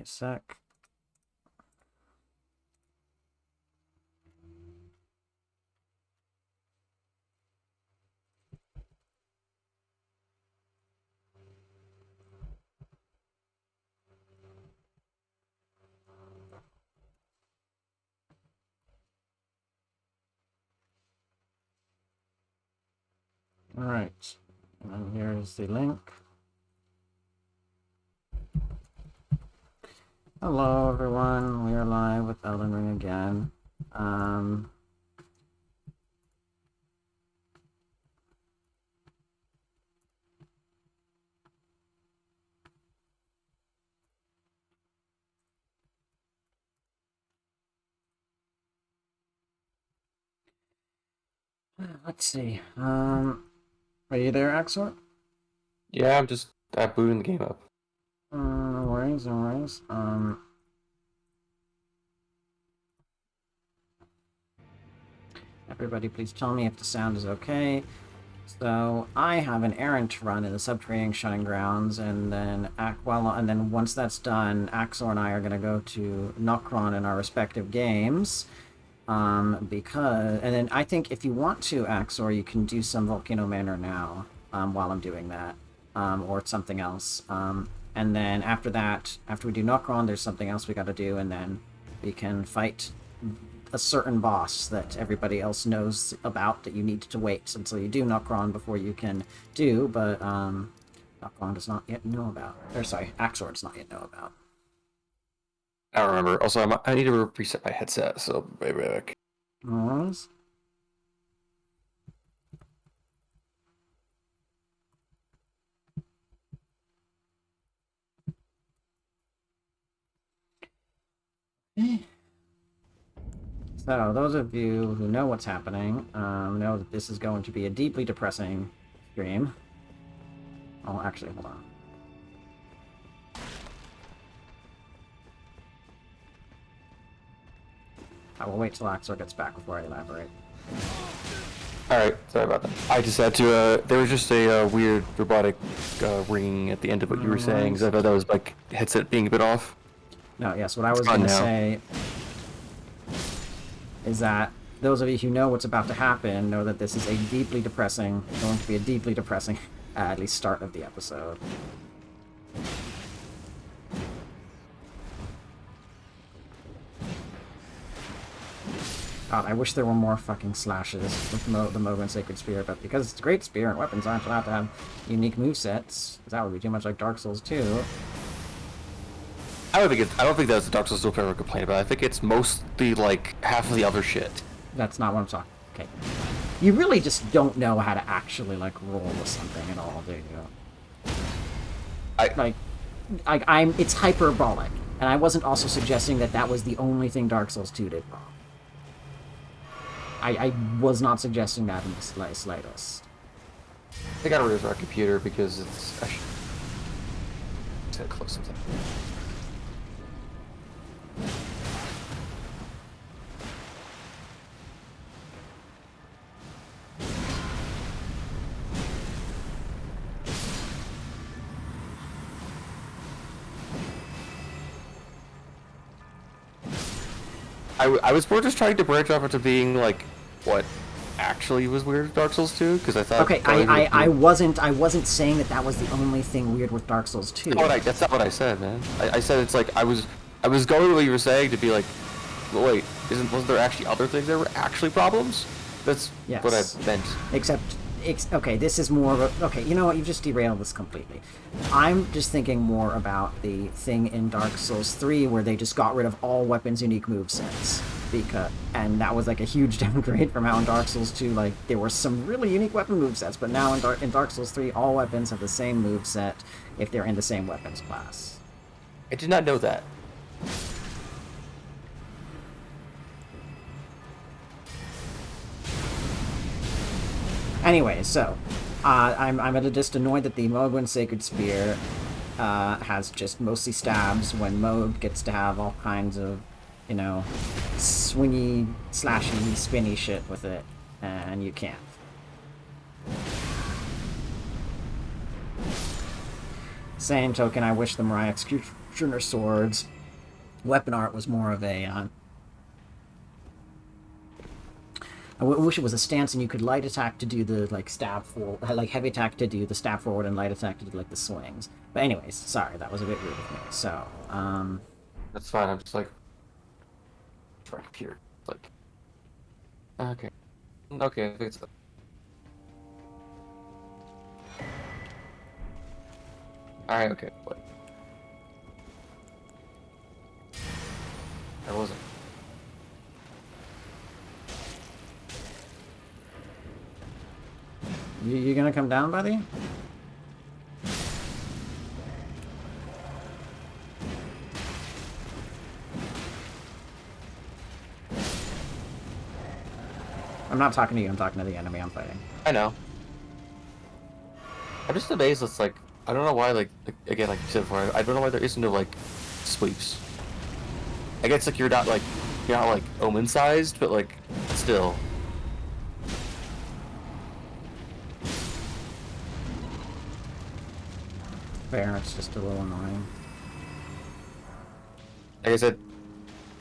me a sec. All right, and then here's the link. Hello, everyone. We are live with Elden Ring again. Let's see. Are you there, Axel? Yeah, I'm booting the game up. No worries, no worries. Everybody, please tell me if the sound is okay. So I have an errand to run in the subterranean shunning grounds, and then once that's done, Axel and I are gonna go to Nokron in our respective games. And then I think if you want to, Axel, you can do some Volcano Manor now, while I'm doing that, or something else. And then after that, after we do Nokron, there's something else we got to do, and then we can fight a certain boss that everybody else knows about that you need to wait until you do Nokron before you can do, but Nokron does not yet know about. Or sorry, Axor does not yet know about. I don't remember. Also, I need to reset my headset, so I'll be right back. Alright. So, those of you who know what's happening know that this is going to be a deeply depressing stream. Oh, actually, hold on. I will wait till Axor gets back before I elaborate. Alright, sorry about that. I just had to, there was just a weird robotic ringing at the end of what you were saying, so I thought that was like headset being a bit off. No, yes, what I was going to say is that those of you who know what's about to happen know that this is a deeply depressing, going to be a deeply depressing, at least start of the episode. God, I wish there were more fucking slashes with the Mogan Sacred Spear, but because it's a great spear and weapons aren't allowed to have unique movesets, that would be too much like Dark Souls 2. I don't think that's the Dark Souls ever complain about. I think it's mostly like half of the other shit. That's not what I'm talking. Okay. You really just don't know how to actually like roll with something at all, do you? It's hyperbolic, and I wasn't also suggesting that that was the only thing Dark Souls 2 did wrong. I was not suggesting that in the slightest. I gotta raise our computer because it's. I should close something. I was more just trying to branch off into being like what actually was weird with Dark Souls 2 because I thought. Okay, I wasn't saying that that was the only thing weird with Dark Souls 2. That's not what I said, man. I said it's like I was going with what you were saying to be like, well, wait, wasn't there actually other things that were actually problems? That's yes. What I meant. Except, okay, this is more of a... Okay, you know what? You've just derailed this completely. I'm just thinking more about the thing in Dark Souls 3 where they just got rid of all weapons' unique movesets. And that was like a huge downgrade from how in Dark Souls 2, like, there were some really unique weapon movesets, but now in Dark Souls 3, all weapons have the same moveset if they're in the same weapons class. I did not know that. Anyway, so I'm just annoyed that the Mogwin Sacred Spear has just mostly stabs when Moog gets to have all kinds of, you know, swingy, slashy, spinny shit with it, and you can't. Same token, I wish the Mariah Stringer swords. Weapon art was more of a... I wish it was a stance and you could light attack to do the, like, stab forward, like, heavy attack to do the stab forward and light attack to do, like, the swings. But anyways, sorry, that was a bit rude of me. So, That's fine, I'm just like... Try computer. Like... Okay. Okay, I think it's... Alright, okay, wait. I wasn't. you gonna come down, buddy? I'm not talking to you, I'm talking to the enemy I'm fighting. I know. I'm just amazed it's like... I don't know why, like again, like you said before, I don't know why there isn't no, like, sweeps. I guess, like, you're not, like, Omen-sized, but, like, still. Fair, it's just a little annoying. Like I said,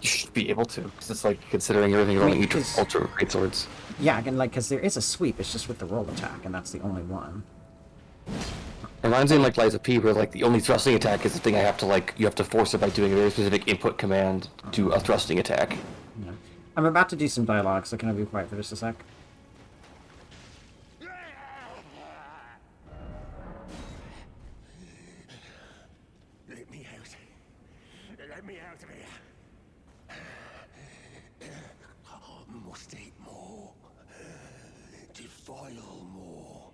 you should be able to, because it's, like, considering everything you're only ultra great swords. Yeah, again, like, because there is a sweep, it's just with the roll attack, and that's the only one. Reminds me of, like, Lies of P, where, like, the only thrusting attack is the thing I have to, like, you have to force it by doing a very specific input command to a thrusting attack. Yeah. I'm about to do some dialogue, so can I be quiet for just a sec? Let me out. Let me out of here. Must eat more. Defile more.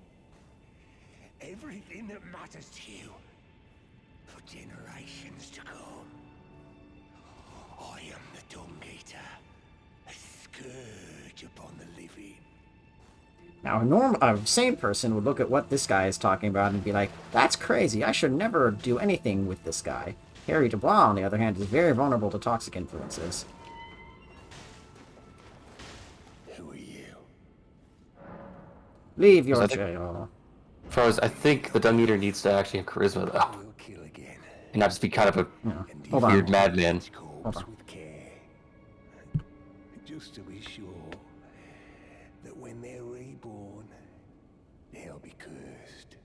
Everything that matters to you for generations to come. I am the Dung Eater, a scourge upon the living. Now, a sane person would look at what this guy is talking about and be like, that's crazy, I should never do anything with this guy. Harry Dubois, on the other hand, is very vulnerable to toxic influences. Who are you? Leave your jail. As far as I think the Dung Eater needs to actually have charisma, though. We'll kill again. And not just be kind of a Hold on. weird madman. Hold on. With care. Just to be sure that when they're reborn, they'll be cursed,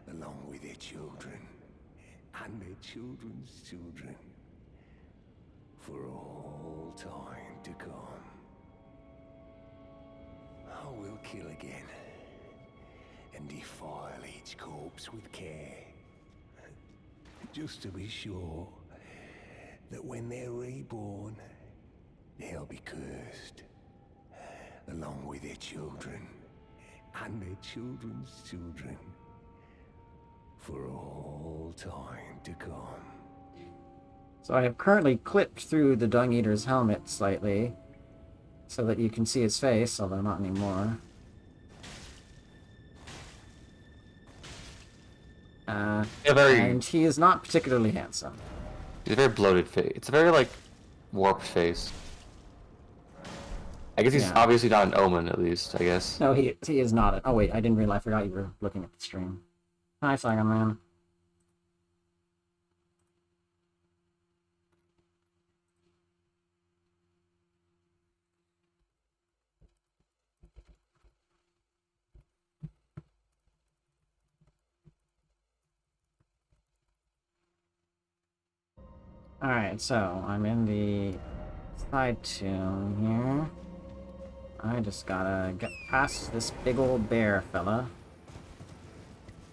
along with their children and their children's children, for all time to come. I will kill again and defile each corpse with care, just to be sure that when they're reborn, they'll be cursed, along with their children and their children's children, for all time to come. So I have currently clipped through the Dung Eater's helmet slightly, so that you can see his face, although not anymore. And he is not particularly handsome. He's a very bloated face. It's a very, like, warped face. I guess he's obviously not an Omen, at least, I guess. No, he is not. Oh wait, I didn't realize. I forgot you were looking at the stream. Hi, Saigon Man. Alright, so I'm in the side tomb here. I just gotta get past this big old bear fella.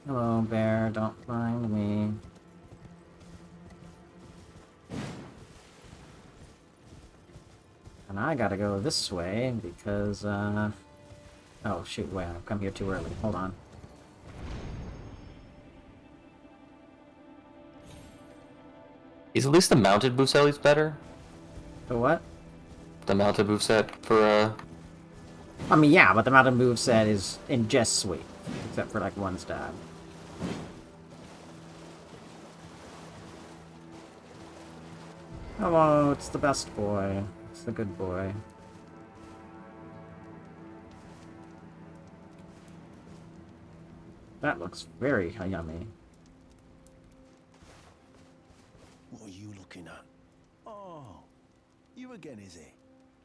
Hello, bear, don't mind me. And I gotta go this way because, oh shoot, wait, I've come here too early. Hold on. Is at least the mounted moveset at least better? The what? The mounted moveset for, I mean, yeah, but the mounted moveset is in just sweep, except for like one stab. Hello, it's the best boy. It's the good boy. That looks very yummy. looking at? Oh, you again, is it?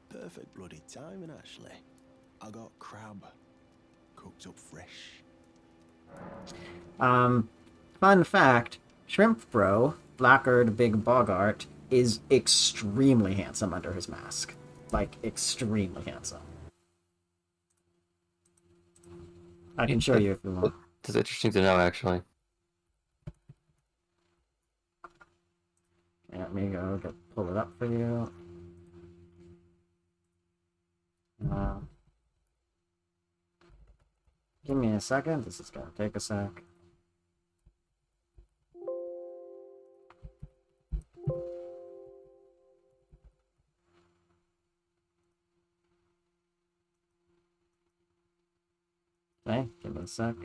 Perfect bloody timing, actually. I got crab. Cooked up fresh. Fun fact, Shrimp Bro, Blackguard Big Bogart, is extremely handsome under his mask. Like, extremely handsome. I can show you if you want. It's interesting to know, actually. Let me go pull it up for you. Give me a second. This is gonna take a sec. Okay, give me a sec.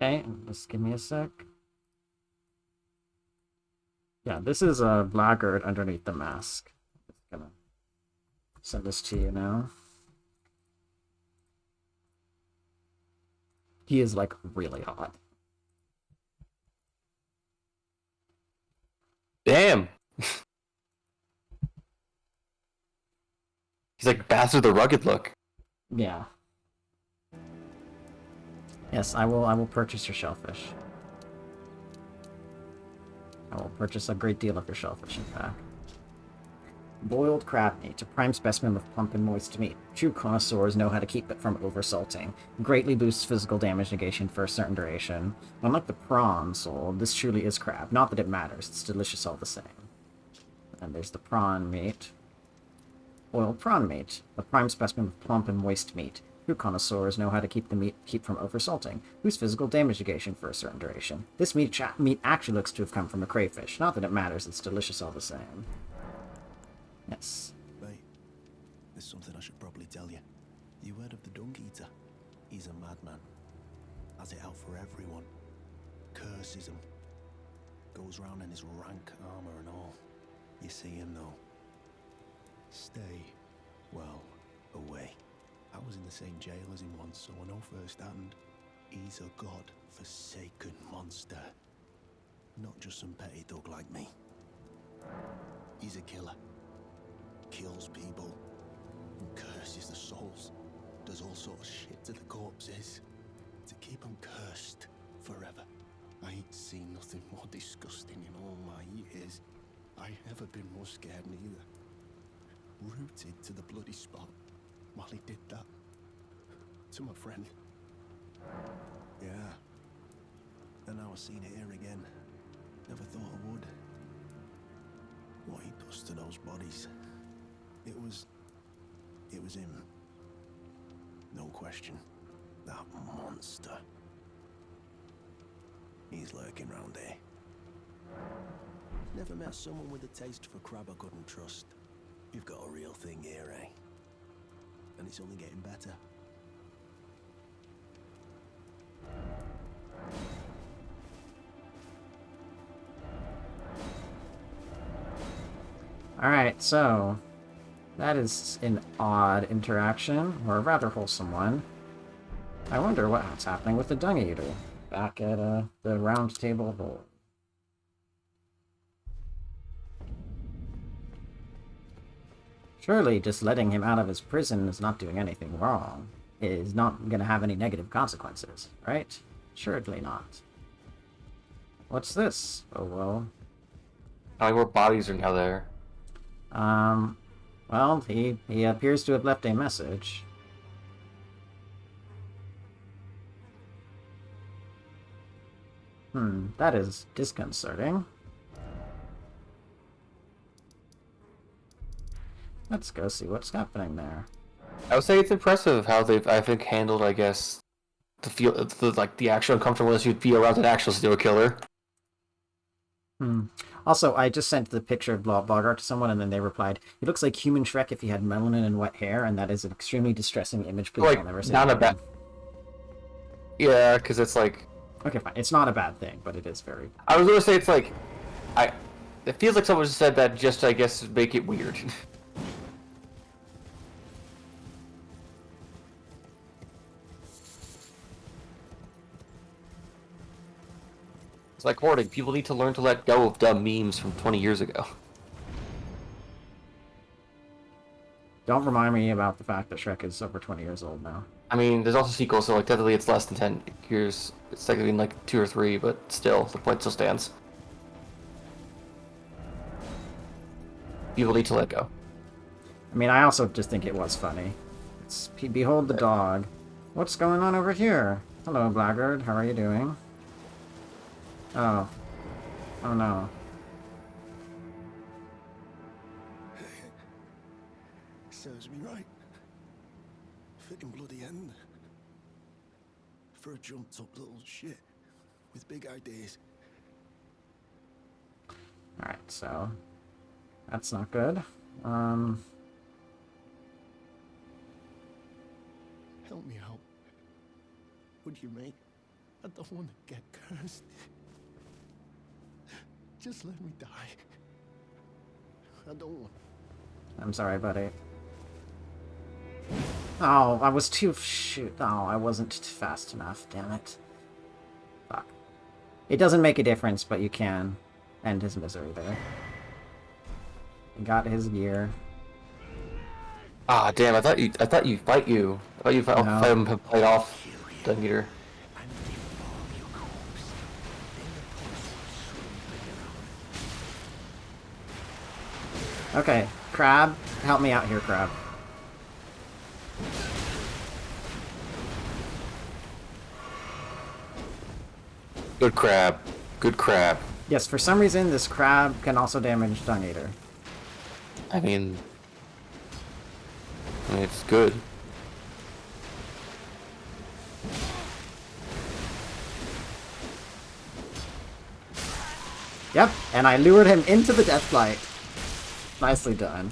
Okay, just give me a sec. Yeah, this is a blackguard underneath the mask. Just gonna send this to you now. He is like really hot. Damn! He's like Bastard the Rugged look. Yeah. Yes, I will purchase your shellfish. I will purchase a great deal of your shellfish, in fact. Boiled crab meat, a prime specimen of plump and moist meat. True connoisseurs know how to keep it from oversalting. Greatly boosts physical damage negation for a certain duration. Unlike the prawn sold, this truly is crab. Not that it matters, it's delicious all the same. And there's the prawn meat. Boiled prawn meat, a prime specimen of plump and moist meat. True connoisseurs know how to keep the meat from oversalting. Boosts physical damage negation for a certain duration. This meat actually looks to have come from a crayfish. Not that it matters, it's delicious all the same. Yes. Wait, there's something I should probably tell you. You heard of the Dung Eater? He's a madman. Has it out for everyone. Curses him. Goes round in his rank armor and all. You see him though. Stay, well, away. I was in the same jail as him once, so I know firsthand. He's a god-forsaken monster. Not just some petty thug like me. He's a killer. Kills people. And curses the souls. Does all sorts of shit to the corpses. To keep them cursed forever. I ain't seen nothing more disgusting in all my years. I ain't ever been more scared neither. Rooted to the bloody spot while he did that to my friend. Yeah. And now I seen it here again. Never thought I would. What he does to those bodies. It was him. No question. That monster. He's lurking round here. Never met someone with a taste for crab I couldn't trust. You've got a real thing here, eh? And it's only getting better. Alright, so that is an odd interaction, or a rather wholesome one. I wonder what's happening with the Dung Eater back at the round table of old. Surely just letting him out of his prison is not doing anything wrong. It is not going to have any negative consequences, right? Assuredly not. What's this? Oh, well. How many more bodies are now there? Well, he appears to have left a message. That is disconcerting. Let's go see what's happening there. I would say it's impressive how they've, I think, handled, I guess, the actual uncomfortableness you'd feel around an actual serial killer. Also, I just sent the picture of Bogart to someone, and then they replied, "He looks like human Shrek if he had melanin and wet hair," and that is an extremely distressing image. Please Like, don't ever say not that a bad. again. Yeah, because it's like Okay, fine. It's not a bad thing, but it is very... I was gonna say it's like I. It feels like someone just said that just I guess to make it weird. It's like hoarding. People need to learn to let go of dumb memes from 20 years ago. Don't remind me about the fact that Shrek is over 20 years old now. I mean, there's also sequels, so like technically it's less than 10 years. It's technically like 2 or 3, but still, the point still stands. People need to let go. I mean, I also just think it was funny. It's behold the dog. What's going on over here? Hello, blackguard. How are you doing? Oh. Oh no. Serves me right. Fitting bloody end. For a jumped up little shit with big ideas. Alright, so... That's not good. Help me out. Would you, mate? I don't want to get cursed. Just let me die. I don't want. I'm sorry, buddy. Oh, I was too... Shoot. Oh, I wasn't fast enough. Damn it. Fuck. It doesn't make a difference, but you can end his misery there. He got his gear. Ah, damn! I thought you fight you. I thought you fight, No. fight him fight off the meter. Okay, Crab, help me out here, Crab. Good crab. Good crab. Yes, for some reason, this crab can also damage Dung Eater. I mean, it's good. Yep, and I lured him into the Deathblight. Nicely done.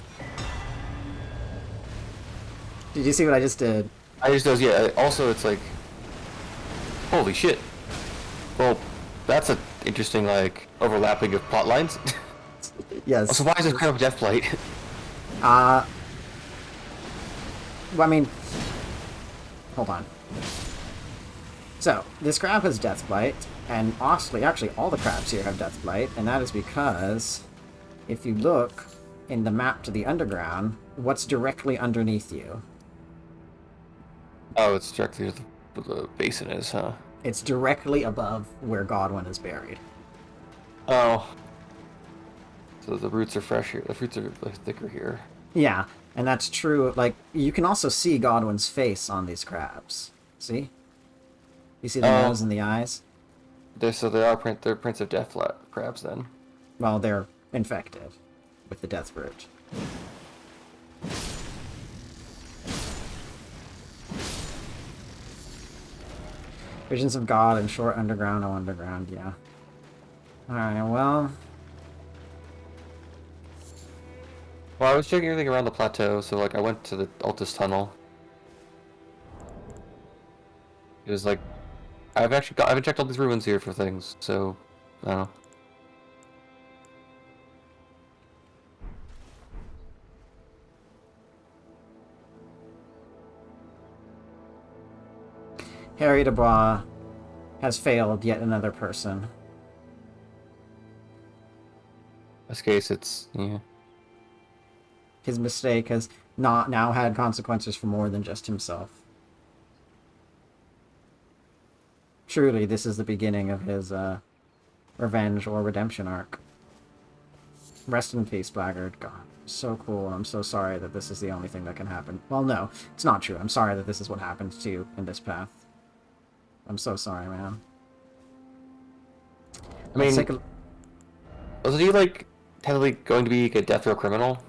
Did you see what I just did? I just knows, yeah. Also, it's like, holy shit. Well, that's an interesting like overlapping of plot lines. Yes. So why is there kind of Deathblight? Well, I mean... Hold on. So, this crab has Deathblight, and actually all the crabs here have Deathblight, and that is because if you look in the map to the underground, what's directly underneath you? Oh, it's directly where the basin is, huh? It's directly above where Godwin is buried. Oh. So the roots are fresh here. The fruits are like, thicker here. Yeah, and that's true. Like, you can also see Godwin's face on these crabs. See? You see the nose and the eyes? They're prints of death crabs then. Well, they're infected with the death root. Visions of God and short underground, oh underground, yeah. Alright, well... Well, I was checking everything around the plateau, so like I went to the Altus tunnel. It was like I haven't checked all these ruins here for things, so I don't know. Harry Dubois has failed yet another person. In this case, it's yeah. His mistake has not now had consequences for more than just himself. Truly, this is the beginning of his revenge or redemption arc. Rest in peace, Blackguard. God, so cool. I'm so sorry that this is the only thing that can happen. Well, no, it's not true. I'm sorry that this is what happens to you in this path. I'm so sorry, man. I mean, Let's take wasn't he like technically going to be a death row criminal?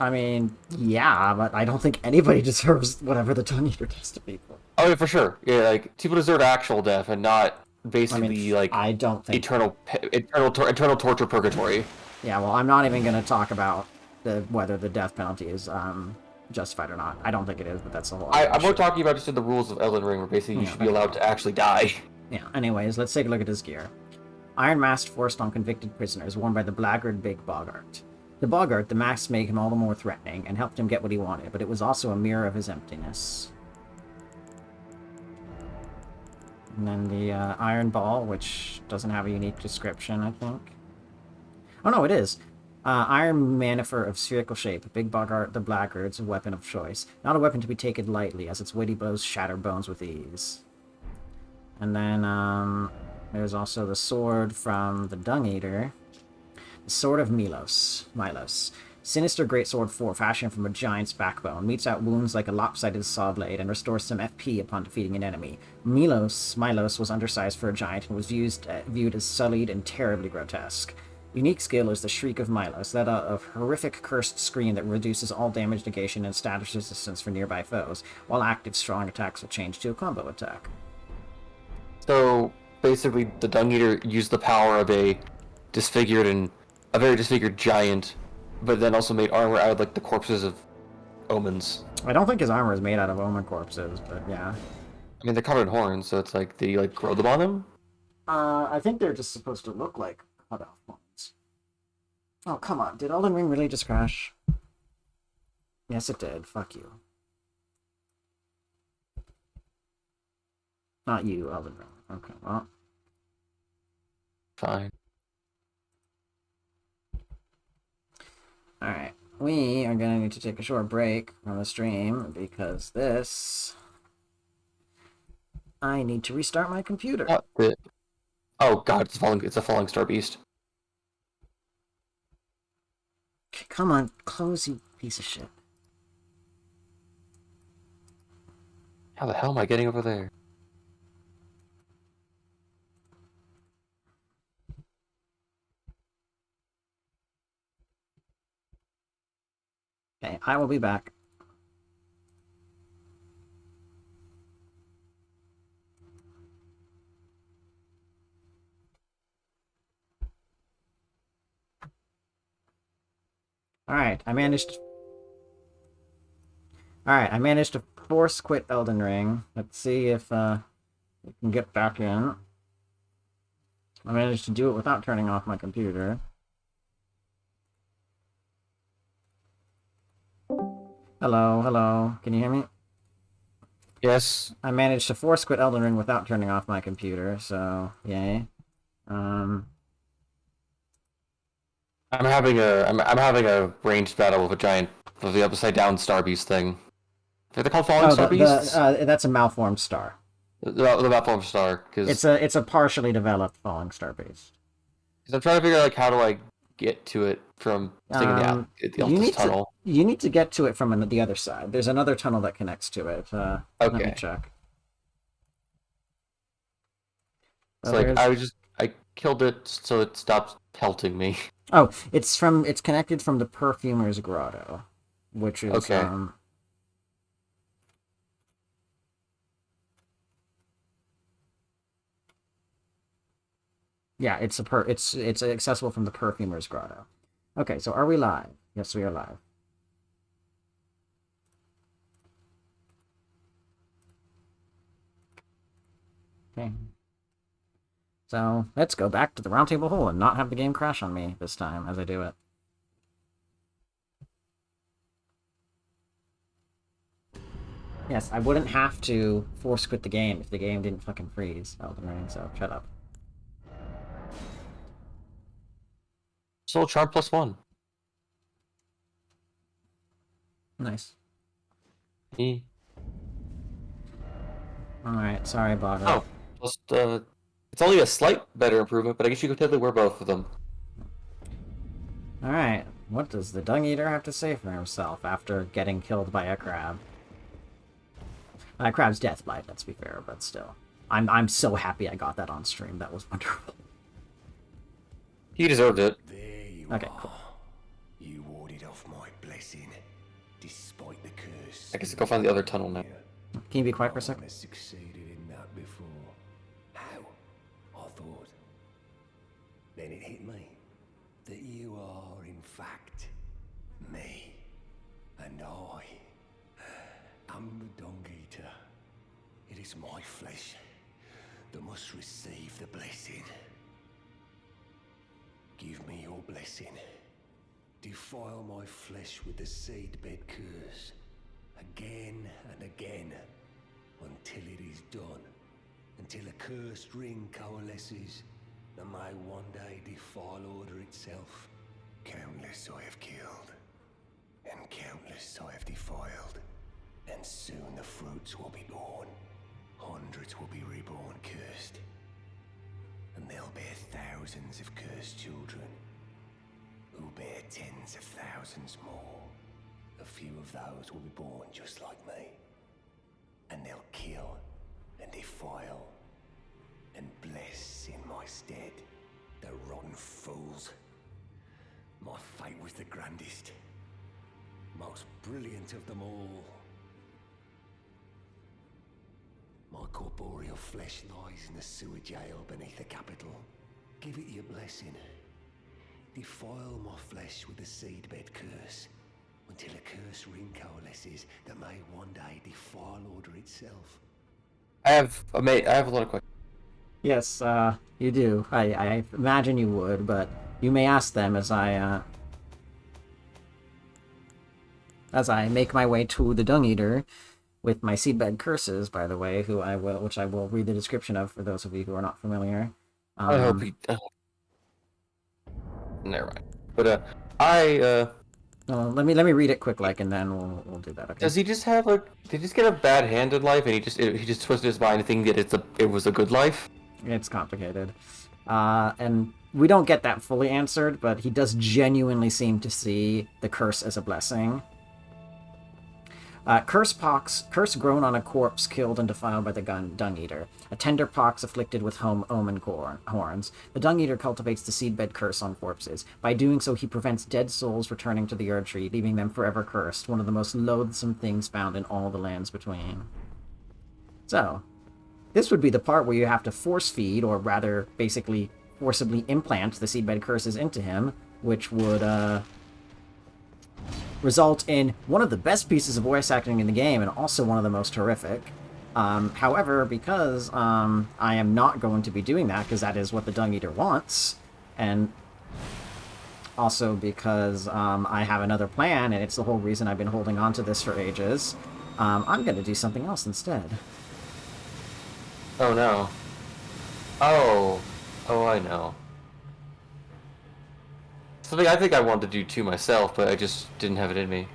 I mean, yeah, but I don't think anybody deserves whatever the Tongue Eater does to people. Oh yeah, for sure. Yeah, like people deserve actual death and not basically like I don't think... eternal torture purgatory. Yeah, well, I'm not even going to talk about whether the death penalty is justified or not. I don't think it is, but that's the whole other I'm more issue. talking about just in the rules of Elden Ring, where basically you should be okay. allowed to actually die. Yeah, anyways, let's take a look at his gear. Iron mask forced on convicted prisoners, worn by the blackguard Big Boggart. To Boggart, the mask made him all the more threatening and helped him get what he wanted, but it was also a mirror of his emptiness. And then the Iron Ball, which doesn't have a unique description, I think. Oh no, it is. Iron Manifer of spherical shape, Big Boggart the Blackguard's weapon of choice. Not a weapon to be taken lightly, as its weighty blows shatter bones with ease. And then, there's also the sword from the Dung Eater. The Sword of Milos. Sinister greatsword 4, fashioned from a giant's backbone, meets out wounds like a lopsided saw blade and restores some FP upon defeating an enemy. Milos was undersized for a giant and was viewed as sullied and terribly grotesque. Unique skill is the Shriek of Milos, that a horrific cursed scream that reduces all damage negation and status resistance for nearby foes, while active strong attacks will change to a combo attack. So basically, the Dung Eater used the power of a very disfigured giant, but then also made armor out of like the corpses of omens. I don't think his armor is made out of omen corpses, but yeah. I mean, they're covered in horns, so it's like they like grow them on him. I think they're just supposed to look like cut-off horns. Oh, come on. Did Elden Ring really just crash? Yes, it did. Fuck you. Not you, Elden Ring. Okay, well. Fine. Alright. We are going to need to take a short break from the stream because this... I need to restart my computer. Oh god, it's a falling star beast. Come on, close, you piece of shit. How the hell am I getting over there? Okay, I will be back. Alright, I managed to force quit Elden Ring. Let's see if we can get back in. I managed to do it without turning off my computer. Hello, can you hear me? Yes. I managed to force quit Elden Ring without turning off my computer, so yay. I'm having a ranged battle with a giant of the upside down star beast thing. Are they called falling star beasts? That's a malformed star. The malformed star, because it's a partially developed falling star beast. I'm trying to figure out like how do I get to it from staying in the tunnel. You need to get to it from the other side. There's another tunnel that connects to it. Let me check. It's I killed it so it stopped pelting me. Oh, it's connected from the Perfumer's Grotto, which is okay. Yeah, it's accessible from the Perfumer's Grotto. Okay, so are we live? Yes, we are live. Okay. So let's go back to the roundtable hole and not have the game crash on me this time as I do it. Yes, I wouldn't have to force quit the game if the game didn't fucking freeze, Elden Ring, so shut up. Soul Charm +1. Nice. E. Alright, sorry, Bogger. Oh, it's only a slight better improvement, but I guess you could technically wear both of them. Alright, what does the Dung Eater have to say for himself after getting killed by a crab? Crab's death bite, let's be fair, but still. I'm so happy I got that on stream. That was wonderful. He deserved it. There you Okay, are. cool. You warded off my blessing, despite the curse. I guess go find the other tunnel now. Can you be quiet for a No sec? one has succeeded in that before. How? And I am the Dung Eater. It is my flesh that must receive the blessing. Give me your blessing. Defile my flesh with the seedbed curse, again and again, until it is done. Until a cursed ring coalesces that may one day defile order itself. Countless I have killed, and countless I have defiled, and soon the fruits will be born. Hundreds will be reborn cursed, and they'll bear thousands of cursed children, who bear tens of thousands more. A few of those will be born just like me, and they'll kill and defile and bless in my stead. The rotten fools. My fate was the grandest, most brilliant of them all. My corporeal flesh lies in the sewer jail beneath the capital. Give it your blessing. Defile my flesh with the seedbed curse, until a curse ring coalesces that may one day defile order itself. I have a lot of questions. Yes, you do. I imagine you would, but you may ask them as I make my way to the Dung Eater with my seedbed curses, by the way, which I will read the description of for those of you who are not familiar. I hope he. Never mind. But Well, let me read it quick, and then we'll do that. Okay. does he just have did he just get a bad hand in life, and he just twisted his mind to think that it was a good life? It's complicated, and we don't get that fully answered, but he does genuinely seem to see the curse as a blessing. Curse grown on a corpse killed and defiled by the Dung Eater. A tender pox afflicted with omen horns. The Dung Eater cultivates the seedbed curse on corpses. By doing so, he prevents dead souls returning to the Erdtree, leaving them forever cursed, one of the most loathsome things found in all the lands between. So, this would be the part where you have to force feed, or rather, basically, forcibly implant the seedbed curses into him, which would, result in one of the best pieces of voice acting in the game, and also one of the most horrific. However, because I am not going to be doing that, because that is what the Dung Eater wants, and also because I have another plan, and it's the whole reason I've been holding on to this for ages, I'm going to do something else instead. Oh no. Oh, I know. Something I think I wanted to do too myself, but I just didn't have it in me.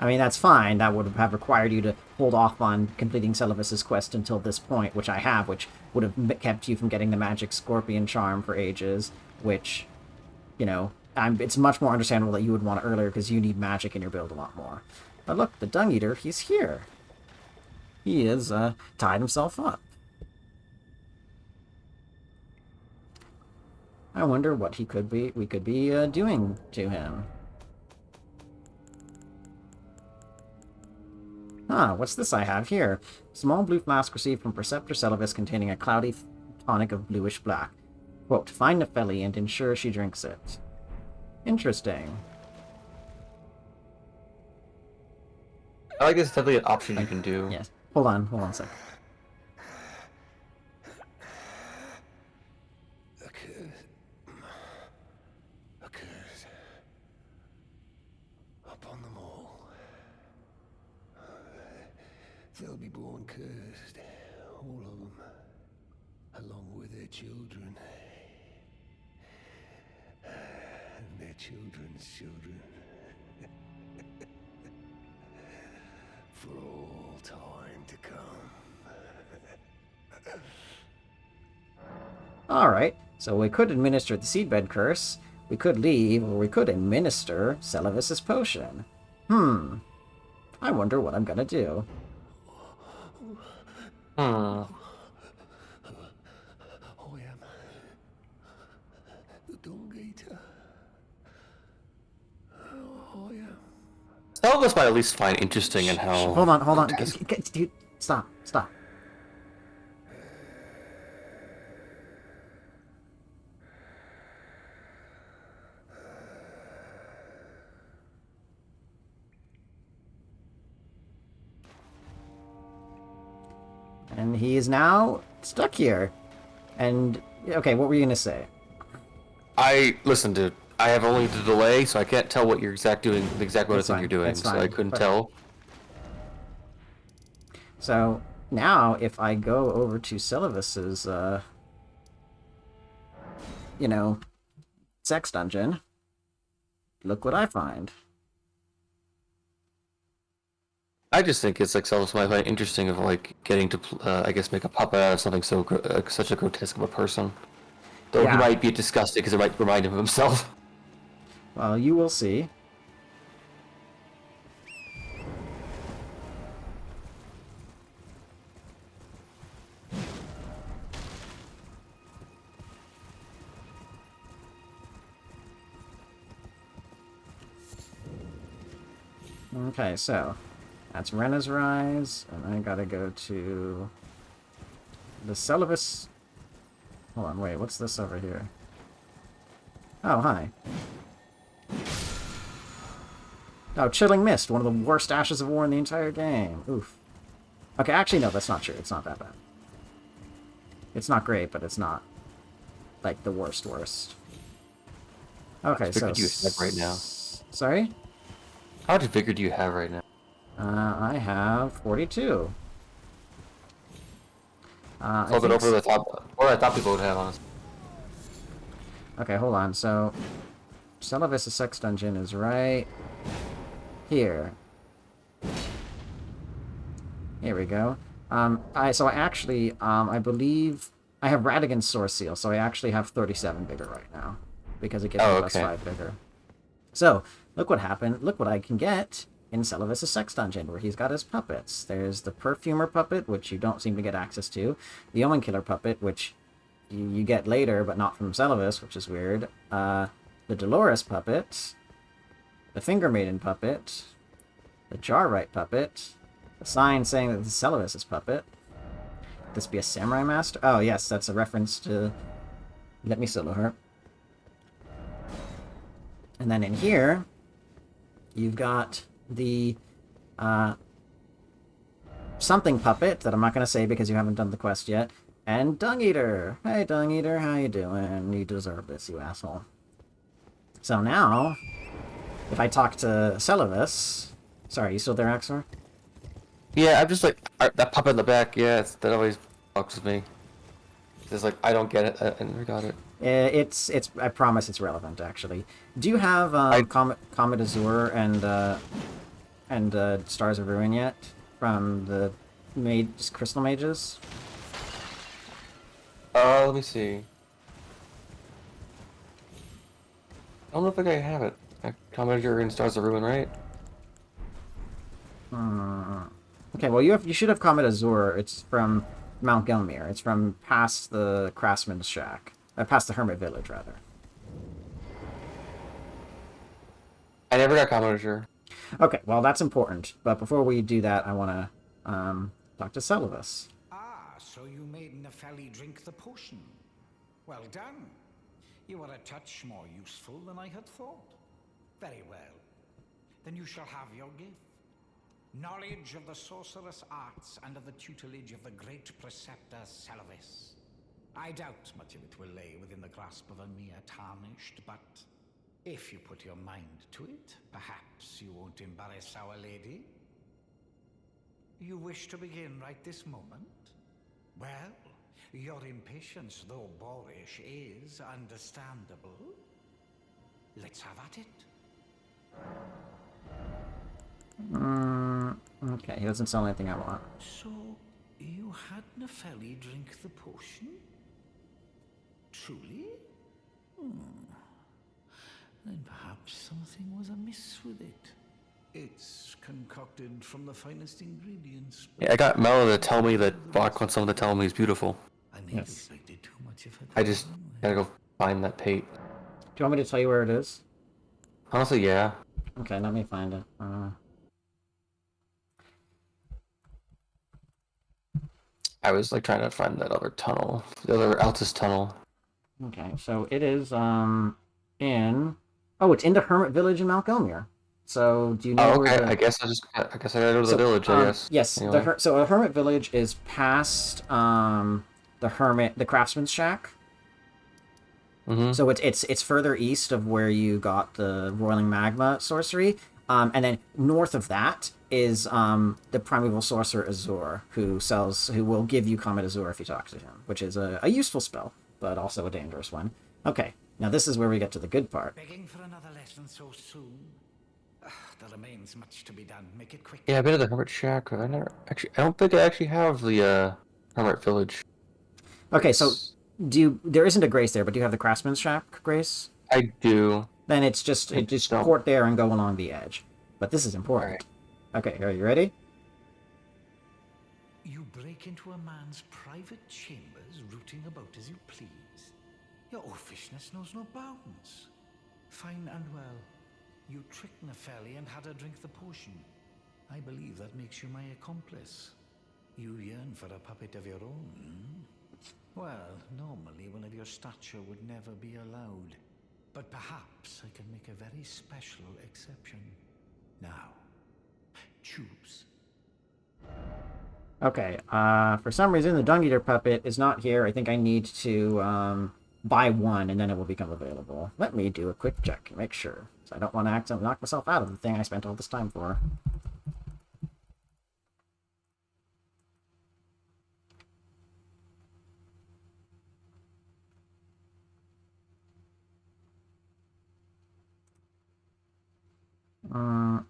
I mean, that's fine. That would have required you to hold off on completing Celavis's quest until this point, which I have, which would have kept you from getting the magic scorpion charm for ages, which, you know, it's much more understandable that you would want it earlier because you need magic in your build a lot more. But look, the Dung Eater, he's here. He is tied himself up. I wonder what we could be doing to him. What's this I have here? Small blue flask received from Preceptor Celavis containing a cloudy tonic of bluish black. Quote, find Nepheli and ensure she drinks it. Interesting. I like it's definitely an option you can do. Yes. Hold on a sec. A curse upon them all. They'll be born cursed, all of them, along with their children, and their children's children, for all time to come. Alright, so we could administer the seedbed curse, we could leave, or we could administer Celavis's potion. I wonder what I'm gonna do. I am the Dung Eater. I am. Some of us might at least find interesting in how... Hold on. Dude, stop. And he is now stuck here. And, okay, what were you going to say? Listen, dude. I have only the delay, so I can't tell what you're the exact what It's thing fine, you're doing. it's So I fine, couldn't but- tell. So, now, if I go over to Celovus's, sex dungeon, look what I find. I just think it's like self-explanatory, interesting of like getting to, I guess, make a puppet out of something so such a grotesque of a person. Though Yeah. he might be disgusting because it might remind him of himself. Well, you will see. Okay, so that's Rena's Rise, and I gotta go to the Celovus. Hold on, wait, what's this over here? Oh, hi. Oh, Chilling Mist, one of the worst Ashes of War in the entire game. Oof. Okay, actually, no, that's not true. It's not that bad. It's not great, but it's not, like, the worst. Okay, so... What do you have right now? Sorry? How much vigor do you have right now? I have 42. A little bit over the top, or I thought people would have, honestly. Okay, hold on. So, Celovus' sex dungeon is right here. Here we go. I actually, I believe I have Radigan's Source Seal, so I actually have 37 vigor right now because it gives me plus 5 vigor. So, look what happened. Look what I can get in Celovus' sex dungeon, where he's got his puppets. There's the Perfumer puppet, which you don't seem to get access to. The Omen Killer puppet, which you get later, but not from Celovus, which is weird. The Dolores puppet. The Finger Maiden puppet. The Jarrite puppet. The sign saying that this is Celovus' puppet. Could this be a Samurai Master? Oh, yes, that's a reference to Let Me Solo Her. And then in here, you've got the something puppet that I'm not going to say because you haven't done the quest yet, and Dung Eater. Hey, Dung Eater, how you doing? You deserve this, you asshole. So now, if I talk to Celovus... Sorry, you still there, Axor? Yeah, I'm just like, that puppet in the back, yeah, that always fucks with me. It's like, I don't get it, I never got it. It's. I promise it's relevant, actually. Do you have Comet Azure and Stars of Ruin yet from the Crystal Mages? Let me see. I don't know if I have it. Comet Azure and Stars of Ruin, right? Okay, well you should have Comet Azure. It's from Mount Gelmir. It's from past the Craftsman's Shack. Past the Hermit Village, rather. I never got Comet Azure. Okay, well that's important. But before we do that, I want to talk to Celovus. Ah, so you made Nepheli drink the potion. Well done. You are a touch more useful than I had thought. Very well. Then you shall have your gift. Knowledge of the sorcerous arts under the tutelage of the great preceptor Celovus. I doubt much of it will lay within the grasp of a mere tarnished, but if you put your mind to it, perhaps you won't embarrass our lady. You wish to begin right this moment? Well, your impatience, though boorish, is understandable. Let's have at it. Okay, he doesn't sell anything I want. So, you had Nepheli drink the potion? Truly? Then perhaps something was amiss with it. It's concocted from the finest ingredients. Yeah, I got Mello to tell me that Bach wants someone to tell me he's beautiful. I may have expected too much of it. I just gotta go find that pate. Do you want me to tell you where it is? Honestly, yeah. Okay, let me find it. I was like trying to find that other tunnel, the other Altus tunnel. Okay, so it is in... Oh, it's into Hermit Village in Mount Gelmir. So do you know Oh, where okay. the... I guess I gotta go to the village. I guess. Yes, Anyway. so a hermit village is past the craftsman's shack. Mm-hmm. So it's further east of where you got the roiling magma sorcery, and then north of that is the primeval sorcerer Azur, who will give you Comet Azur if you talk to him, which is a useful spell, but also a dangerous one. Okay, now this is where we get to the good part. Begging for another lesson so soon? There remains much to be done. Make it quick. Yeah, I've been to the Hermit Shack. I don't think I actually have the Hermit Village. Okay, so there isn't a Grace there, but do you have the craftsman's shack, Grace? I do. Then it's I just don't. court there and go along the edge. But this is important. Okay, are you ready? You break into a man's private chambers, rooting about as you please. Your oafishness knows no bounds. Fine and well. You tricked Nepheli and had her drink the potion. I believe that makes you my accomplice. You yearn for a puppet of your own, hmm? Well, normally one of your stature would never be allowed. But perhaps I can make a very special exception. Now, choose. Okay, for some reason the Dung Eater puppet is not here. I think I need to buy one and then it will become available. Let me do a quick check and make sure. So I don't want to accidentally knock myself out of the thing I spent all this time for. Uh,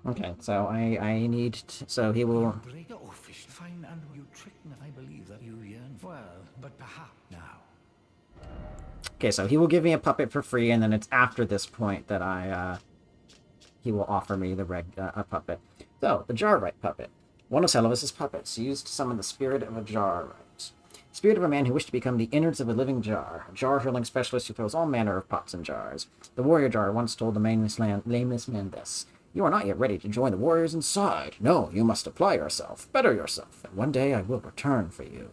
okay, so I need to, so he will... Break your oafish fine and you tricked I believe that you yearn for. Well, but perhaps now. Okay, so he will give me a puppet for free, and then it's after this point that he will offer me the a puppet. So, the Jar-Right puppet. One of Celavis's puppets, used to summon the spirit of a Jar-Right. Spirit of a man who wished to become the innards of a living jar. A jar-hurling specialist who throws all manner of pots and jars. The warrior jar once told the nameless man this. You are not yet ready to join the warriors inside. No, you must apply yourself, better yourself, and one day I will return for you.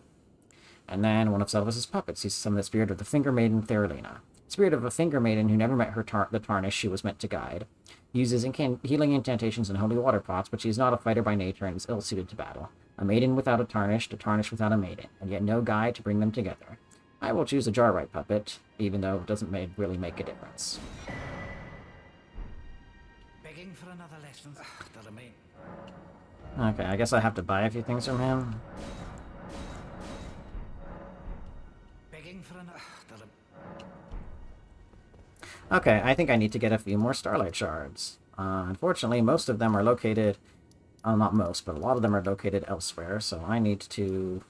And then one of Celavis's puppets sees some of the spirit of the Finger Maiden Theralina. Spirit of a Finger Maiden who never met the tarnish she was meant to guide. Uses healing incantations and holy water pots, but she is not a fighter by nature and is ill-suited to battle. A maiden without a tarnish without a maiden, and yet no guide to bring them together. I will choose a Jar-Right puppet, even though it doesn't really make a difference. Begging for another lesson. That remain. Okay, I guess I have to buy a few things from him. Begging for another. Okay, I think I need to get a few more Starlight Shards. Unfortunately, most of them are located... not most, but a lot of them are located elsewhere, so I need to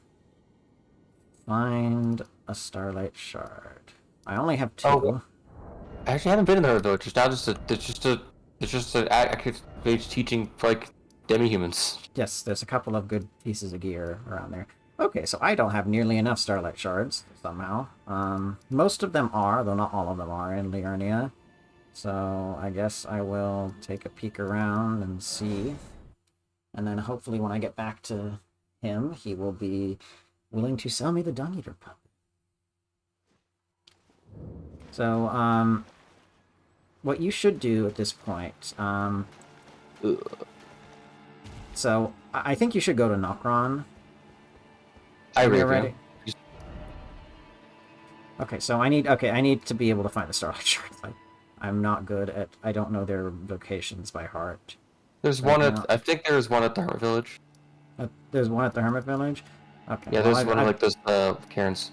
find a Starlight Shard. I only have 2. Oh, I actually haven't been in there though. It's just an active page teaching for like demi-humans. Yes, there's a couple of good pieces of gear around there. Okay, so I don't have nearly enough Starlight Shards, somehow. Most of them are, though not all of them are, in Liurnia. So I guess I will take a peek around and see. And then hopefully when I get back to him, he will be willing to sell me the Dung Eater puppet. So, what you should do at this point, so I think you should go to Nokron. Ready. Okay, so I need to be able to find the Starlight Shards. I'm not good at, I don't know their locations by heart. There's one at, I think there's one at the Hermit Village. There's one at the Hermit Village? Okay. Yeah, there's one of like those Cairns.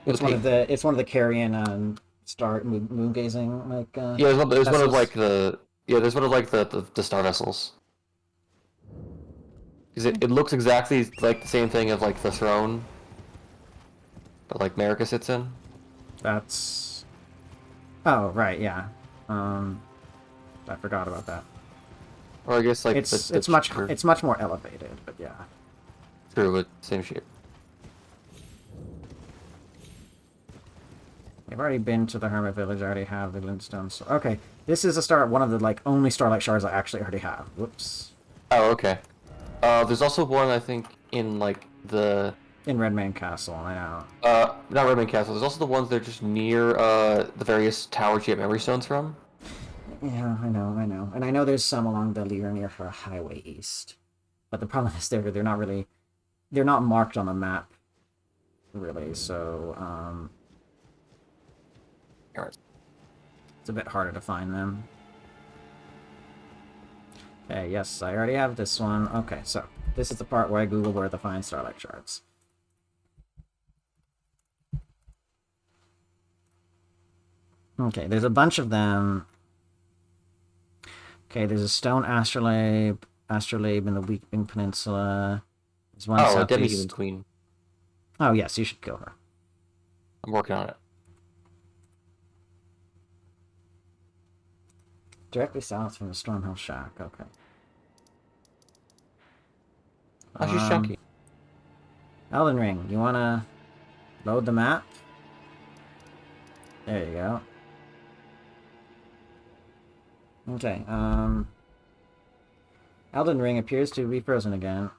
It's one of the carrion star moon gazing like yeah, there's one of like the star vessels. Because it looks exactly like the same thing as like the throne that like Marika sits in. That's... Oh, right, yeah. I forgot about that. Or I guess like it's much more elevated, but yeah. True, but same shape. I've already been to the Hermit Village. I already have the Glintstone. So, okay, this is one of the like only Starlight Shards I actually already have. Whoops. Oh, okay. There's also one I think in like the In Redmane Castle, I know. not Redmond Castle. There's also the ones that are just near the various towers you have memory stones from. Yeah, I know. And I know there's some along the Liurnier Highway East. But the problem is they're not really... They're not marked on the map, really, so, it's a bit harder to find them. Okay, yes, I already have this one. Okay, so, this is the part where I Google where to find Starlight Shards. Okay, there's a bunch of them. Okay, there's a stone astrolabe in the Weeping Peninsula. There's one Oh, a Demi-Human southeast. Queen. Oh, yes, you should kill her. I'm working on it. Directly south from the Stormhill Shack, okay. Oh, she's chunky. Elden Ring, you wanna load the map? There you go. Okay, Elden Ring appears to be frozen again.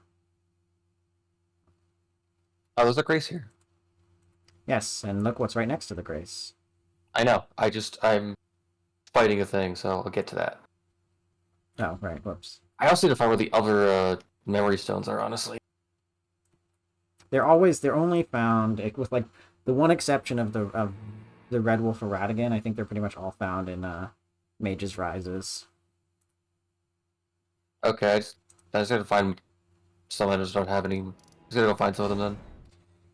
Oh, there's a Grace here. Yes, and look what's right next to the Grace. I know. I'm fighting a thing, so I'll get to that. Oh, right, whoops. I also need to find where the other memory stones are, honestly. They're only found, with like, the one exception of the Red Wolf of Radigan, I think they're pretty much all found in, Mage's Rises. Okay, I just gotta find some. I just don't have any. Just gotta go find some of them then.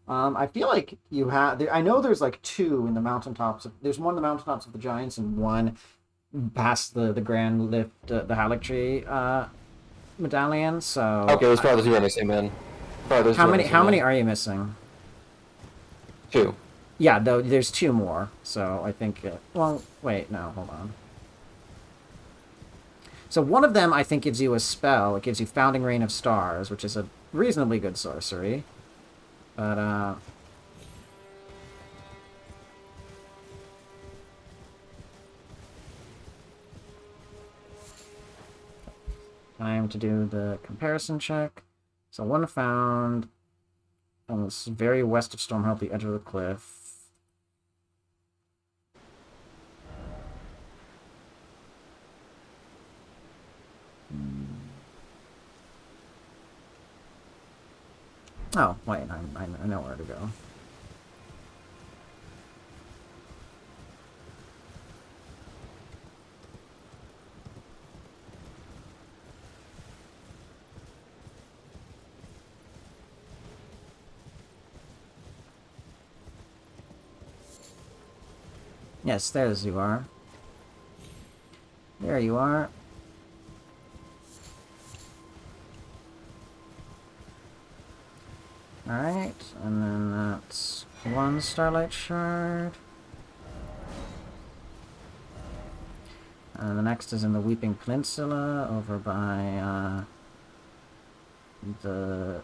I feel like you have. I know there's like two in the mountaintops. There's one in the mountaintops of the Giants and one past the Grand Lift, the Halictree medallion. So Okay, there's probably two I'm missing then. how many are you missing? Two. Yeah, though there's two more. So I think. Well, wait, no, hold on. So one of them I think gives you a spell. It gives you Founding Rain of Stars, which is a reasonably good sorcery. But, time to do the comparison check. So one found on this very west of Stormhill, at the edge of the cliff. Oh, wait, I know where to go. Yes, there's you are. There you are. Alright, and then that's one Starlight Shard. And the next is in the Weeping Peninsula, over by, the...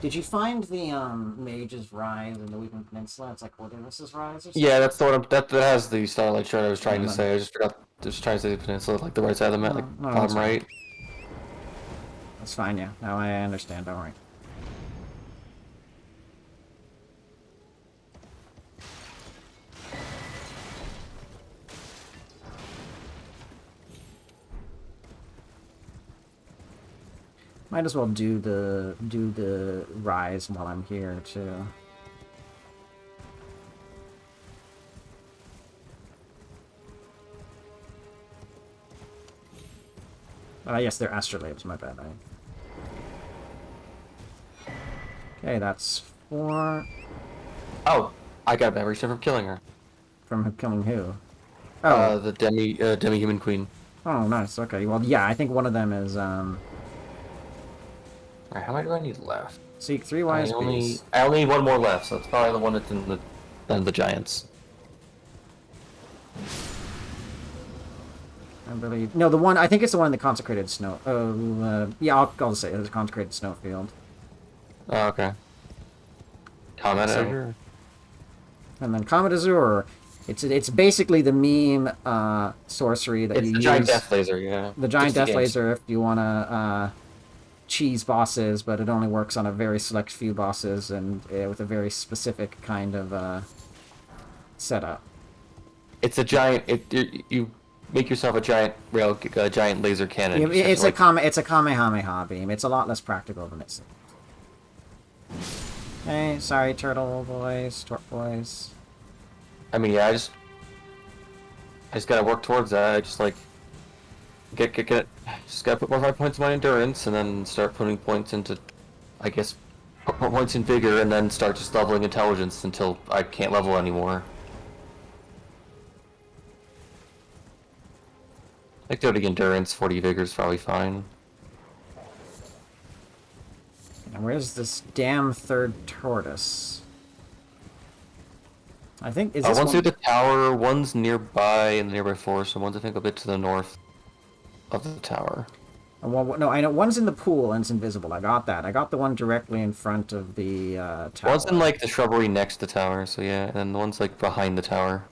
Did you find the, Mage's Rise in the Weeping Peninsula? It's like Horrendous' Rise or something? Yeah, that's the one. That has the Starlight Shard I was trying to say. I just forgot. Just trying to say the peninsula, like the right side of the map, like no, bottom right. That's fine, yeah. Now I understand, don't worry. Might as well do the rise while I'm here too. Yes, they're astrolabes, my bad. Okay, that's 4. Oh, I got memory stone from killing her. From killing who? Oh, The demi-human queen. oh, nice. Okay, well, yeah, I think one of them is Alright, how many do I need left? seek 3 wise beasts. I only need one more left, so it's probably the one that's in the giants. I believe. No, the one. I think it's the one in the consecrated snow. Yeah, I'll say it's a consecrated snowfield. Oh, okay. Comment So- over. And then Comet Azure. It's basically the meme sorcery that It's you the use. giant death laser, yeah. The giant 60 death games. laser if you want to cheese bosses, but it only works on a very select few bosses and with a very specific kind of setup. It's a giant. You make yourself a giant giant laser cannon. You It's just have to, it's a Kamehameha beam. It's a lot less practical than it seems. Hey, sorry, turtle boys, torp boys. I mean, yeah, I just gotta work towards that. I just like get. Just gotta put more 5 points in my endurance, and then start putting points into, I guess, points in vigor, and then start just leveling intelligence until I can't level anymore. Like 30 endurance, 40 vigor is probably fine. And where's this damn third tortoise? I think is this One's one... through the tower, one's nearby in the nearby forest, and one's I think a bit to the north of the tower. Well, no, I know one's in the pool and it's invisible. I got that. I got the one directly in front of the tower. One's in like the shrubbery next to the tower, so yeah, and then the one's like behind the tower.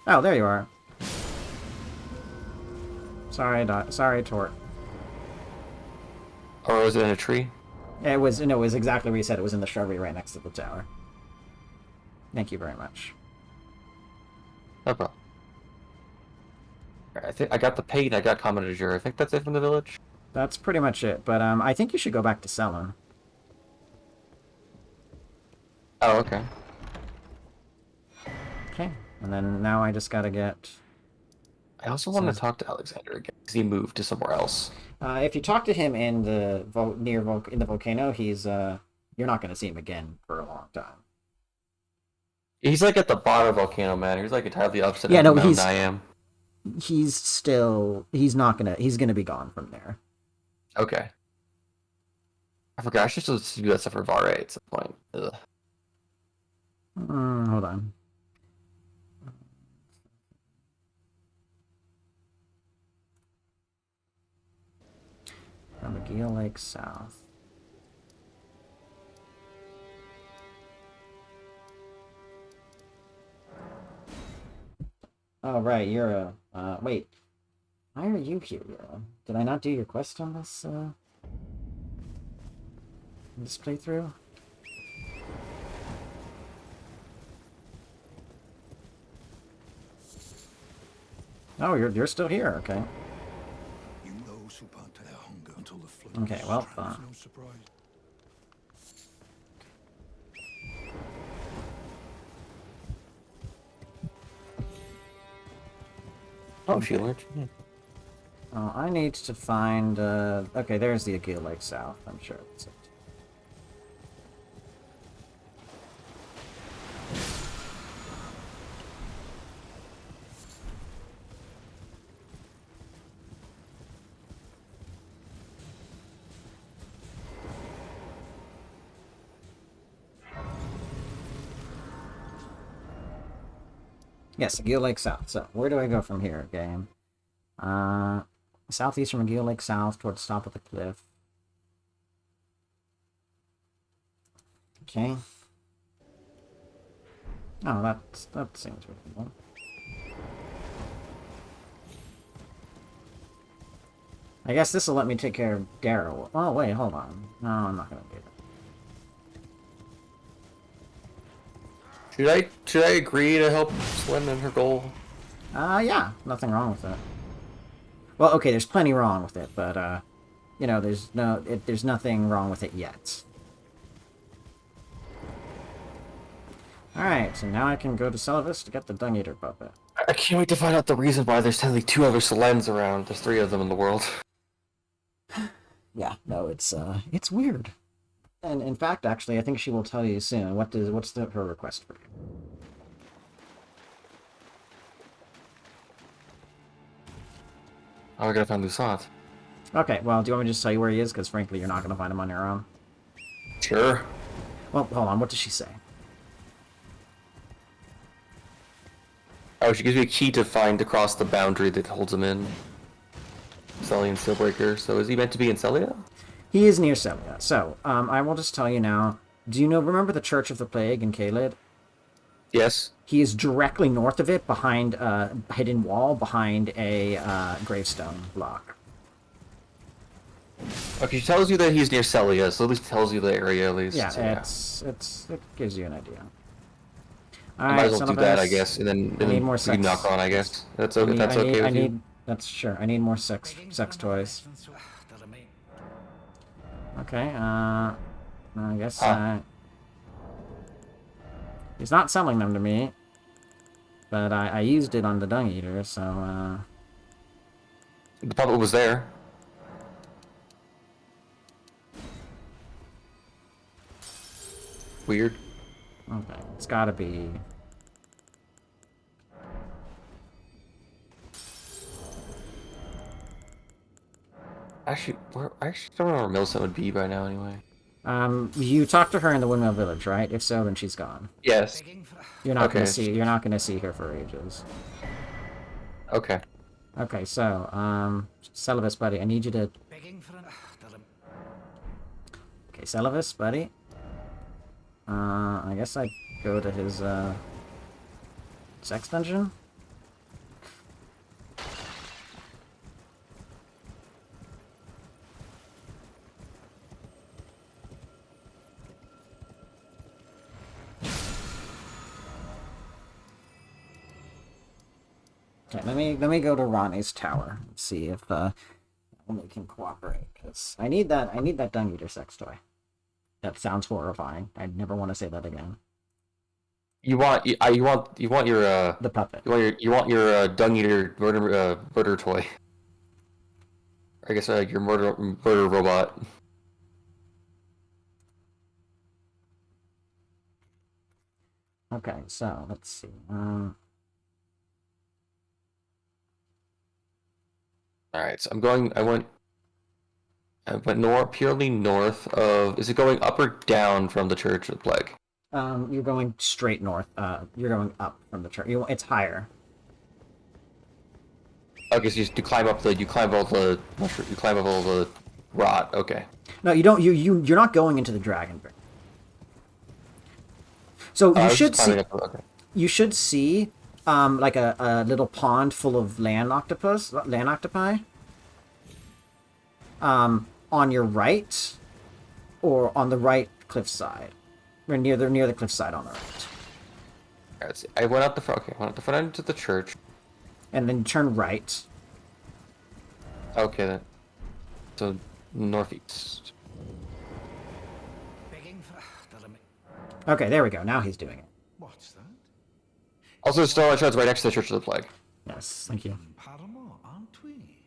Oh, there you are. Sorry, Tort. Or was it in a tree? It was exactly where you said. It was in the shrubbery right next to the tower. Thank you very much. No problem. I think I got the paint, I got Comet Azure. I think that's it from the village. That's pretty much it. But I think you should go back to Selin. Oh, okay. Okay. And then now I just gotta get... I also want to talk to Alexander again, because he moved to somewhere else. if you talk to him in the in the volcano, he's you're not gonna see him again for a long time. He's like at the bottom of Volcano, man. He's like entirely upset Yeah, at no, the mountain I am. He's gonna be gone from there. Okay. I forgot, I should still do that stuff for Vare at some point. Ugh. Hold on. From McGeel Lake South. Oh, right, you're a... wait. Why are you here, Euro? Did I not do your quest on this playthrough? Oh, you're still here, okay. You know who bow to their hunger until the flood Okay, well, strikes, no surprise. Oh, she learned. Yeah. Oh, I need to find, okay, there's the Agil Lake South, I'm sure that's it. Yes, Agil Lake South. So, where do I go from here, game? Southeast from Agil Lake South towards the top of the cliff. Okay. Oh, that seems reasonable. I guess this will let me take care of Daryl. Oh, wait, hold on. No, I'm not gonna do that. Should I agree to help Swen in her goal? Yeah, nothing wrong with it. Well, okay, there's plenty wrong with it, but, you know, there's nothing wrong with it yet. Alright, so now I can go to Celavis to get the Dung Eater puppet. I can't wait to find out the reason why there's only 2 other Selens around. There's 3 of them in the world. Yeah, no, it's weird. And in fact, actually, I think she will tell you soon. What's her request for you? Oh, I gotta find Lusat. Okay, well, do you want me to just tell you where he is? Because frankly, you're not going to find him on your own. Sure. Well, hold on, what does she say? Oh, she gives me a key to find across the boundary that holds him in. Celia Steelbreaker. So is he meant to be in Celia? He is near Celia. So, I will just tell you now. Do you remember the Church of the Plague in Caelid? Yes. He is directly north of it, behind a hidden wall, behind a gravestone block. Okay, she tells you that he's near Celia, so at least tells you the area at least. Yeah, so, it gives you an idea. I might as well do that, I guess, and then need more we sex. knock on, I guess. That's okay. That's okay with you. That's sure. I need more sex toys. Okay. I guess. He's not selling them to me, but I used it on the Dung Eater, so. The puppet was there. Weird. Okay, it's gotta be. Actually, I actually don't know where Millicent would be by now, anyway. You talked to her in the Windmill Village, right? If so, then she's gone. Yes. You're not Okay. You're not gonna see her for ages. Okay. Okay, so Celovus, buddy, I need you to. Okay, Celovus, buddy. I guess I'd go to his sex dungeon. Okay, let me go to Ronnie's tower and see if we can cooperate. Cause I need that Dung Eater sex toy. That sounds horrifying. I'd never want to say that again. You want your The puppet. You want your Dung Eater murder toy. I guess your murder robot. Okay, so let's see. All right, so I went purely north of. Is it going up or down from the Church of the Plague? You're going straight north. You're going up from the church. It's higher. Okay, so you climb up all the rot. Okay. No, you don't. You're not going into the dragon pit. So you should see. Okay. You should see like a little pond full of land octopi. On your right, or on the right cliffside, or near the cliffside on the right. Let's see. I went out the front. Okay, I went out the front end to the church. And then turn right. Okay, then. So northeast. Okay, there we go. Now he's doing it. What's that? Also, Starlight Shard's right next to the Church of the Plague. Yes, thank you. Paramore, aren't we?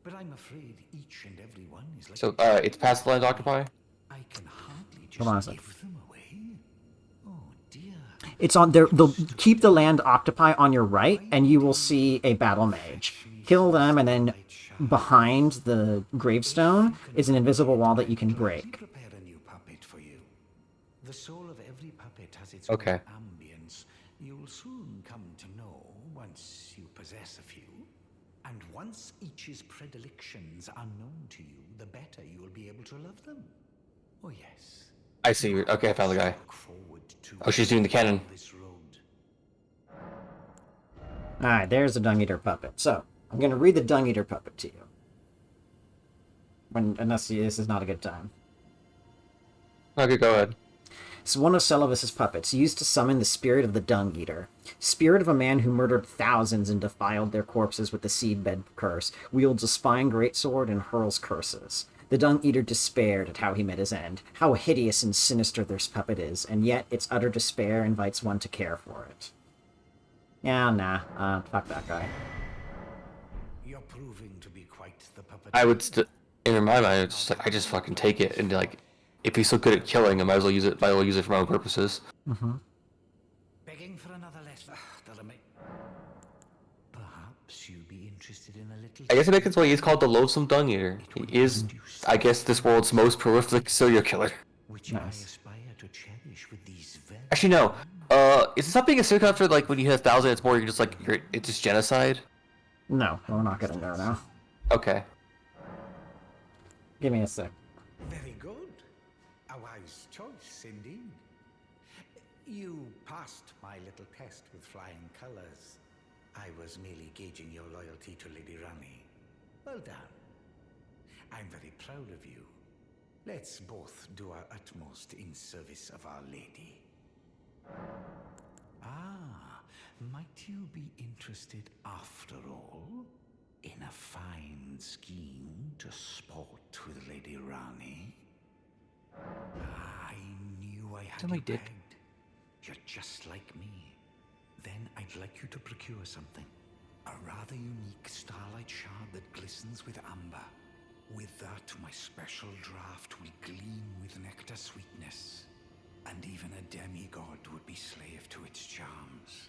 But I'm afraid each and every one is like. So, it's past the land octopi. I can hardly just Hold on a second. give them away. Oh dear. It's on there. They'll keep the land octopi on your right, and you will see a battle mage. Kill them, and then behind the gravestone is an invisible wall that you can break. Prepare a new puppet for you. The soul of every puppet has its Okay. own ambience. You'll soon come to know once you possess a few. And once each's predilections are known to you, the better you will be able to love them. Oh yes. I see. Okay, I found the guy. Look forward to Oh, she's doing the cannon. this road. Alright, there's the Dung Eater puppet. So, I'm going to read the Dung Eater puppet to you. Unless this is not a good time. Okay, go ahead. It's one of Celovus's puppets, used to summon the spirit of the Dung Eater. Spirit of a man who murdered thousands and defiled their corpses with the seedbed curse, wields a spine greatsword and hurls curses. The Dung Eater despaired at how he met his end, how hideous and sinister this puppet is, and yet its utter despair invites one to care for it. Yeah, nah, fuck that guy. You're proving to be quite the puppet. I would in my mind, it's just like I just fucking take it and like, if he's so good at killing, I might as well use it. Might as well use it for my own purposes. Mm-hmm. Begging for another letter. Perhaps you'd be interested in a little. I guess it makes its way. He's called the Loathsome Dung Eater. He is, I guess, this world's most prolific serial killer. Which Nice. I aspire to cherish with these very. Actually, no. Is it not being a serial killer like when you hit 1,000? It's more you're just like it's just genocide. No, we're not getting there now. Okay. Give me a sec. Very good. A wise choice, indeed. You passed my little test with flying colors. I was merely gauging your loyalty to Lady Rani. Well done. I'm very proud of you. Let's both do our utmost in service of Our Lady. Ah, might you be interested after all in a fine scheme to sport with Lady Rani? I knew I had Somebody you did. pegged. You're just like me. Then I'd like you to procure something. A rather unique starlight shard that glistens with amber. With that, my special draft will gleam with nectar sweetness. And even a demigod would be slave to its charms.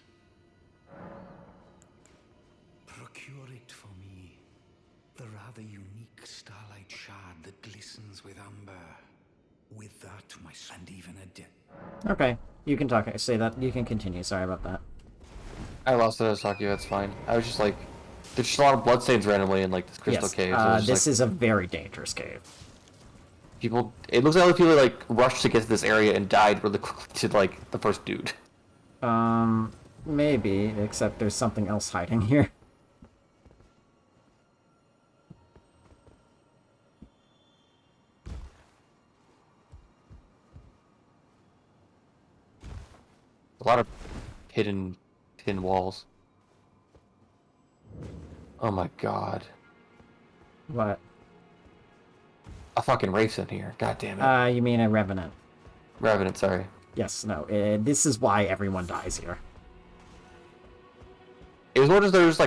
Procure it for me. The rather unique starlight shard that glistens with amber. With that, and even a Okay, you can talk. Say that. You can continue. Sorry about that. I lost what I was talking about, it's fine. I was just like, there's just a lot of bloodstains randomly in like this crystal Yes, cave. So it was just, this like, is a very dangerous cave. people. It looks like people like rushed to get to this area and died really quickly to like the first dude. Maybe, except there's something else hiding here. A lot of hidden walls. Oh my god. What? A fucking wraith's in here. God damn it. You mean a revenant? Revenant, sorry. Yes, no. This is why everyone dies here. It was noticed there was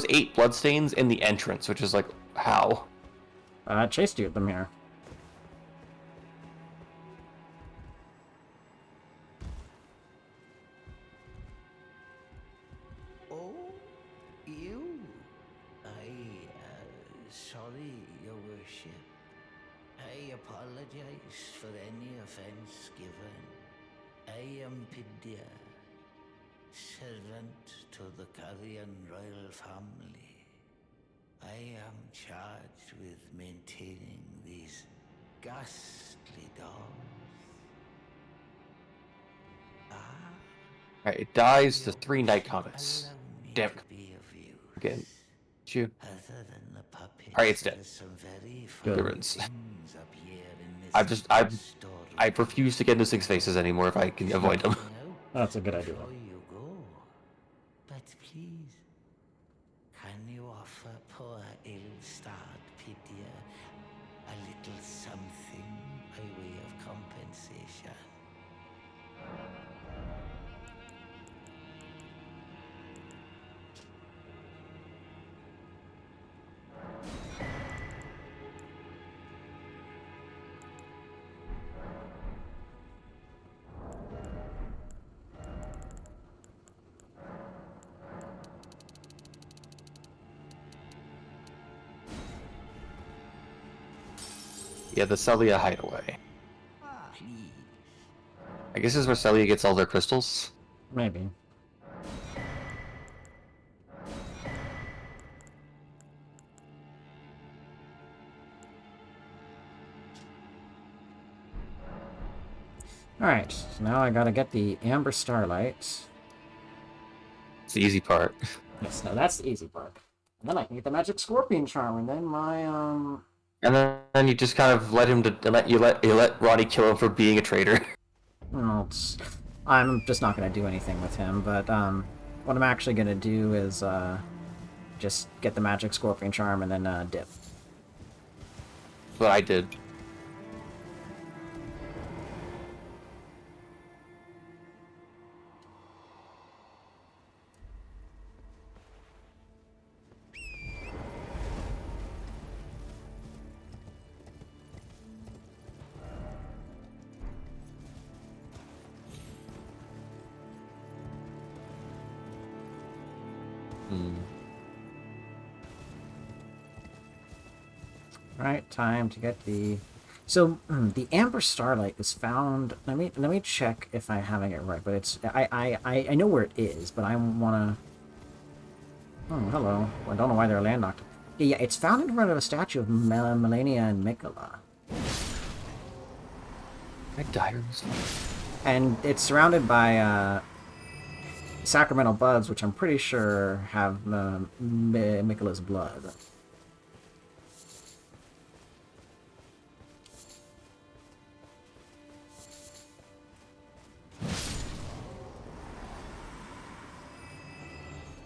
8 bloodstains in the entrance, which is like, how? Chase dude them here. Oh, you? Sorry, Your Worship. I apologize for any offense given. I am Pidya, servant to the Carrion royal family. I am charged with maintaining these ghastly dolls. Ah, Alright, it dies to 3 night comets. allow me Damn. to be of use. Again. You. Other than the puppets, Alright, it's dead. there's some very Good funny riddance. things up here in this I refuse to get into 6 faces anymore if I can avoid them. That's a good idea. Before you go, but please, can you offer poor ill-starred Pythia a little something by way of compensation? Yeah, the Celia hideaway. Please. I guess this is where Celia gets all their crystals. Maybe. Alright, so now I gotta get the Amber Starlight. It's the easy part. Yes, no, that's the easy part. And then I can get the Magic Scorpion Charm, and then my, And then you just kind of let him let Ronnie kill him for being a traitor. well, I'm just not gonna do anything with him, but, what I'm actually gonna do is, just get the Magic Scorpion Charm and then, dip. That's what I did. Right, time to get the... So, the Amber Starlight is found... Let me check if I'm having it right, but it's... I know where it is, but I wanna... Oh, hello. I don't know why they're landlocked. Yeah, it's found in front of a statue of Melania and Mikola. My diaries. And it's surrounded by sacramental buds, which I'm pretty sure have Mikola's blood.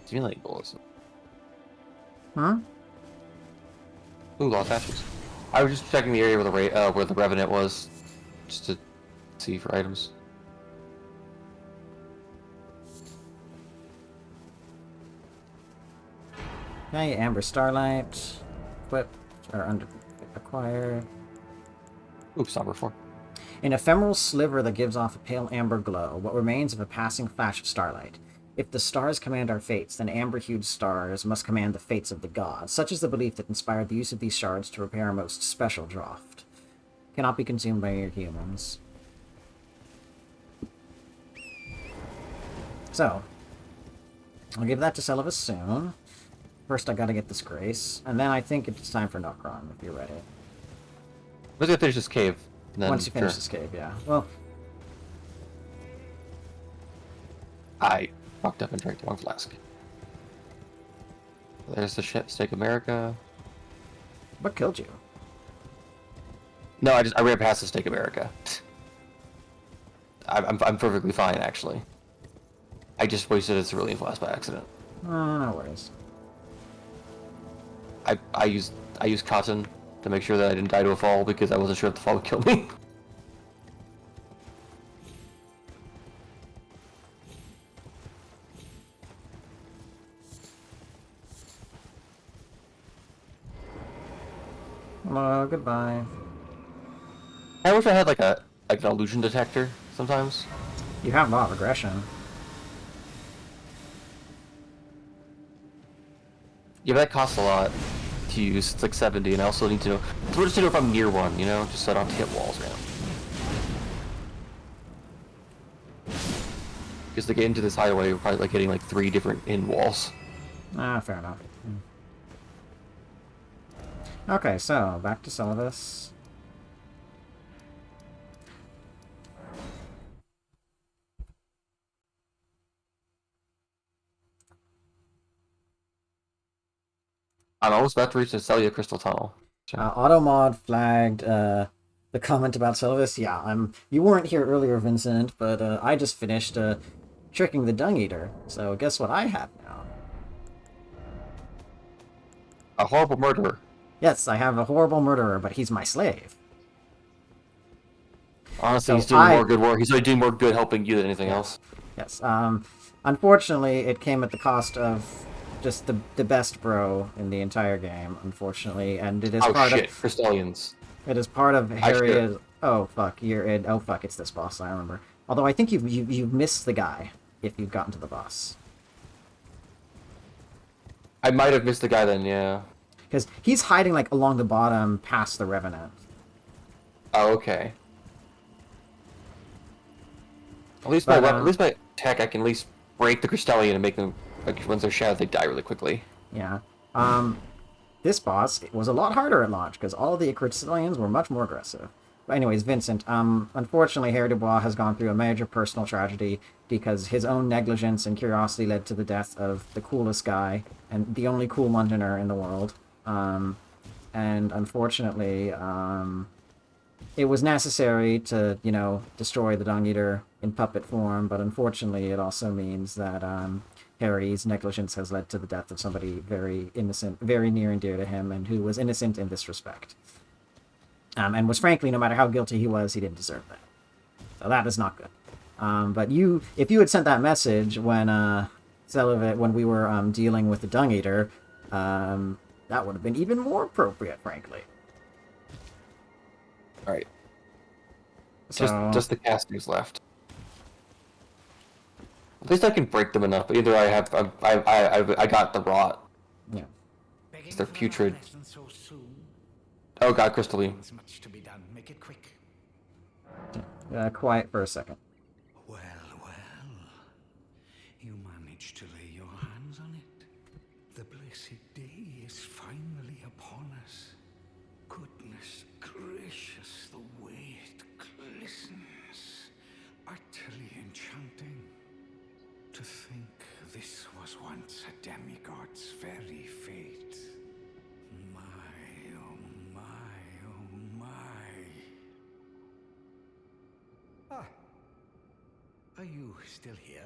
Stimulating bullets. Huh? Ooh, lost ashes. I was just checking the area where the Revenant was, just to see for items. Okay, Amber Starlight. Equipped, or under acquired. Oops, number 4. An ephemeral sliver that gives off a pale amber glow, what remains of a passing flash of starlight. If the stars command our fates, then amber-hued stars must command the fates of the gods. Such is the belief that inspired the use of these shards to repair our most special draught. Cannot be consumed by your humans. So, I'll give that to Celovus soon. First, I gotta get this Grace, and then I think it's time for Nokron, if you're ready. Let's go finish this cave. And then, Once you finish this cave, yeah. Well, I fucked up and drank the wrong flask. There's the ship, Steak America. what killed you? No, I ran past the Steak America. I'm perfectly fine, actually. I just wasted a cerulean flask by accident. No worries. I used cotton to make sure that I didn't die to a fall because I wasn't sure if the fall would kill me. Hello, goodbye. I wish I had like an illusion detector sometimes. You have a lot of aggression. Yeah, but that costs a lot to use. It's like 70, and I also need to know. It's just to know if I'm near one, you know, just so I don't have to hit walls around. Because to get into this hideaway, we're probably like hitting like 3 different in walls. Ah, fair enough. Okay, so back to Celovus. I'm almost about to reach the Celia Crystal Tunnel. So. Automod flagged the comment about Celovus. Yeah, you weren't here earlier, Vincent, but I just finished tricking the Dung Eater. So guess what I have now? A horrible murderer. Yes, I have a horrible murderer, but he's my slave. Honestly, So he's doing more good work. He's really doing more good helping you than anything else. Yes. Unfortunately, it came at the cost of just the best bro in the entire game. Unfortunately, and it is part of Crystallians. it is part of Harry's. Oh fuck! You're in. Oh fuck! It's this boss. I remember. Although I think you've missed the guy if you've gotten to the boss. I might have missed the guy then. Yeah. Because he's hiding like along the bottom past the Revenant. Oh, okay. At least by tech, I can at least break the Crystallian and make them, like, once they're shattered, they die really quickly. Yeah. This boss was a lot harder at launch because all the Crystallians were much more aggressive. But anyways, Vincent, unfortunately, Harry Dubois has gone through a major personal tragedy because his own negligence and curiosity led to the death of the coolest guy and the only cool Londoner in the world. And unfortunately, it was necessary to, destroy the Dung Eater in puppet form, but unfortunately it also means that Harry's negligence has led to the death of somebody very innocent, very near and dear to him, and who was innocent in this respect. And was frankly, no matter how guilty he was, he didn't deserve that. So that is not good. But if you had sent that message when we were dealing with the Dung Eater, that would have been even more appropriate, frankly. All right. So, Just the castings left. At least I can break them enough. But either I got the rot. Yeah. They're putrid. Oh god, crystalline. There's much to be done. Make it quick. Quiet for a second. Well, well. You managed to lay your hands on it. The blessed day is finally upon us. Goodness gracious, the way it glistens. Utterly enchanting. To think this was once a demigod's very fate. My, oh my, oh my. Ah, are you still here?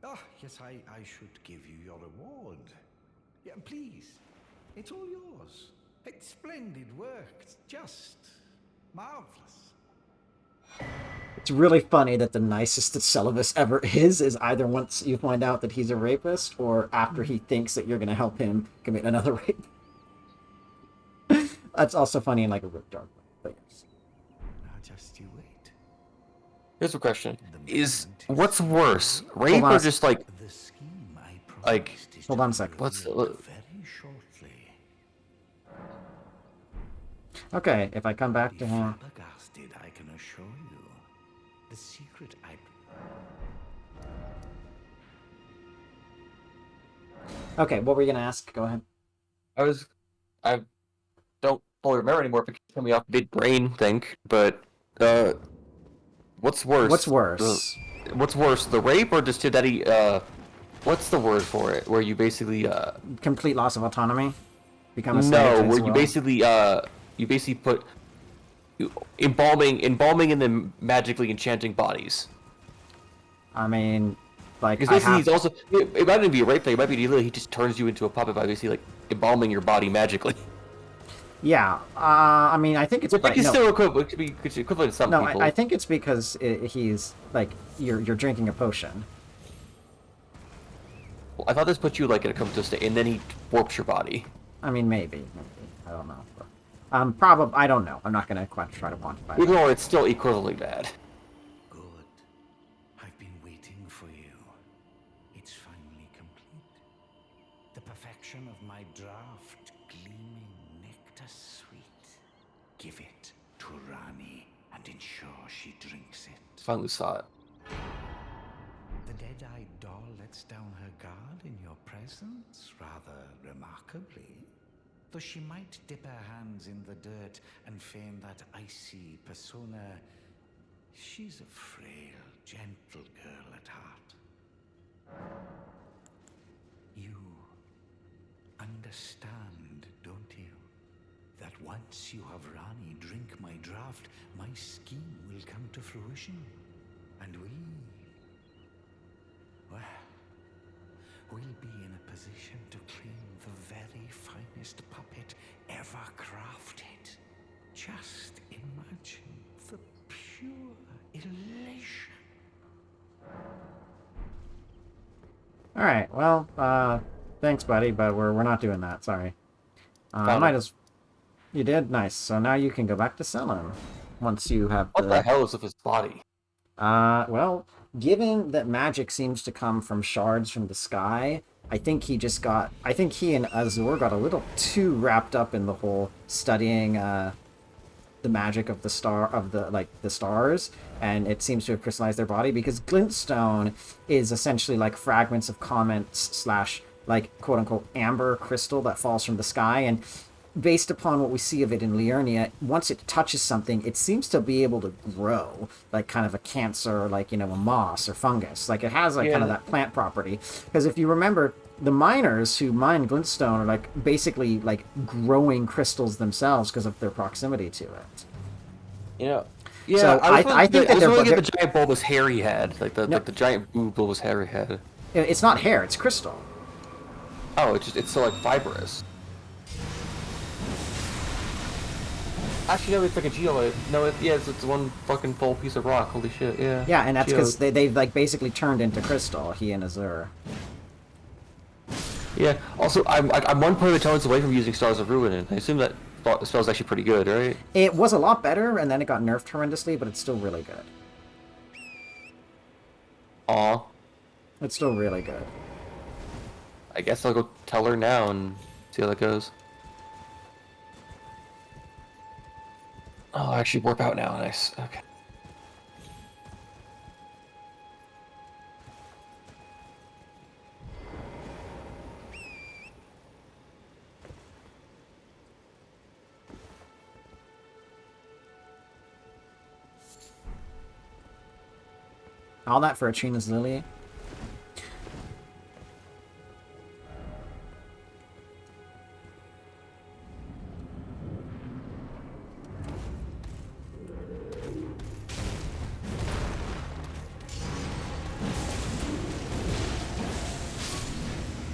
Ah, yes, I should give you your reward. Yeah, please. It's all yours. It's splendid work. It's just marvelous. It's really funny that the nicest that Celovus ever is either once you find out that he's a rapist or after he thinks that you're going to help him commit another rape. That's also funny in like a really dark way. But yes. Now just you wait. Here's a question: Is what's worse, rape Hold on or a just like the scheme I like? promised is Hold to on a be second. What's revealed very shortly. Okay, if I come back to him. Flabbergasted, I can assure you. The secret I... Okay, what were you going to ask? Go ahead. I don't fully remember anymore if it threw me off mid brain think, but what's worse? What's worse? What's worse, the rape or just that he what's the word for it? Where you basically Complete loss of autonomy? Become a slave to his where will? you basically put embalming and then magically enchanting bodies. I mean, like, Because I basically have... he's also it might not be a rape thing, it might be literally he just turns you into a puppet by basically like embalming your body magically. Yeah, I mean, I think it's... Which is still equivalent, could be equivalent to some No, people. I think it's because he's, like, you're drinking a potion. I thought this put you like in a comatose state, and then he warps your body. I mean, maybe. I don't know. But, probably, I don't know. I'm not going to try to quantify Either that. or, it's still equivalently bad. Good. I've been waiting for you. It's finally complete. The perfection of my draft, gleaming nectar sweet. Give it to Rani and ensure she drinks it. Finally saw it. The dead-eyed doll lets down her guard in your presence, rather remarkably. Though she might dip her hands in the dirt and feign that icy persona, she's a frail, gentle girl at heart. You understand, don't you? That once you have Rani drink my draft, my scheme will come to fruition. And we'll be in a position to claim the very finest puppet ever crafted. Just imagine the pure elation. All right, well, thanks, buddy, but we're not doing that. Sorry. I might as... You did? Nice. So now you can go back to Selim. Once you have What the hell is with his body? Well, given that magic seems to come from shards from the sky, I think he and Azur got a little too wrapped up in the whole studying the magic of the stars, and it seems to have crystallized their body, because glintstone is essentially like fragments of comets / like quote unquote amber crystal that falls from the sky, and based upon what we see of it in Liurnia, once it touches something, it seems to be able to grow, like kind of a cancer, like, a moss or fungus. Like, it has, like, kind of that plant property. Because if you remember, the miners who mine glintstone are, like, basically, like, growing crystals themselves because of their proximity to it. Yeah, So I think that they're they're the giant bulbous hair he had, like the giant bulbous hair he had. It's not hair, it's crystal. Oh, it's so like fibrous. Actually, no, it's like a geolite. No, it's one fucking full piece of rock. Holy shit, yeah. Yeah, and that's because they've like basically turned into crystal, he and Azur. Yeah. Also, I'm 1 point of intelligence away from using Stars of Ruin, and I assume that spell's actually pretty good, right? It was a lot better, and then it got nerfed horrendously, but it's still really good. Aw. It's still really good. I guess I'll go tell her now and see how that goes. Oh, I actually warp out now. Nice. Okay. All that for a Trina's Lily.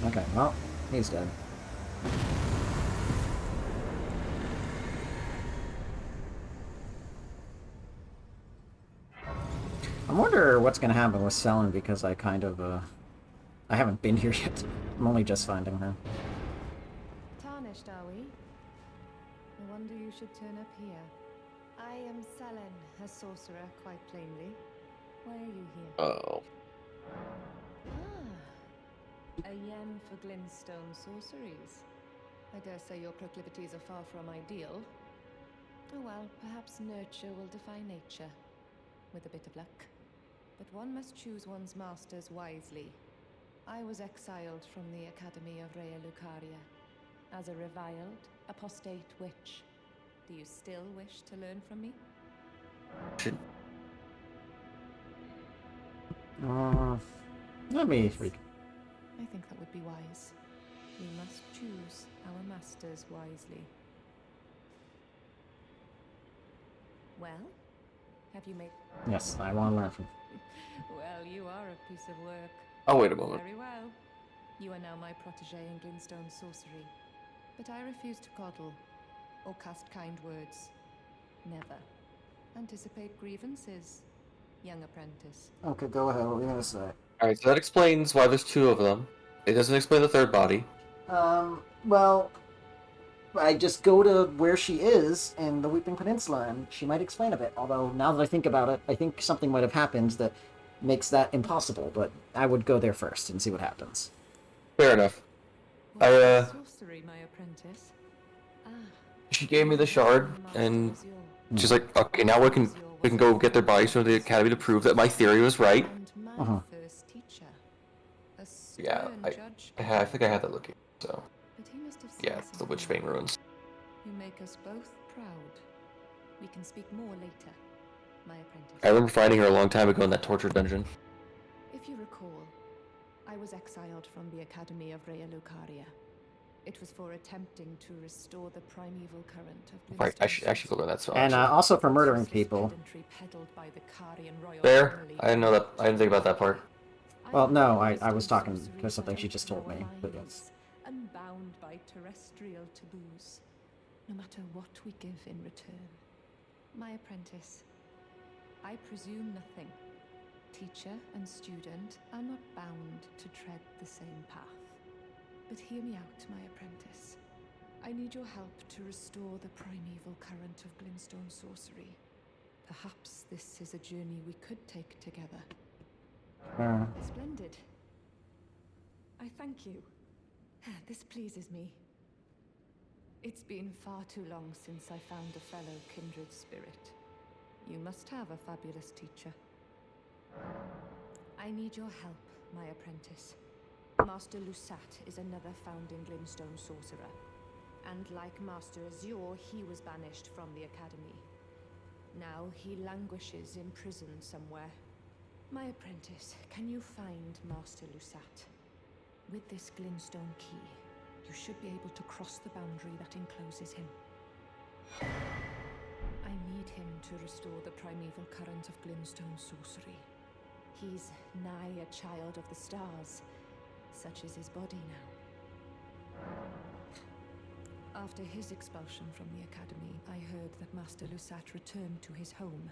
Okay, well, he's dead. I wonder what's gonna happen with Selen because I kind of, I haven't been here yet. I'm only just finding her. Tarnished, are we? I wonder you should turn up here. I am Selen, a sorcerer, quite plainly. Why are you here? Oh. Ah, a yen for glintstone sorceries. I dare say your proclivities are far from ideal. Oh well, perhaps nurture will defy nature, with a bit of luck. But one must choose one's masters wisely. I was exiled from the Academy of Rea Lucaria as a reviled, apostate witch. Do you still wish to learn from me? Let me read. I think that would be wise. We must choose our masters wisely. Well, have you made... Yes, I want to learn from. Well, you are a piece of work. Oh, wait a moment. Very well. You are now my protege in glintstone sorcery. But I refuse to coddle or cast kind words. Never. Anticipate grievances, young apprentice. Okay, go ahead. What were you gonna say? Alright, so that explains why there's two of them. It doesn't explain the third body. Well, I just go to where she is in the Weeping Peninsula, and she might explain a bit. Although, now that I think about it, I think something might have happened that makes that impossible, but I would go there first and see what happens. Fair enough. Sorcery, my apprentice. She gave me the shard, and she's like, okay, now we can go get their bodies from the academy to prove that my theory was right. And my first teacher. A Yeah, stern judge. I think I had that looking, so. But he must have seen Yeah, it's the something. Witchbane ruins. You make us both proud. We can speak more later, my apprentice. I remember finding her a long time ago in that torture dungeon. If you recall, I was exiled from the Academy of Rea Lucaria. It was for attempting to restore the primeval current of Right, I glintstone should go learn that spell. And actually. also for murdering people. Pedantry peddled by the Carian royal There, family. I didn't know that. I didn't think about that part. Well, no, I understand was talking sorcery to something she that just told our me, but minds, yes. unbound by terrestrial taboos, no matter what we give in return. My apprentice, I presume nothing. Teacher and student are not bound to tread the same path. But hear me out, my apprentice. I need your help to restore the primeval current of glintstone sorcery. Perhaps this is a journey we could take together. Splendid. I thank you. This pleases me. It's been far too long since I found a fellow kindred spirit. You must have a fabulous teacher. I need your help, my apprentice. Master Lusat is another founding glintstone sorcerer. And like Master Azure, he was banished from the academy. Now he languishes in prison somewhere. My apprentice, can you find Master Lusat? With this glintstone key, you should be able to cross the boundary that encloses him. I need him to restore the primeval current of glintstone sorcery. He's nigh a child of the stars. Such is his body now. After his expulsion from the academy, I heard that Master Lusat returned to his home,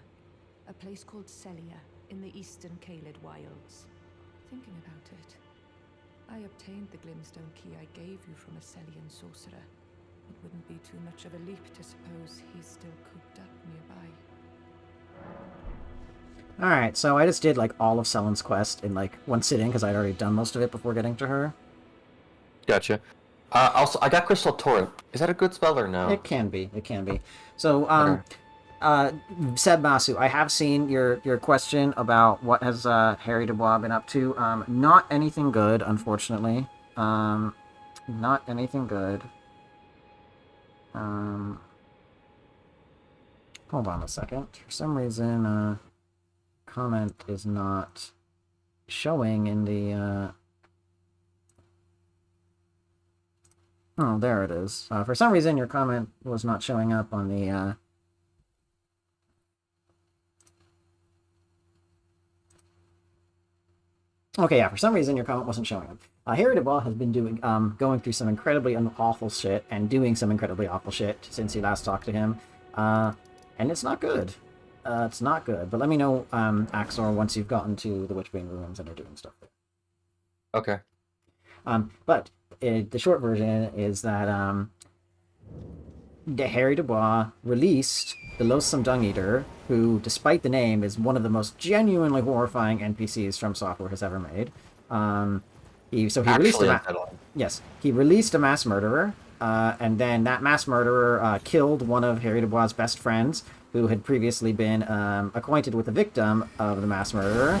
a place called Celia in the eastern Caelid wilds. Thinking about it, I obtained the glintstone key I gave you from a Celian sorcerer. It wouldn't be too much of a leap to suppose he's still cooped up nearby. Alright, so I just did, like, all of Selen's quest in, like, one sitting, because I'd already done most of it before getting to her. Gotcha. Also, I got Crystal Torrent. Is that a good spell or no? It can be. It can be. So, Okay. Seb Masu, I have seen your question about what has Harry Dubois been up to. Not anything good, unfortunately. Not anything good. Hold on a second. For some reason, comment is not showing in the... Oh, there it is. For some reason, your comment was not showing up on the... Okay, yeah, for some reason your comment wasn't showing up. Harry Dubois has been going through some incredibly awful shit and doing some incredibly awful shit since you last talked to him. And it's not good. It's not good. But let me know, Axor, once you've gotten to the Witchbane Ruins and are doing stuff there. Okay. But the short version is that Harry Dubois released the Loathsome Dung Eater, who, despite the name, is one of the most genuinely horrifying NPCs From Software has ever made. He released a mass murderer, and then that mass murderer killed one of Harry Dubois' best friends, who had previously been acquainted with the victim of the mass murderer.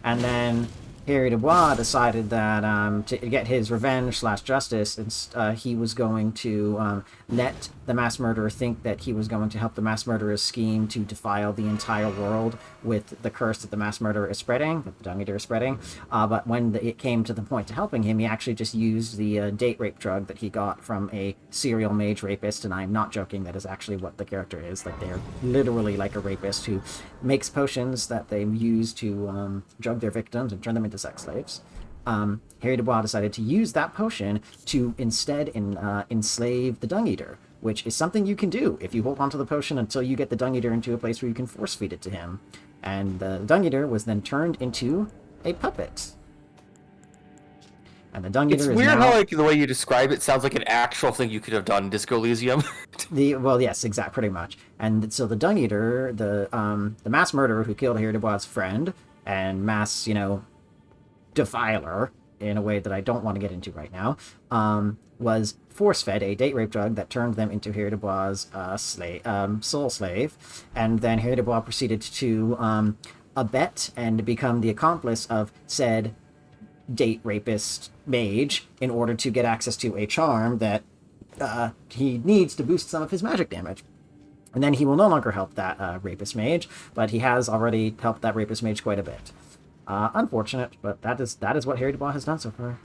And then Harry Dubois decided that to get his revenge/justice, he was going to let the mass murderer think that he was going to help the mass murderer's scheme to defile the entire world with the curse that the mass murderer is spreading, that the Dung Eater is spreading. But when it came to the point to helping him, he actually just used the date rape drug that he got from a serial mage rapist, and I'm not joking, that is actually what the character is. Like, they're literally like a rapist who makes potions that they use to drug their victims and turn them into sex slaves. Harry Dubois decided to use that potion to instead enslave the Dung Eater, which is something you can do if you hold onto the potion until you get the Dung Eater into a place where you can force feed it to him. And the Dung Eater was then turned into a puppet. And the Dung Eater is weird now... how, like, the way you describe it sounds like an actual thing you could have done in Disco Elysium. Well, yes, exactly, pretty much. And so the Dung Eater, the mass murderer who killed Harry Dubois' friend, and mass, defiler, in a way that I don't want to get into right now, was force-fed a date rape drug that turned them into Harry Dubois' soul slave. And then Harry Dubois proceeded to abet and become the accomplice of said date rapist mage in order to get access to a charm that he needs to boost some of his magic damage. And then he will no longer help that rapist mage, but he has already helped that rapist mage quite a bit. Unfortunate, but that is what Harry Dubois has done so far.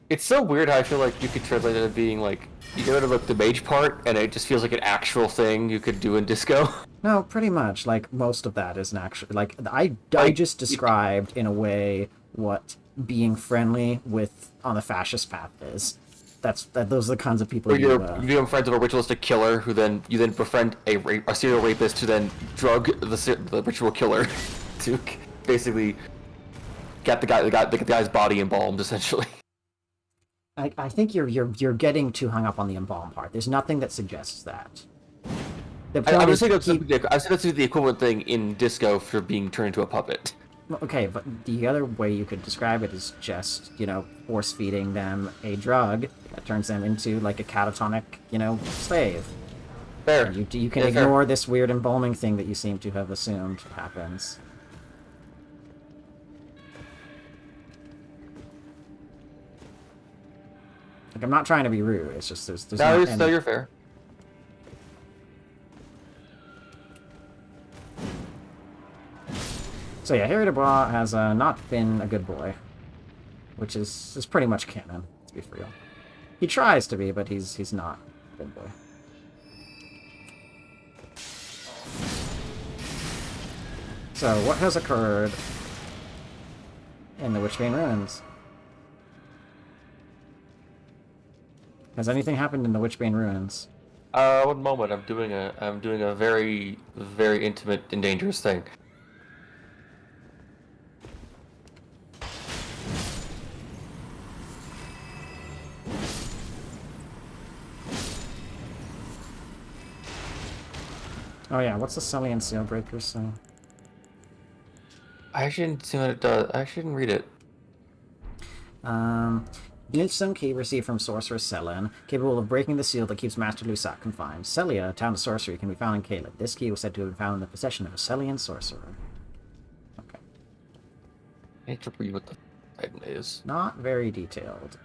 It's so weird how I feel like you could translate it as being like, you get rid of like the mage part, and it just feels like an actual thing you could do in Disco. No, pretty much. Like, most of that is an actual... Like, I just described, in a way, what being friendly with on the fascist path is. Those are the kinds of people you become friends with a ritualistic killer who then you befriend a serial rapist who then drug the ritual killer to basically get the guy's body embalmed, essentially. I think you're getting too hung up on the embalm part. There's nothing that suggests that. I was saying that's the equivalent thing in Disco for being turned into a puppet. Okay, but the other way you could describe it is just, force feeding them a drug that turns them into like a catatonic, slave. Fair. And you can ignore this weird embalming thing that you seem to have assumed happens. Like, I'm not trying to be rude. It's just there's no, you're fair. So yeah, Harry Dubois has not been a good boy, which is pretty much canon, to be for real. He tries to be, but he's not a good boy. So what has occurred in the Witchbane Ruins? Has anything happened in the Witchbane Ruins? One moment. I'm doing a very, very intimate and dangerous thing. Oh yeah, what's the Sully and Sealbreaker say? I shouldn't see what it does. I shouldn't read it. Glintstone key received from sorcerer Selin, capable of breaking the seal that keeps Master Lusac confined. Celia, a town of sorcery, can be found in Caelid. This key was said to have been found in the possession of a Celian sorcerer. Okay. I need to read what the item is. Not very detailed.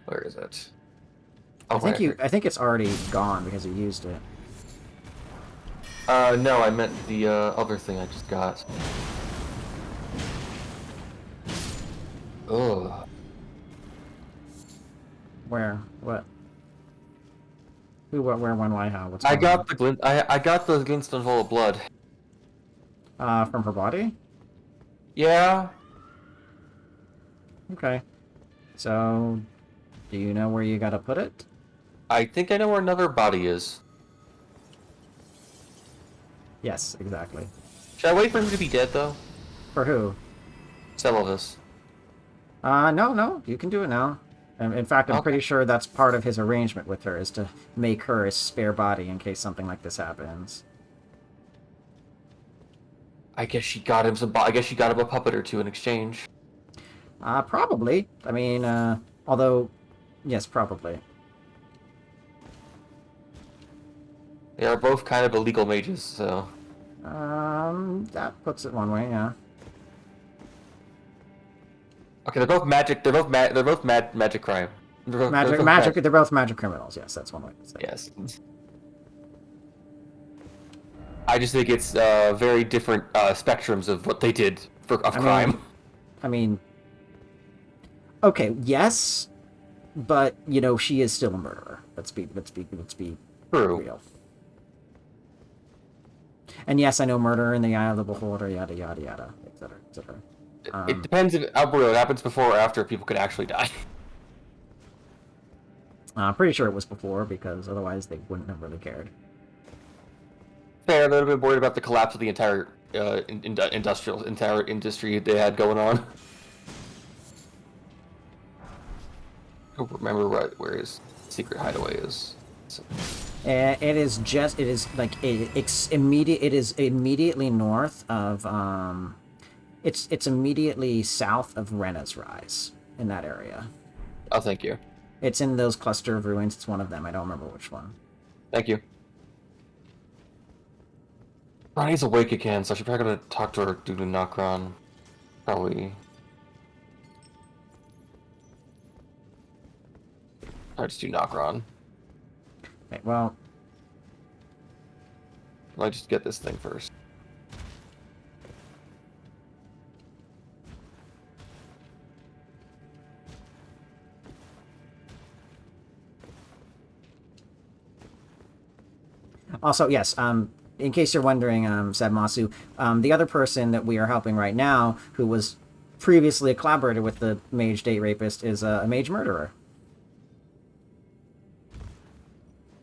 Where is it? I think it's already gone because you used it. No, I meant the other thing I just got. Ugh. Where? What? Who, what, where, when, why, how? What's I going on? got the I got the glintstone full of blood. From her body? Yeah. Okay. So, do you know where you gotta put it? I think I know where another body is. Yes, exactly. Should I wait for him to be dead though? For who? Celovis. No, you can do it now. In fact, I'm Okay. pretty sure that's part of his arrangement with her, is to make her a spare body in case something like this happens. I guess she got him I guess she got him a puppet or two in exchange. Probably. I mean, although, yes, probably. They are both kind of illegal mages, so. That puts it one way, yeah. Okay, they're both magic. They're both magic crime. Magic, they're both magic criminals, yes, that's one way to say it. Yes. I just think it's very different spectrums of what they did of crime. I mean, okay, yes, but you know she is still a murderer. Let's be True. real. And yes, I know murder in the eye of the beholder, yada yada yada, etc. etc. It depends if it happens before or after people could actually die. I'm pretty sure it was before, because otherwise they wouldn't have really cared. Fair, they're a bit worried about the collapse of the entire entire industry they had going on. I don't remember where his secret hideaway is. So. It is immediately north of it's immediately south of Rena's Rise, in that area. Oh, thank you. It's in those cluster of ruins. It's one of them. I don't remember which one. Thank you. Ronnie's awake again, so I should probably gonna talk to her due to Nokron. Probably. I'll just do Nokron. Okay, well, I'll just get this thing first. also, yes, in case you're wondering, Sabmasu, the other person that we are helping right now, who was previously a collaborator with the mage date rapist, is a mage murderer.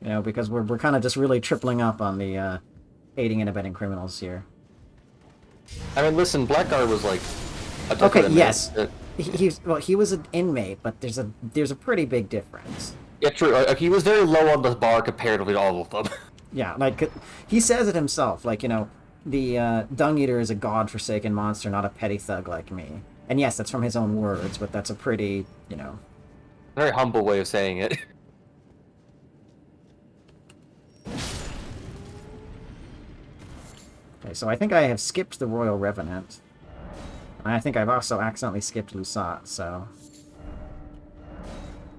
You know, because we're kind of just really tripling up on the aiding and abetting criminals here. I mean, listen, Blackguard was like a different Okay, inmate. yes, he was an inmate, but there's a pretty big difference. Yeah, true. He was very low on the bar comparatively to all of them. Yeah, like, he says it himself, like, you know, the Dung Eater is a god-forsaken monster, not a petty thug like me. And yes, that's from his own words, but that's a pretty, you know... Very humble way of saying it. Okay, so I think I have skipped the Royal Revenant. And I think I've also accidentally skipped Lusat, so...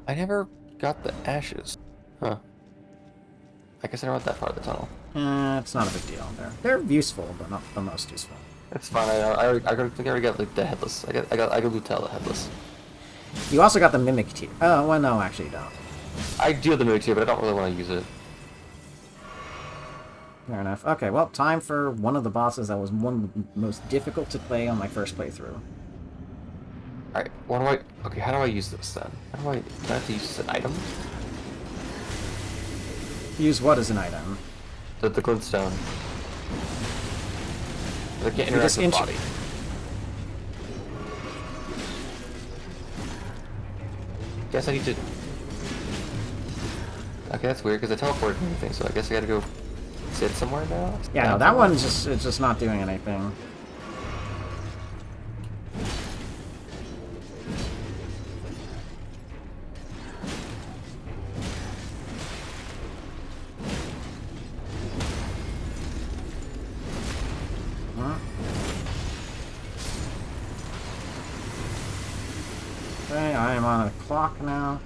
I never got the ashes. Huh. I guess I don't want that part of the tunnel. It's not a big deal. They're useful, but not the most useful. It's fine. I think I already got like the headless. I got Lutel the headless. You also got the Mimic Tear. Oh, well, no, actually you don't. I do have the mimic here, but I don't really want to use it. Fair enough. Okay, well, time for one of the bosses that was one of the most difficult to play on my first playthrough. Alright, what do I... Okay, how do I use this then? Do I have to use this as an item? Use what as an item? The glintstone. I can't You interact just with the body. Guess I need to... Okay, that's weird, because I teleported and everything, so I guess I gotta go sit somewhere now? Yeah, no, that one's just not doing anything. Okay, I am on a clock now.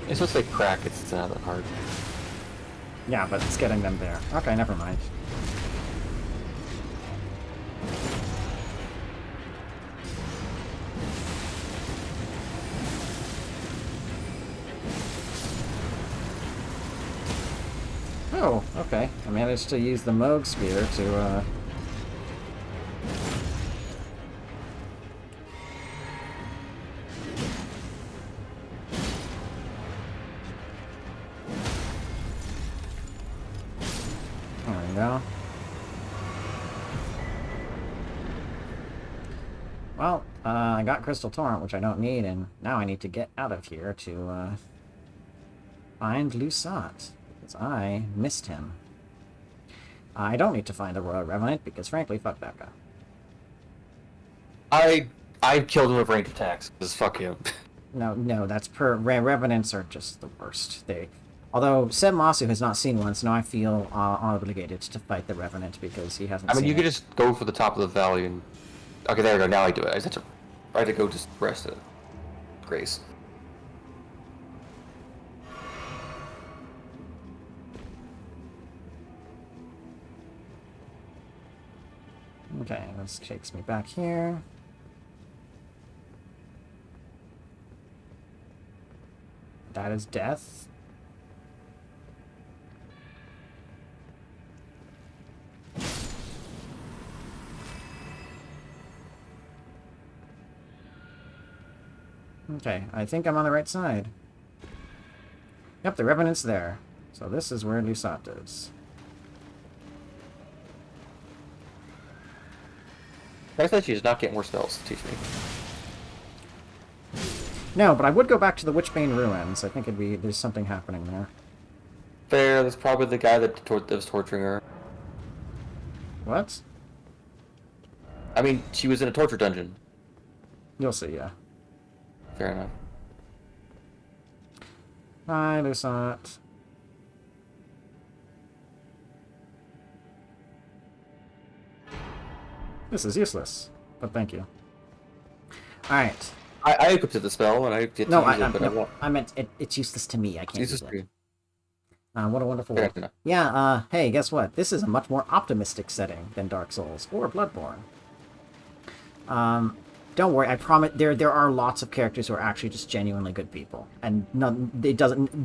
It's supposed to say crack, it's not that hard. Yeah, but it's getting them there. Okay, never mind. Oh, okay. I managed to use the Moog Spear to, There we go. Well, I got Crystal Torrent, which I don't need, and now I need to get out of here to, find Lusat, because I missed him. I don't need to find the Royal Revenant, because frankly, fuck that guy. I killed him with ranged attacks, because fuck him. No, that's Revenants are just the worst. Although Seb Masu has not seen one, so now I feel obligated to fight the Revenant because he hasn't I mean, seen you it. could just go for the top of the valley and... Okay, there we go, now I do it. I had to go just rest it. Grace. Okay, this takes me back here. That is death. Okay, I think I'm on the right side. Yep, the Revenant's there. So this is where Lusat is. I said she does not get more spells to teach me. No, but I would go back to the Witchbane Ruins. I think there's something happening there. Fair, that's probably the guy that was torturing her. What? I mean, she was in a torture dungeon. You'll see, yeah. Fair enough. Hi, Lusat. This is useless, but thank you. Alright. I equipped the spell, and I get to use it, but I won't. I meant it's useless to me. I can't use It's it. just What a wonderful fair world. enough. Yeah, hey, guess what? This is a much more optimistic setting than Dark Souls or Bloodborne. Don't worry, I promise there are lots of characters who are actually just genuinely good people. And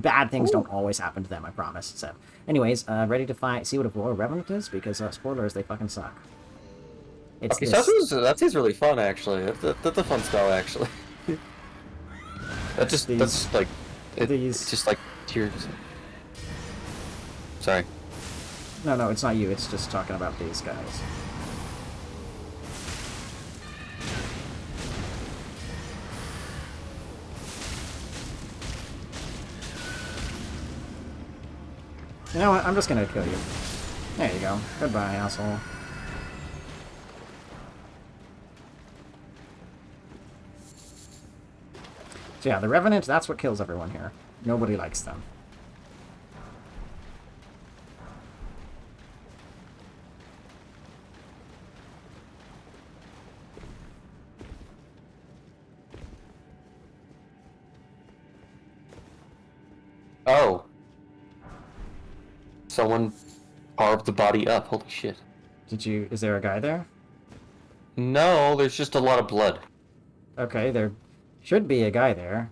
bad things don't always happen to them, I promise. So, anyways, ready to see what a Royal Revenant is? Because, spoilers, they fucking suck. It's Okay, so that seems really fun, actually. That's a fun spell, actually. That's like... It's just like tears. Sorry. No, it's not you. It's just talking about these guys. You know what? I'm just gonna kill you. There you go. Goodbye, asshole. So yeah, the Revenant, that's what kills everyone here. Nobody likes them. Oh. Someone carved the body up. Holy shit. Is there a guy there? No, there's just a lot of blood. Okay, there should be a guy there.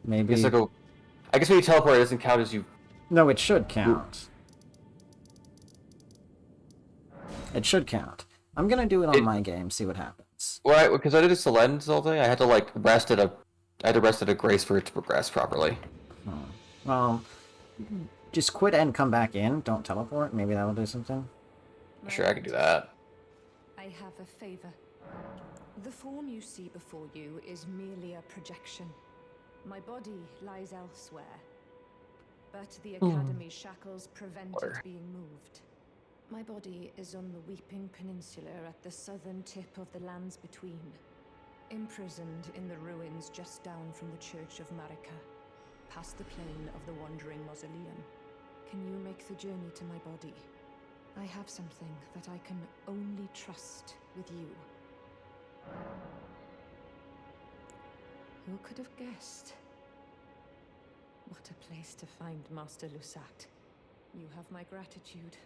Maybe... I guess when you teleport, it doesn't count as you... No, it should count. It should count. I'm gonna do it on my game, see what happens. Right, because I did a Selene all day, I had to, like, rest at a grace for it to progress properly. Well, just quit and come back in. Don't teleport. Maybe that'll do something. Sure, I can do that. I have a favor. The form you see before you is merely a projection. My body lies elsewhere, but the Academy's shackles prevent it being moved. My body is on the Weeping Peninsula at the southern tip of the lands between, imprisoned in the ruins just down from the Church of Marika, past the plain of the Wandering Mausoleum. Can you make the journey to my body? I have something that I can only trust with you. Who could have guessed? What a place to find Master Lusat. You have my gratitude.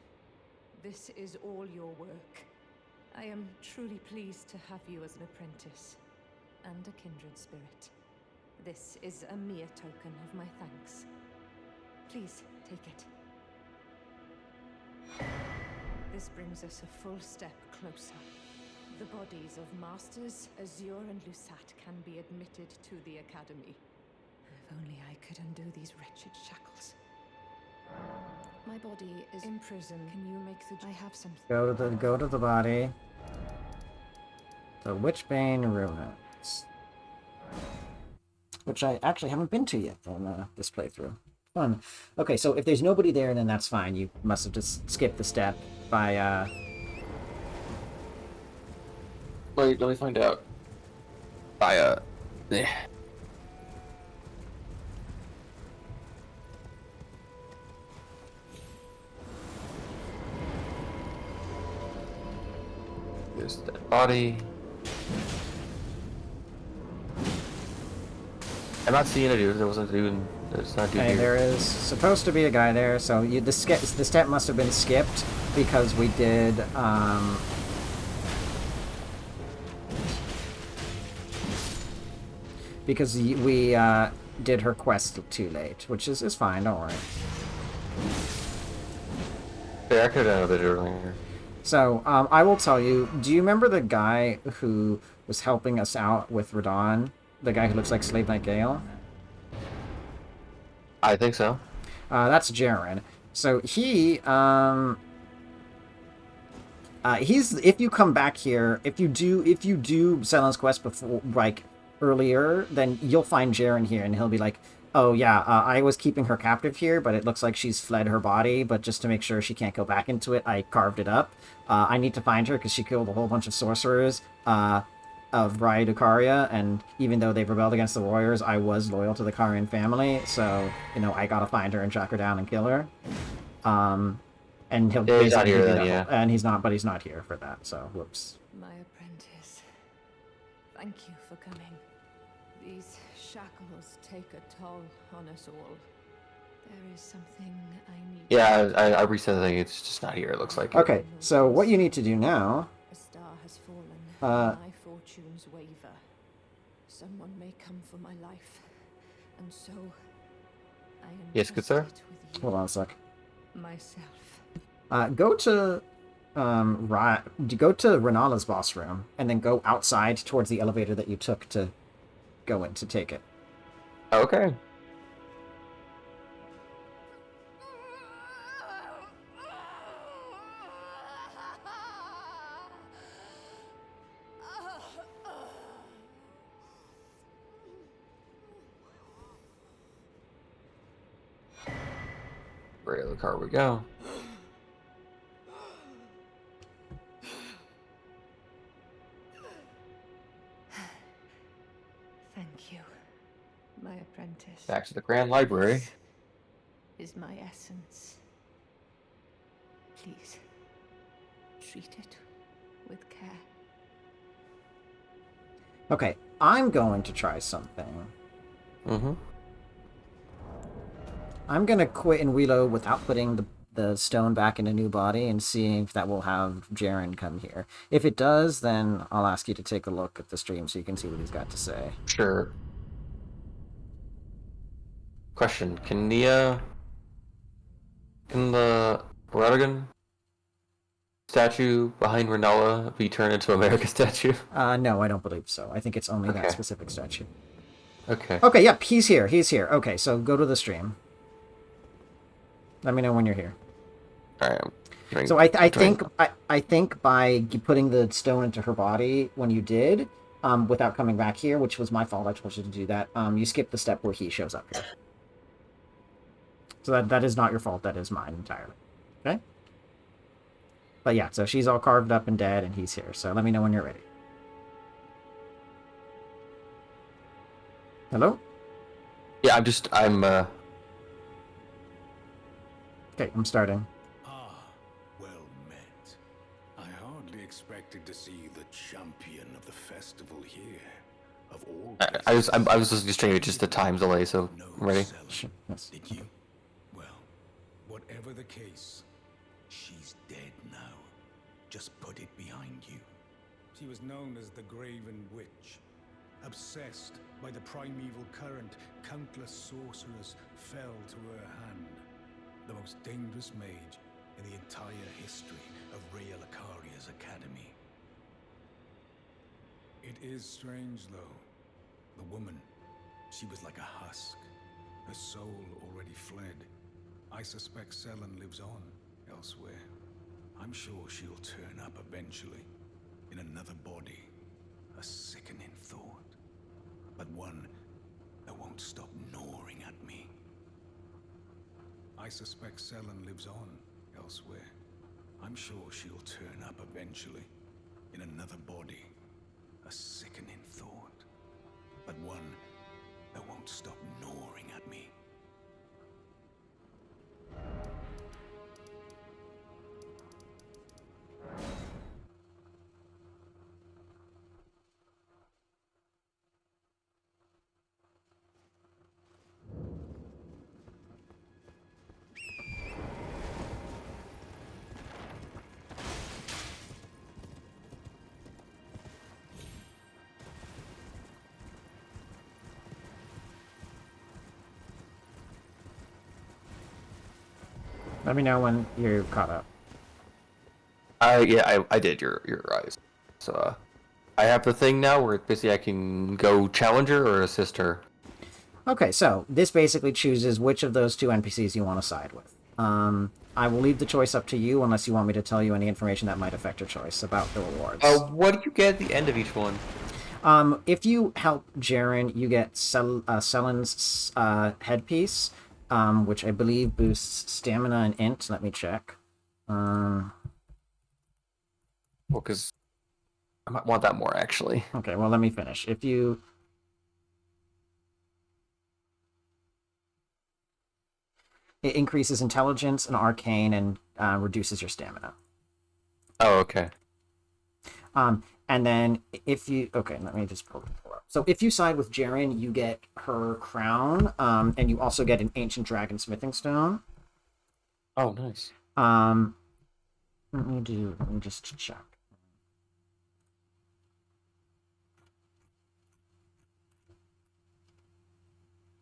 This is all your work. I am truly pleased to have you as an apprentice and a kindred spirit. This is a mere token of my thanks. Please, take it. This brings us a full step closer. The bodies of Masters Azure and Lusat can be admitted to the Academy. If only I could undo these wretched shackles. My body is in prison. Can you make the... I have something. Go to the body. The Witchbane Ruins. Which I actually haven't been to yet on this playthrough. Fun. Okay, so if there's nobody there, then that's fine. You must have just skipped the step by, Wait, let me find out. By, There's that body. I'm not seeing a dude. There wasn't a dude. There's not a dude okay, here. there is supposed to be a guy there, so the step must have been skipped because we did, because we did her quest too late, which is fine, don't worry. Yeah, I could have done a bit earlier. So, I will tell you, do you remember the guy who was helping us out with Radon? The guy who looks like Slave Knight Gale? I think so. That's Jaren. So he's, if you come back here, if you do Silence Quest before, like, earlier, then you'll find Jaren here, and he'll be like, oh yeah, I was keeping her captive here, but it looks like she's fled her body, but just to make sure she can't go back into it, I carved it up. I need to find her because she killed a whole bunch of sorcerers of Raya Ducaria, and even though they've rebelled against the warriors, I was loyal to the Karian family, so, you know, I gotta find her and track her down and kill her. And he'll Yeah, he's not basically here do then, that yeah. And he's not here for that, so whoops. My apprentice, thank you for coming. These shackles take a toll on us all. There is something I need. Yeah, I reset the thing. It's just not here. It looks like. Okay, so what you need to do now... A star has fallen. My fortunes waver. Someone may come for my life, and so I Yes, good sir? entrust it with you, Hold on a sec. myself. Go to Renala's boss room, and then go outside towards the elevator that you took to go in to take it. Okay. Right in the car we go. Thank you, my apprentice. Back to the Grand Library. This is my essence. Please, treat it with care. Okay, I'm going to try something. Mm-hmm. I'm going to quit and reload without putting the stone back in a new body and seeing if that will have Jaren come here. If it does, then I'll ask you to take a look at the stream so you can see what he's got to say. Sure. Question: Can the Radagon statue behind Renala be turned into America statue? No, I don't believe so. I think it's only that Okay. specific statue. Okay. Okay, yep, he's here. He's here. Okay, so go to the stream. Let me know when you're here. All right. So I think by putting the stone into her body when you did, without coming back here, which was my fault, I told you to do that. You skipped the step where he shows up here. So that is not your fault. That is mine entirely. Okay. But yeah, so she's all carved up and dead, and he's here. So let me know when you're ready. Hello? Yeah, I'm Okay, I'm starting. Ah, well met. I hardly expected to see the champion of the festival here. Of all I was just trying to just the time delay. So no ready? Selen, Sure, yes. did you? Well, whatever the case, she's dead now. Just put it behind you. She was known as the Graven Witch. Obsessed by the primeval current, countless sorcerers fell to her hand. The most dangerous mage in the entire history of Rhea Lucaria's academy. It is strange, though. The woman, she was like a husk. Her soul already fled. I suspect Selen lives on elsewhere. I'm sure she'll turn up eventually, in another body. A sickening thought, but one that won't stop gnawing at me. I suspect Selen lives on elsewhere. I'm sure she'll turn up eventually, in another body. A sickening thought, but one that won't stop gnawing at me. Let me know when you're caught up. I did your eyes. So I have the thing now where basically I can go challenge her or assist her. Okay, so this basically chooses which of those two NPCs you want to side with. I will leave the choice up to you unless you want me to tell you any information that might affect your choice about the rewards. What do you get at the end of each one? If you help Jaren, you get Selen's headpiece, which I believe boosts stamina and int. Let me check. Well, because I might want that more actually. Okay, well, let me finish. If you... It increases intelligence and arcane and reduces your stamina. Oh, okay. And then if you... Okay, let me just pull it up. So if you side with Jaren, you get her crown, and you also get an ancient dragon smithing stone. Oh, nice. Let me just check.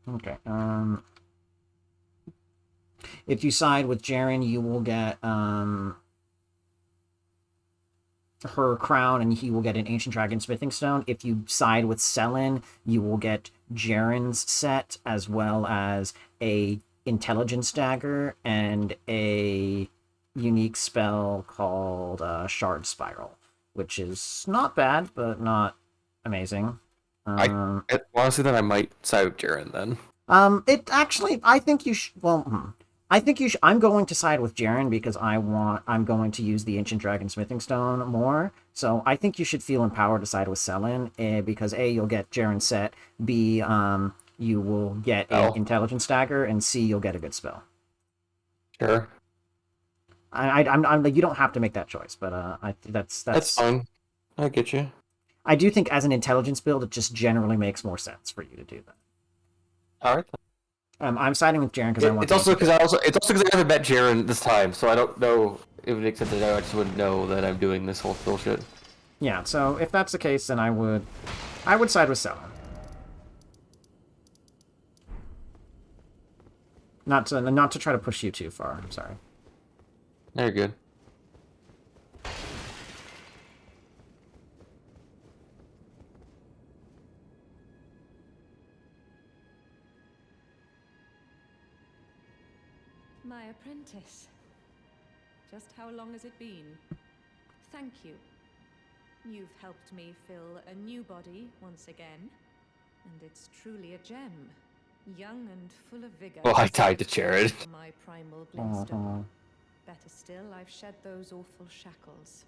Okay, if you side with Jaren, you will get her crown, and he will get an ancient dragon smithing stone. If you side with Selen, you will get Jaren's set as well as a intelligence dagger and a unique spell called Shard Spiral, which is not bad but not amazing. Honestly, then I might side with Jaren then. It actually, I think you should. Well, I think you should. I'm going to side with Jaren because I'm going to use the Ancient Dragon Smithing Stone more. So I think you should feel empowered to side with Selen, because A, you'll get Jaren's set. B, you will get an Intelligence Dagger, and C, you'll get a good spell. Sure. I'm like, you don't have to make that choice, but that's fine. I get you. I do think as an intelligence build, it just generally makes more sense for you to do that. All right. I'm siding with Jaren because I want. It's also because I haven't met Jaren this time, so I don't know if it makes sense that I just wouldn't know that I'm doing this whole bullshit. Yeah. So if that's the case, then I would side with Selen. Not to try to push you too far. I'm sorry. Very good. My apprentice. Just how long has it been? Thank you. You've helped me fill a new body once again, and it's truly a gem. Young and full of vigor. Oh, I tied to Jared. My primal glintstone. Better still, I've shed those awful shackles.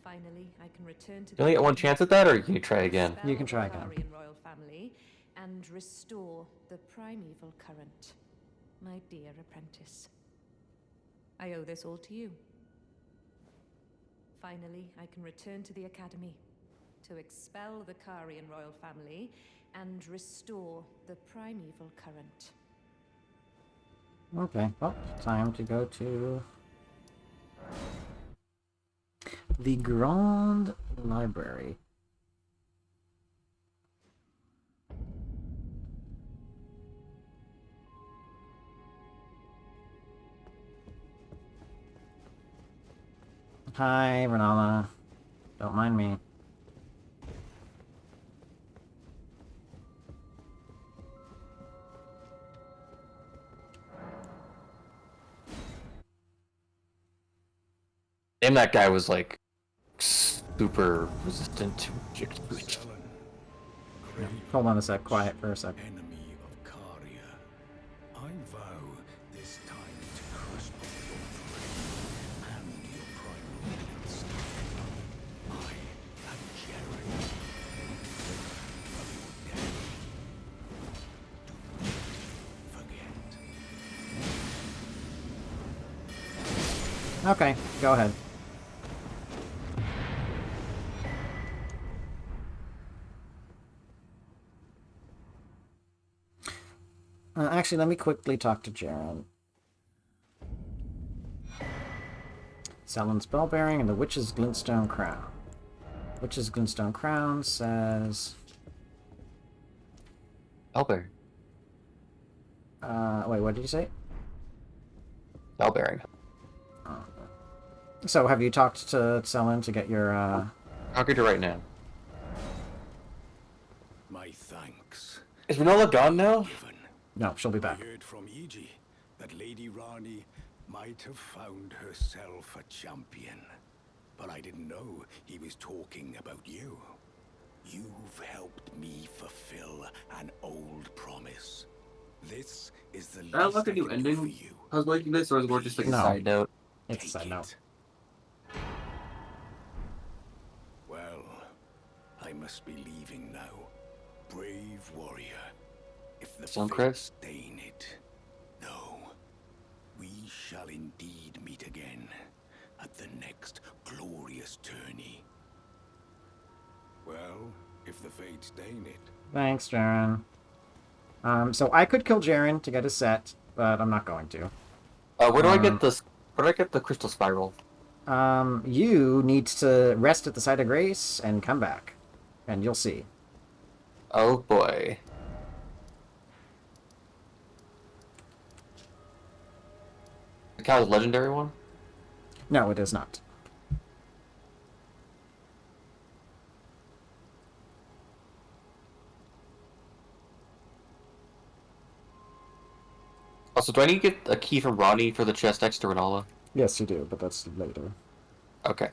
Finally, I can return to You only get one chance at that, or can you try again? You can try again. Royal family and restore the primeval current. My dear apprentice. I owe this all to you. Finally, I can return to the academy to expel the Karian royal family and restore the primeval current. Okay, well, time to go to the Grand Library. Hi, Renala. Don't mind me. And that guy was like super resistant to magic. Hold on a sec, quiet for a sec. Enemy of Caria, I vow this time to crush both your throne and your primal evils. I am Jared, of your death. Do not forget. Okay, go ahead. Actually, let me quickly talk to Jaren. Selling Spellbearing and the Witch's Glintstone Crown. Witch's Glintstone Crown says... Spellbearing. Wait, what did you say? Spellbearing. So, have you talked to Selin to get your, Talking to her right now. My thanks. Is Renola gone now? Given. No, she'll be I back. heard from Iji that Lady Rani might have found herself a champion. But I didn't know he was talking about you. You've helped me fulfill an old promise. This is the least I like a I new can do for ending. you. I was liking this, or was it more just like a No. side note? It's a Take side note. it. Well, I must be leaving now. Brave warrior. If the Son fates Chris? deign it. No. We shall indeed meet again at the next glorious tourney. Well, if the fates deign it. Thanks, Jaren. So I could kill Jaren to get a set, but I'm not going to. Where do I get this? Where do I get the crystal spiral? You need to rest at the site of grace and come back. And you'll see. Oh boy. The cow's legendary one? No, it is not. Also, do I need to get a key from Ronnie for the chest next to Renola? Yes, you do, but that's later. Okay.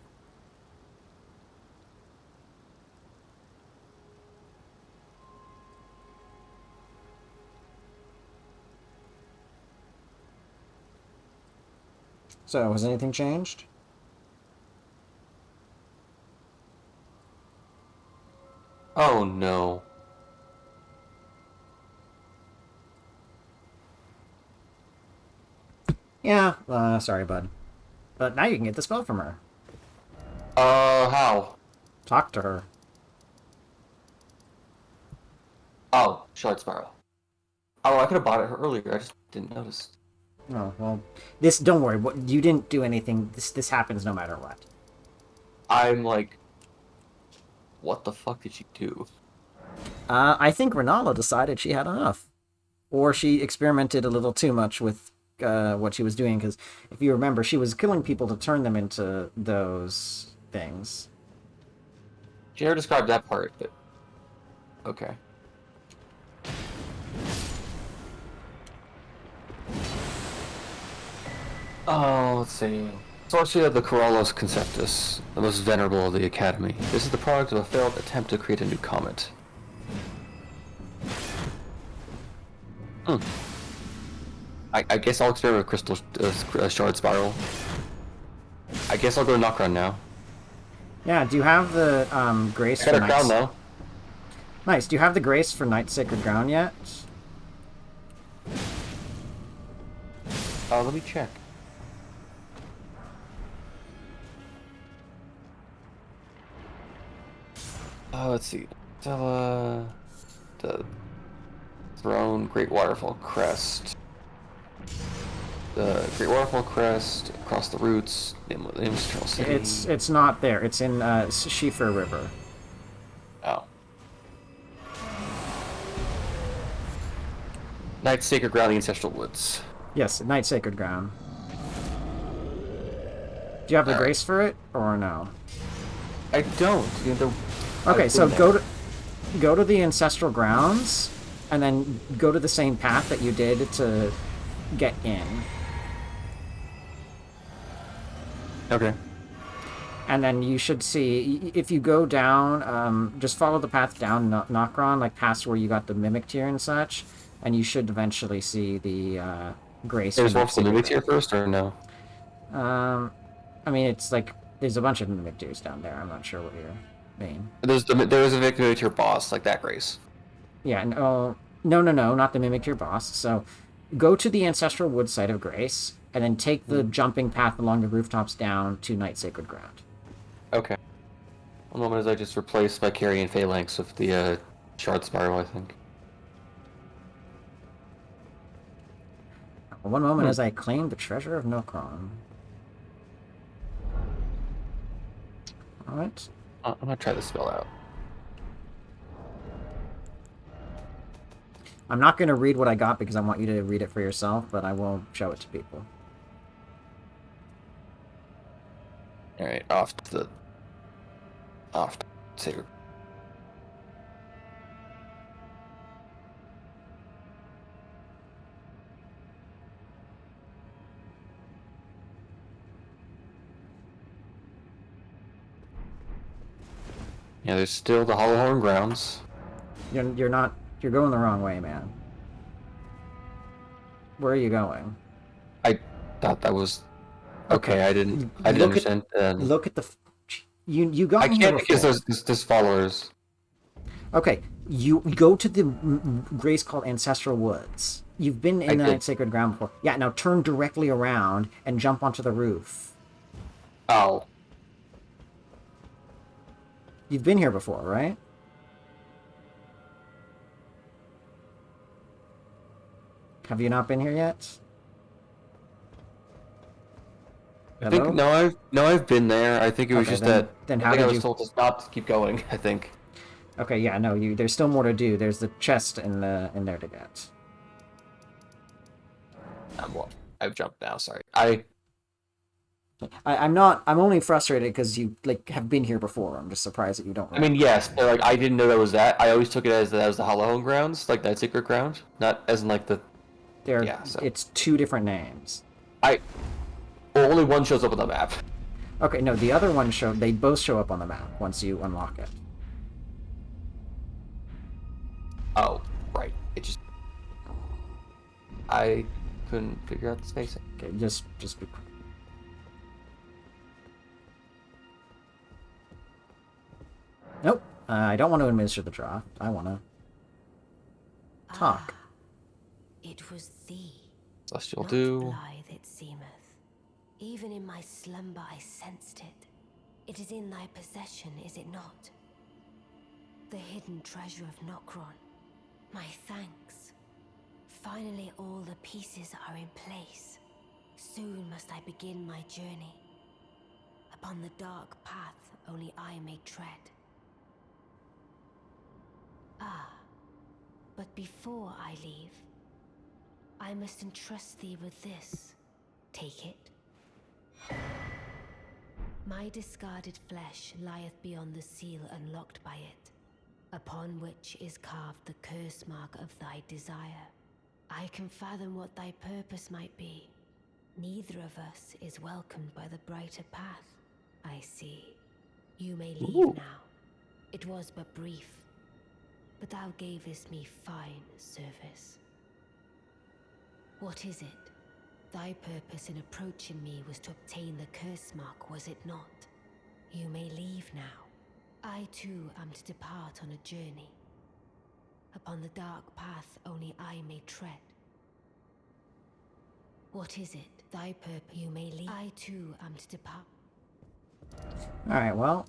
So, has anything changed? Oh no. Yeah, sorry, bud. But now you can get the spell from her. How? Talk to her. Oh, shard spiral. Oh, I could have bought it earlier. I just didn't notice. Oh, well, this, don't worry, you didn't do anything. This happens no matter what. I'm like, what the fuck did she do? I think Renala decided she had enough. Or she experimented a little too much with what she was doing, because if you remember, she was killing people to turn them into those things. She never described that part, but okay. Oh, let's see. Sorcery of the Corollos Conceptus, the most venerable of the Academy. This is the product of a failed attempt to create a new comet. I guess I'll experiment with Crystal Shard Spiral. I guess I'll go to Nokron now. Yeah, do you have the grace I got for a crown Knight's... though. Nice. Do you have the grace for Night Sacred Ground yet? Let me check. Let's see. Stella, the throne, Great Waterfall Crest. The Great Waterfall Crest, across the roots, nameless Eternal City. It's not there. It's in Schiefer River. Oh. Night's Sacred Ground, the Ancestral Woods. Yes, Night Sacred Ground. Do you have the grace for it, or no? I don't. Okay, so go to the ancestral grounds, and then go to the same path that you did to get in. Okay. And then you should see, if you go down, just follow the path down Nokron, like past where you got the Mimic Tier and such, and you should eventually see the Grace. There's one for the Mimic Tier first, or no? I mean, it's like, there's a bunch of Mimic Tiers down there. I'm not sure what you're mean. There is a Mimic Tier boss, like that Grace. Yeah, no, not the Mimic Tier boss. So, go to the Ancestral Wood site of Grace, and then take the jumping path along the rooftops down to Night Sacred Ground. Okay. One moment as I just replace my Carrion Phalanx with the Shard Spiral, I think. One moment as I claim the treasure of Nokron. Alright. I'm gonna try this spell out. I'm not going to read what I got because I want you to read it for yourself, but I will show it to people. Alright, off to Sacred. Yeah, there's still the Hollowhorn grounds. You're going the wrong way, man. Where are you going? I thought that was okay. I didn't understand. Look at the. You got I me here can't because before. there's followers. Okay, you go to the Grace called Ancestral Woods. You've been in the Night Sacred Ground before. Yeah, now turn directly around and jump onto the roof. Oh. You've been here before, right? Have you not been here yet? I think I've been there. I think it was Okay, just then- that. then I how think I did was you- told to stop to keep going. I think. Okay, yeah, no, there's still more to do. There's the chest in there to get. I've jumped now. Sorry. I'm only frustrated because you have been here before. I'm just surprised that you don't I mean, yes, but like I didn't know that was that. I always took it as that was the Hollowhorn grounds, like that Sacred Ground, not as in like the. So. It's two different names. Only one shows up on the map. Okay, no, the other one they both show up on the map once you unlock it. Oh, right. I couldn't figure out the spacing. Okay, just be. Nope. I don't want to administer the draft. I want to talk. It was thee. Celestial Not Dew. blithe it seemeth. Even in my slumber I sensed it. It is in thy possession, is it not? The hidden treasure of Nokron. My thanks. Finally all the pieces are in place. Soon must I begin my journey. Upon the dark path only I may tread. But before I leave, I must entrust thee with this. Take it. My discarded flesh lieth beyond the seal unlocked by it, upon which is carved the curse mark of thy desire. I can fathom what thy purpose might be. Neither of us is welcomed by the brighter path, I see. You may leave now. It was but brief, but thou gavest me fine service. What is it? Thy purpose in approaching me was to obtain the curse mark, was it not? You may leave now. I too am to depart on a journey. Upon the dark path only I may tread. What is it? Thy purpose you may leave. I too am to depart. Alright, well,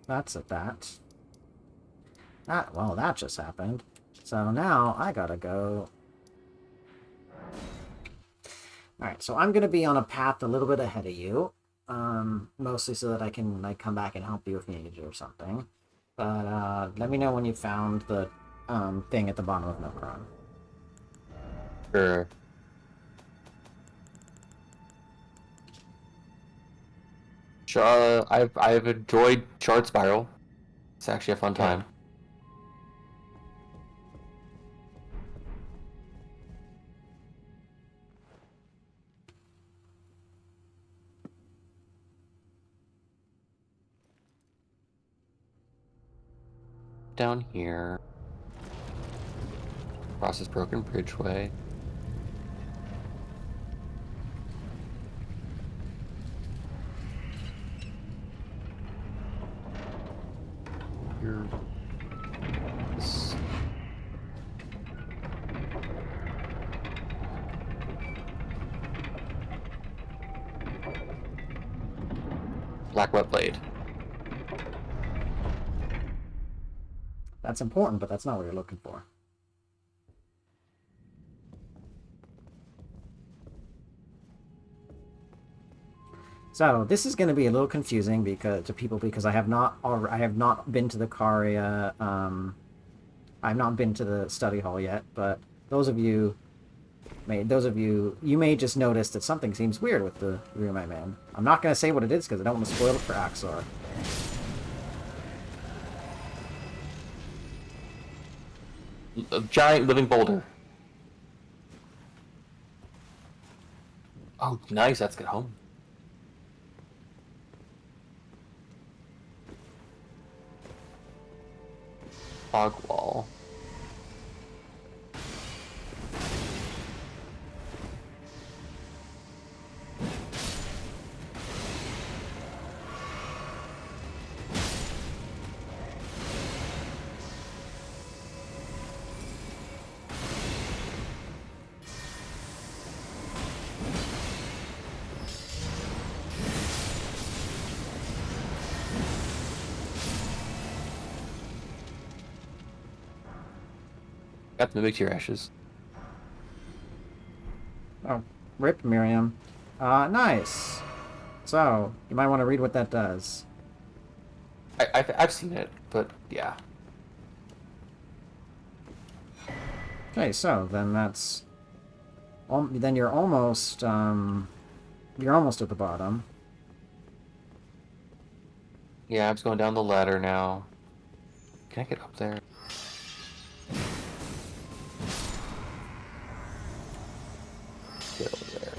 that's at that. Well, that just happened. So now I gotta go. Alright, so I'm gonna be on a path a little bit ahead of you. Mostly so that I can like come back and help you if you need to or something. But let me know when you found the thing at the bottom of Nokron. Sure. I've enjoyed Shard Spiral. It's actually a fun time. Down here. Across this broken bridgeway. Here. This. Black Wet Blade. That's important, but that's not what you're looking for. So this is going to be a little confusing because I have not been to the Caria. I've not been to the study hall yet. But you may just notice that something seems weird with the room I'm in. I'm not going to say what it is because I don't want to spoil it for Axor. A giant living boulder. Oh, nice. That's good home. Fog wall. Got the mimic to your ashes. Oh, rip Miriam. Nice. So you might want to read what that does. I've seen it, but yeah. Okay, so then that's. Then you're almost at the bottom. Yeah, I'm just going down the ladder now. Can I get up there? Get over there.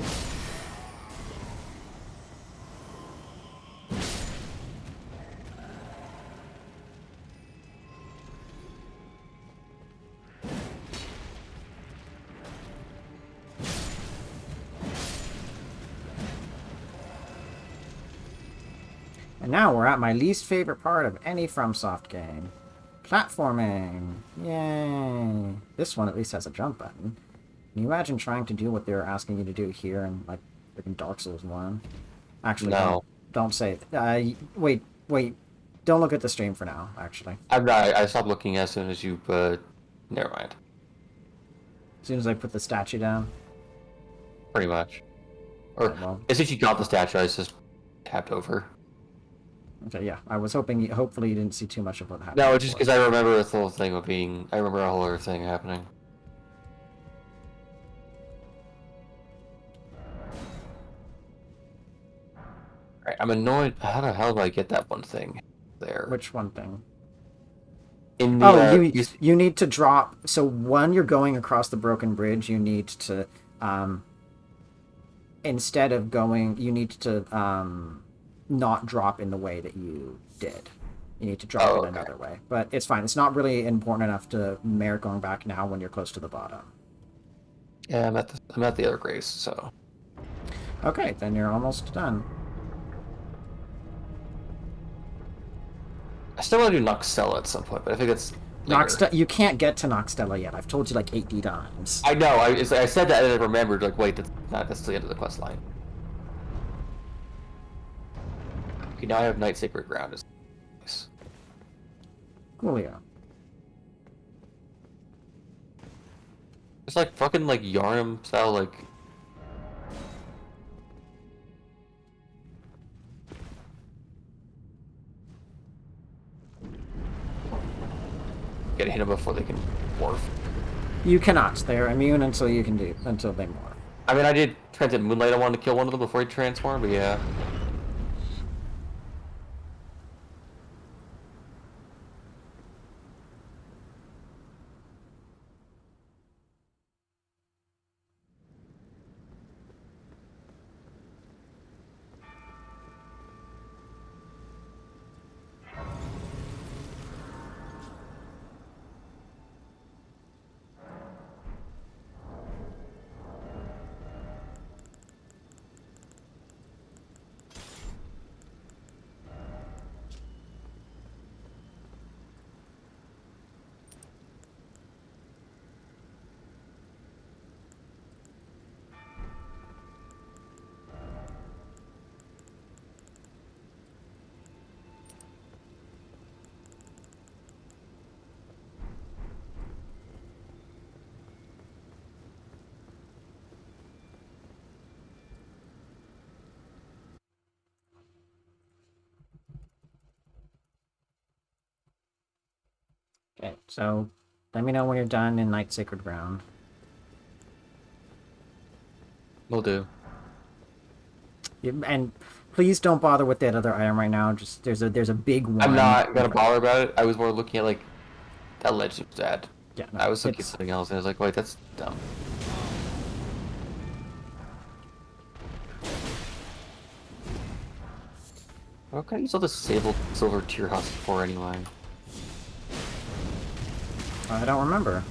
And now we're at my least favorite part of any FromSoft game. Platforming. Yay. This one at least has a jump button. Can you imagine trying to do what they're asking you to do here in, like, freaking Dark Souls 1? Actually, No. don't say it. Wait. Don't look at the stream for now, actually. I'm not. I stopped looking as soon as you, never mind. As soon as I put the statue down. Pretty much. Or, Okay, well. as soon as you got the statue, I just tapped over. Okay, yeah. I was hoping, hopefully you didn't see too much of what happened. No, it's just because I remember the whole thing of being... I remember a whole other thing happening. Alright, I'm annoyed. How the hell do I get that one thing there? Which one thing? In the, you need to drop. So when you're going across the broken bridge, you need to instead of going, you need to not drop in the way that you did. You need to drop it another way. But it's fine. It's not really important enough to merit going back now when you're close to the bottom. Yeah, I'm at the other grace, so. Okay, then you're almost done. I still want to do Noxella at some point, but I think it's You can't get to Noxtella yet. I've told you like 80 times. I know. I said that and I remembered. Like, wait, that's the end of the quest line. Okay, now I have Night Sacred Ground. Nice. Coolio. It's like fucking like Yarnum style like. Gotta hit them before they can morph. You cannot. They're immune until they morph. I mean, I did Transit Moonlight. I wanted to kill one of them before he transformed, but yeah. Okay, so let me know when you're done in Night Sacred Ground. Will do. And please don't bother with that other item right now. Just there's a big one. I'm not gonna bother about it. I was more looking at like that ledge was bad. Yeah, no, I was looking at something else, and I was like, wait, that's dumb. What can I use all this silver tear husk for anyway? I don't remember.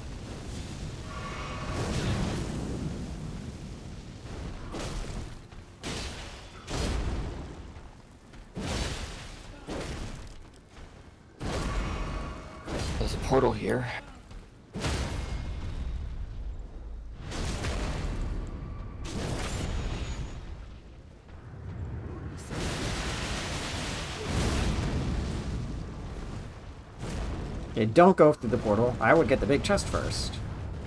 There's a portal here. Okay, don't go through the portal. I would get the big chest first.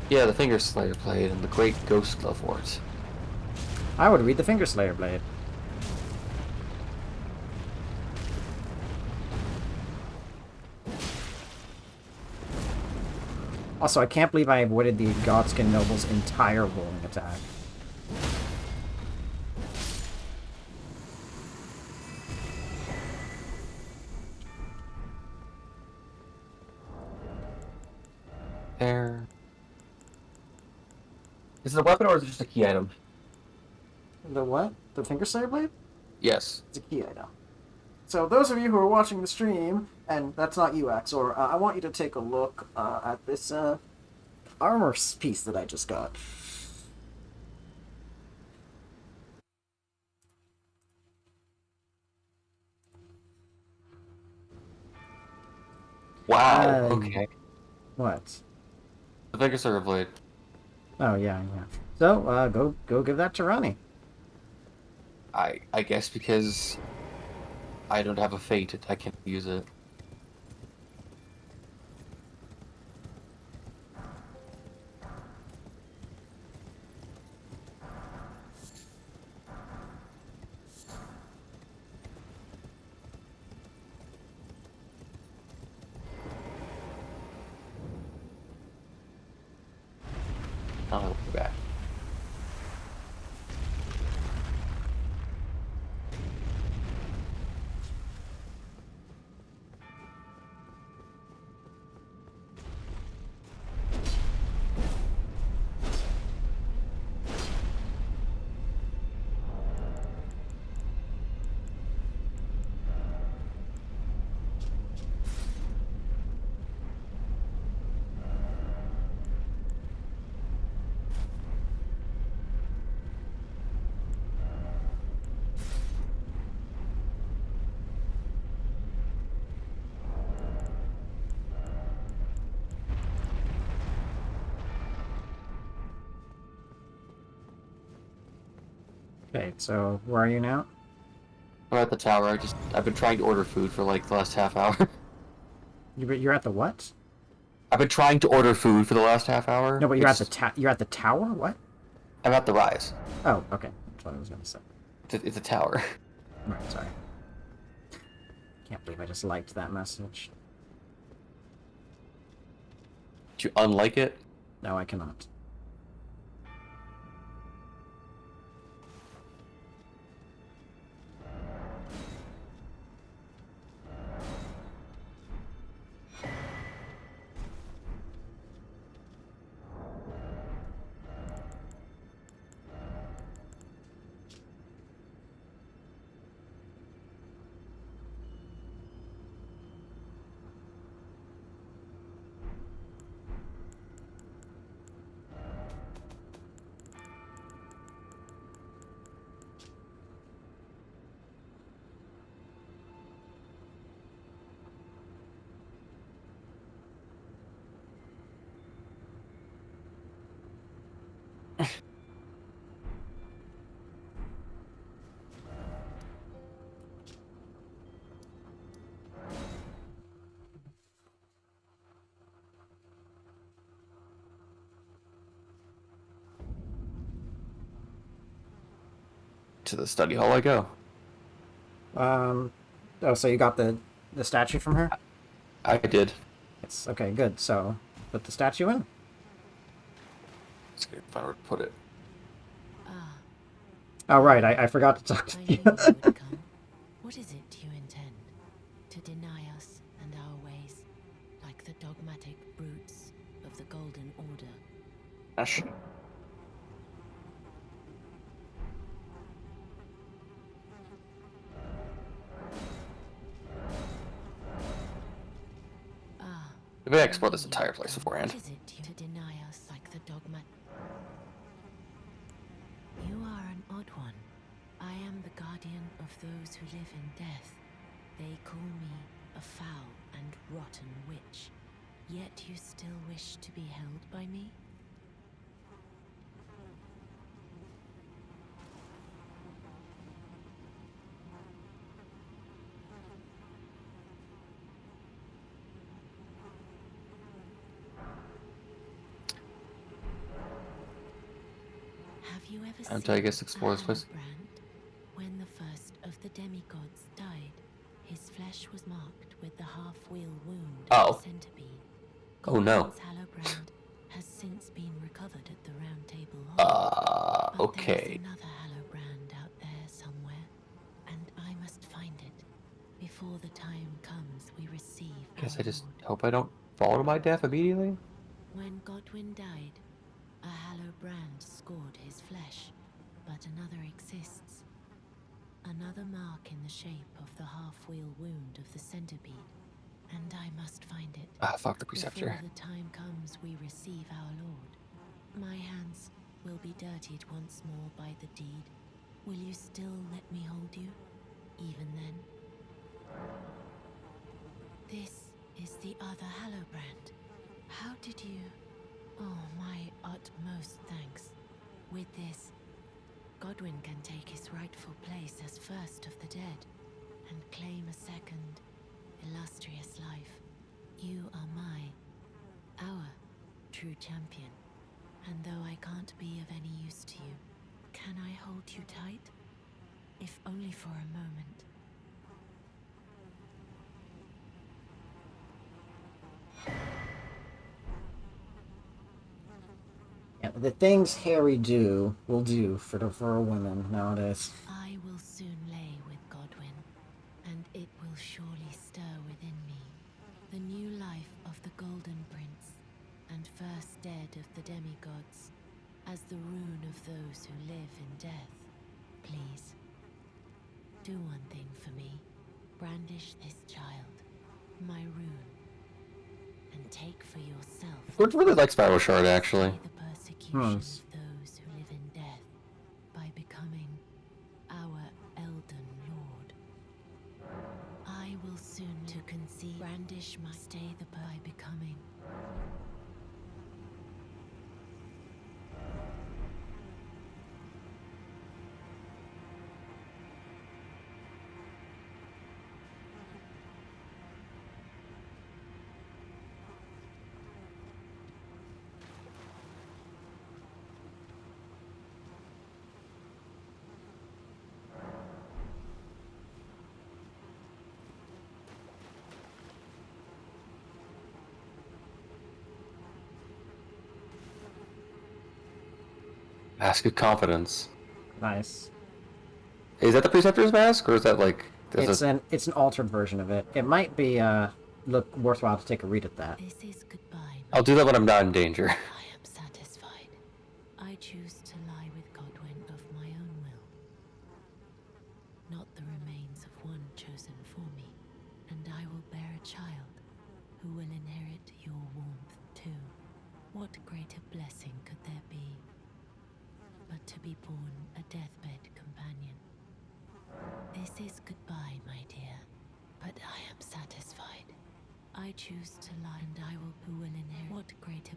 Yeah, the Finger Slayer blade and the Great Ghost Glove Wart. I would read the Finger Slayer blade. Also, I can't believe I avoided the Godskin Noble's entire rolling attack. There. Is it a weapon or is it just a key item? The what? The Finger Slayer blade? Yes. It's a key item. So those of you who are watching the stream, and that's not you, Axor, I want you to take a look at this armor piece that I just got. Wow. Okay. What? The Finger Slayer blade. Oh, yeah. So, go give that to Ronnie. I guess because I don't have a fate, I can't use it. I'll go back. Okay, so where are you now? I'm at the tower. I've been trying to order food for like the last half hour. You're at the what? I've been trying to order food for the last half hour. No, but you're at the tower? What? I'm at the rise. Oh, okay. That's what I was gonna say. It's a tower. Right, sorry. Can't believe I just liked that message. Did you unlike it? No, I cannot. To the study hall I go. Oh, so you got the statue from her? I did. It's okay, good. So, put the statue in. Let's see if I were to put it. Oh, right, I forgot to talk to I you. knew you would come. What is it you intend? To deny us and our ways, like the dogmatic brutes of the Golden Order? Ash. Maybe I explore this entire place beforehand. What is it you to deny us like the dogma? You are an odd one. I am the guardian of those who live in death. They call me a foul and rotten witch. Yet you still wish to be held by me? Have you ever Time seen to, I guess, explore this place. Halbrand? When the first of the demigods died, his flesh was marked with the half-wheel wound of Oh. the centipede. Oh, no. Godwin's Halbrand has since been recovered at the Round Table Hall. But Okay. there's another Halbrand out there somewhere, and I must find it before the time comes we receive Guess our I just Lord. hope I don't fall to my death immediately. When Godwin died, a Halbrand scored his flesh, but another exists. Another mark in the shape of the half-wheel wound of the centipede, and I must find it. Ah, fuck the preceptor. Before the time comes we receive our Lord. My hands will be dirtied once more by the deed. Will you still let me hold you, even then? This is the other Halbrand. How did you... Oh, my utmost thanks. With this, Godwin can take his rightful place as first of the dead, and claim a second, illustrious life. You are our true champion. And though I can't be of any use to you, can I hold you tight? If only for a moment. Yeah, the things Harry will do for a woman nowadays. I will soon lay with Godwin, and it will surely stir within me the new life of the Golden Prince, and first dead of the demigods, as the rune of those who live in death. Please, do one thing for me. Brandish this child, my rune, and take for yourself... I would really like Spiral Shard, actually. The persecution of those who live in death by becoming our Elden Lord. I will soon to conceive, brandish my stay the by becoming. Mask of Confidence. Nice. Is that the Preceptor's mask, or is that like... It's an altered version of it. It might be look worthwhile to take a read at that. This is goodbye. I'll do that when I'm not in danger. I am satisfied. I choose to lie with Godwyn of my own will. Not the remains of one chosen for me. And I will bear a child who will inherit your warmth too. What greater blessing could there be but to be born a deathbed companion? This is goodbye, my dear, but I am satisfied. I choose to lie, and I will who will inherit what greater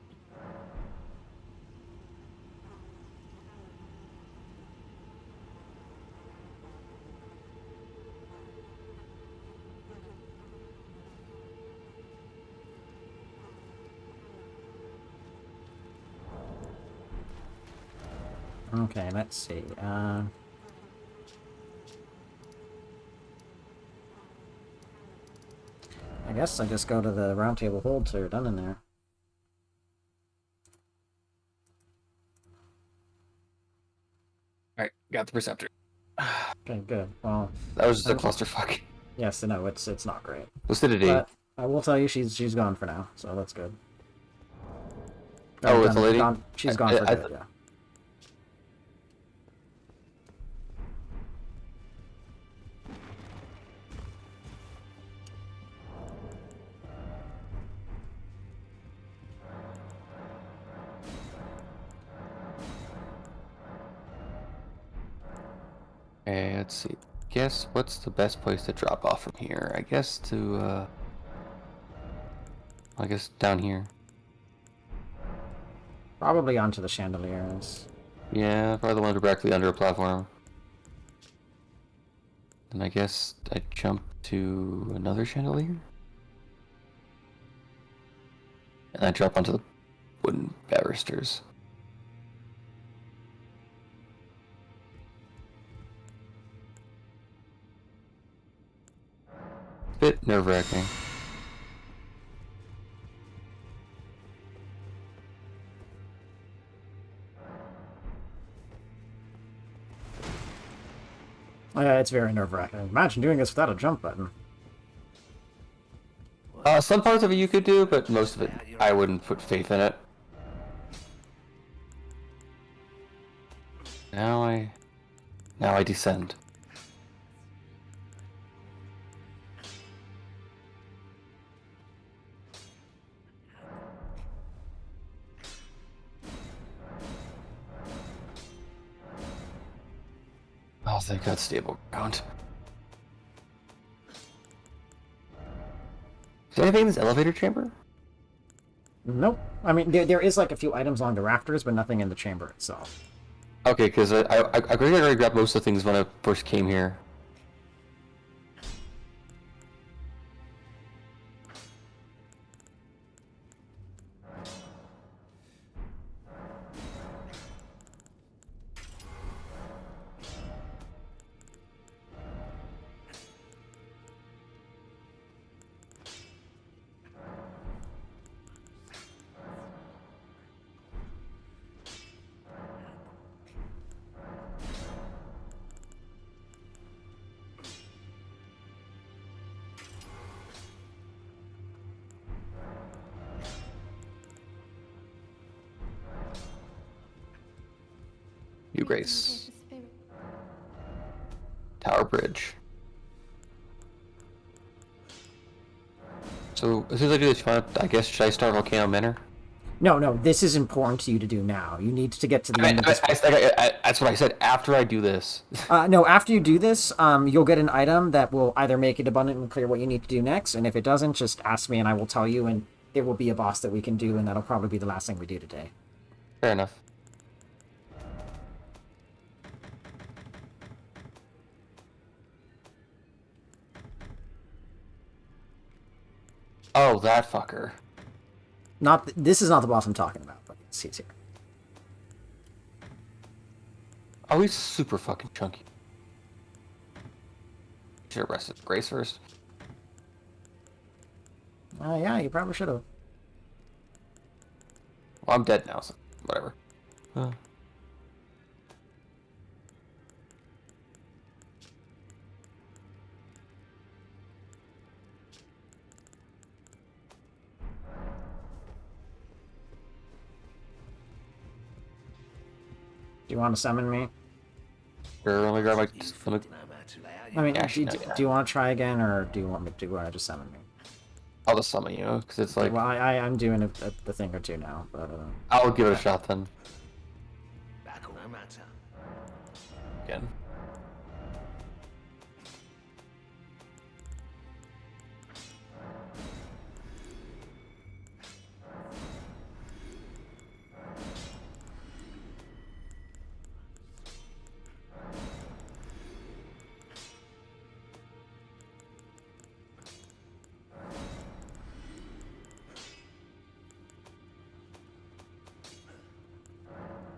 Okay, let's see. I guess I just go to the round table hold till you're done in there. Alright, got the Preceptor. Okay, good. Well, That was just a clusterfuck. yes, no, it's not great. Lucidity. But I will tell you, she's gone for now, so that's good. Oh, it's a lady? She's gone for good, yeah. Okay, let's see. Guess what's the best place to drop off from here? I guess to, I guess down here. Probably onto the chandeliers. Yeah, probably the one directly under a platform. Then I guess I jump to another chandelier? And I drop onto the wooden barristers. Bit nerve-wracking. Yeah, it's very nerve-wracking. Imagine doing this without a jump button. Some parts of it you could do, but most of it I wouldn't put faith in it. Now I descend. Oh, thank God, stable ground. Is there anything in this elevator chamber? Nope. I mean, there is like a few items along the rafters, but nothing in the chamber itself. Okay, because I already grabbed most of the things when I first came here. You Grace. Tower Bridge. So, as soon as I do this, I guess, should I start Volcano Manor? No, this is important to you to do now. You need to get to the end of this. That's what I said, after I do this. No, after you do this, you'll get an item that will either make it abundantly clear what you need to do next, and if it doesn't, just ask me and I will tell you, and there will be a boss that we can do, and that'll probably be the last thing we do today. Fair enough. Oh, that fucker. This is not the boss I'm talking about, but he's here. Oh, he's super fucking chunky. Should have rested Grace first. Yeah, you probably should have. Well, I'm dead now, so whatever. Do you want to summon me? Sure, let me grab my. Let me, I mean, Yeah, do you want to try again, or do you want to just summon me? I'll just summon you, because it's Okay, like. well, I'm doing a thing or two now, but I'll give it a shot then. Again.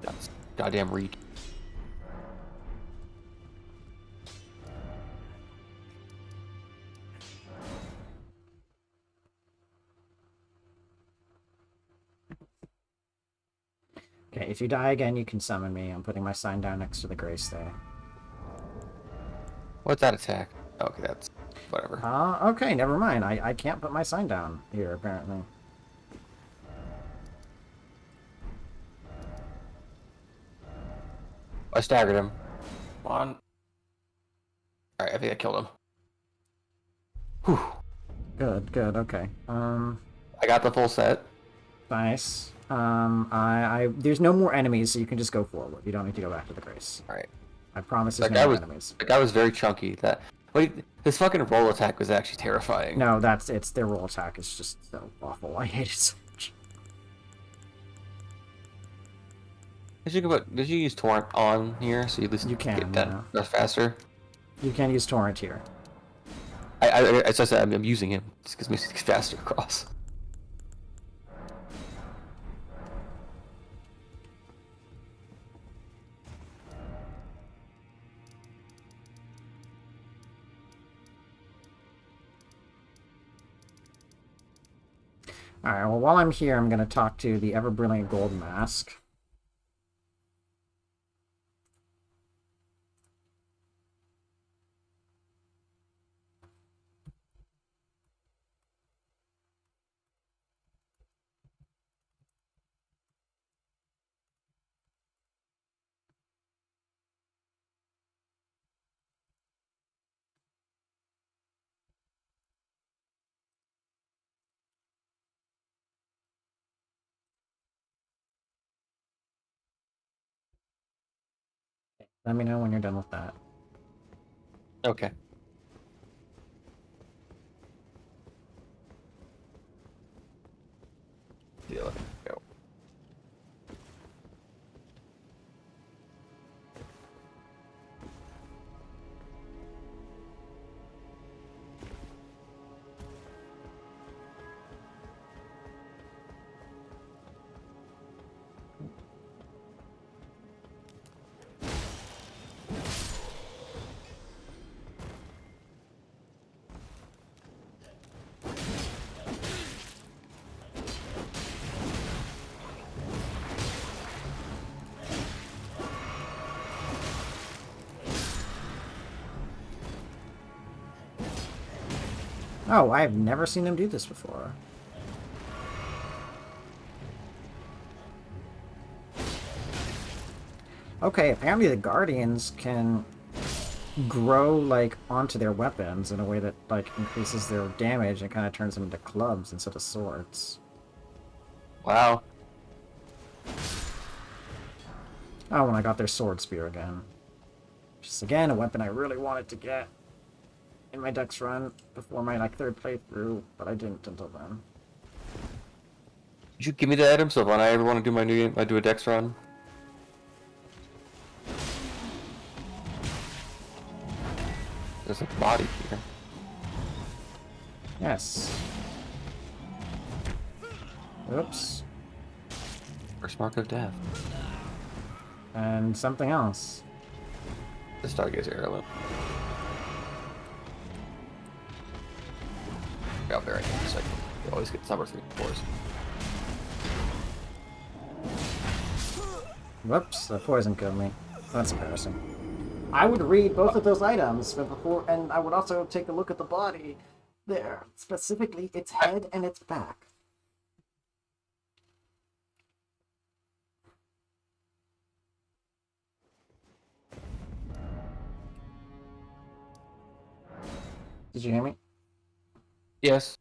That's goddamn reach. okay. If you die again, you can summon me. I'm putting my sign down next to the grace there. What's that attack? Okay, that's whatever. Okay, never mind. I can't put my sign down here apparently. I staggered him. Come on. Alright, I think I killed him. Whew. Good. Okay. I got the full set. Nice. I there's no more enemies, so you can just go forward. You don't need to go back to the grace. Alright. I promise there's That no guy more was enemies. that guy was very chunky. Wait, this fucking roll attack was actually terrifying. No, it's their roll attack is just so awful. I hate it so much. Did you use torrent on here so you at least You can, get that faster? You can use torrent here. As I said, I'm using him. This gives me faster across. Alright, well, while I'm here, I'm going to talk to the ever-brilliant Gold Mask. Let me know when you're done with that. Okay. Yeah, let me go. Oh, I've never seen him do this before. Okay, apparently the Guardians can grow, like, onto their weapons in a way that, like, increases their damage and kind of turns them into clubs instead of swords. Wow. Oh, and I got their sword spear again. Just, again, a weapon I really wanted to get in my Dex run before my, like, third playthrough, but I didn't until then. Did you give me the item so when I ever want to do my new game, I do a Dex run? There's a body here. Yes. Oops. First mark of death. And something else. The Stargazer heirloom. Got there in a second. You always get number 3 4s. Whoops, the poison killed me. That's embarrassing. I would read both of those items before, and I would also take a look at the body there, specifically its head and its back. Did you hear me? Yes.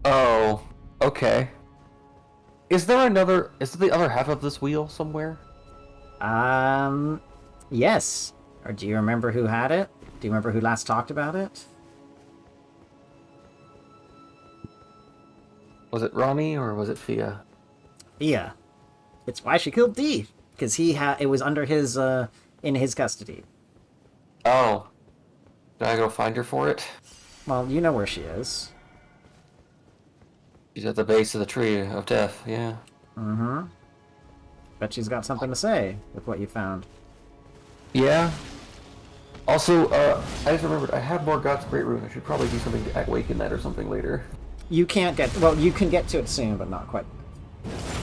Oh, okay. Is there another? Is there the other half of this wheel somewhere? Yes. Or do you remember who had it? Do you remember who last talked about it? Was it Rami or was it Fia? Thea. It's why she killed Dee, because it was under his in his custody. Oh, did I go find her for it? Well, you know where she is. She's at the base of the tree of death. Yeah. Mm-hmm. Bet she's got something to say with what you found. Yeah. Also, I just remembered I have more God's Great Rune. I should probably do something to awaken that or something later. You can't get... Well, you can get to it soon, but not quite.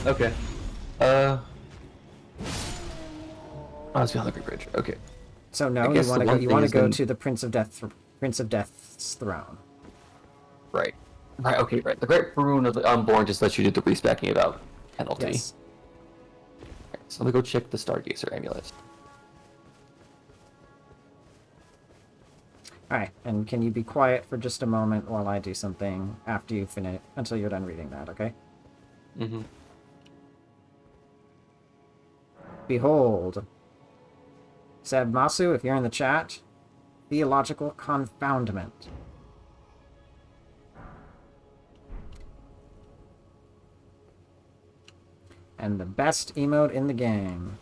Okay. Oh, it's behind the Great Bridge. Okay. So no, I you guess want the to go. one You thing want to is go then- to the Prince of Death's throne. Right. Right. Okay. Right. The Great Rune of the Unborn just lets you do the respecking without penalty. Yes. Right, so let me go check the Stargazer amulet. All right, and can you be quiet for just a moment while I do something after you finish, until you're done reading that, okay? Mm-hmm. Behold, Seb Masu, if you're in the chat, theological confoundment. And the best emote in the game.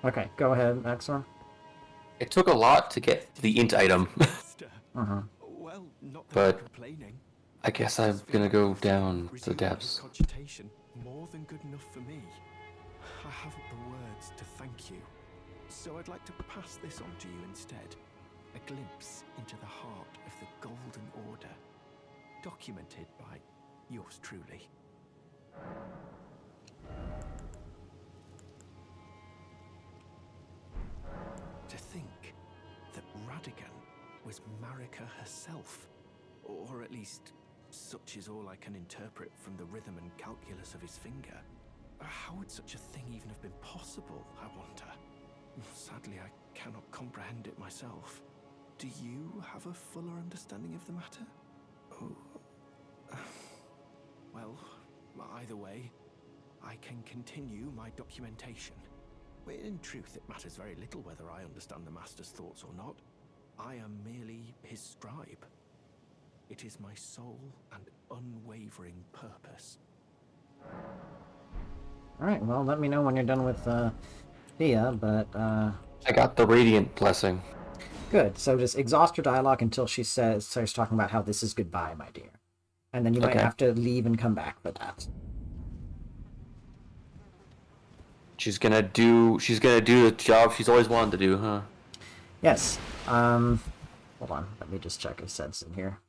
Okay, go ahead, Axor. It took a lot to get the int item, Uh-huh. Well, not that But- I'm complaining. I guess I'm gonna go down to the Resuming depths. cogitation, more than good enough for me. I haven't the words to thank you, so I'd like to pass this on to you instead. A glimpse into the heart of the Golden Order, documented by yours truly. To think that Radigan was Marika herself, or at least such is all I can interpret from the rhythm and calculus of his finger. How would such a thing even have been possible, I wonder? Sadly, I cannot comprehend it myself. Do you have a fuller understanding of the matter? Oh. Well, either way, I can continue my documentation. In truth, it matters very little whether I understand the Master's thoughts or not. I am merely his scribe. It is my sole and unwavering purpose. Alright, well, let me know when you're done with Thea, but I got the Radiant Blessing. good. So just exhaust your dialogue until she starts talking about how this is goodbye, my dear. And then you might Okay. have to leave and come back for that. She's gonna do the job she's always wanted to do, huh? Yes. Hold on. Let me just check if Seb's in here.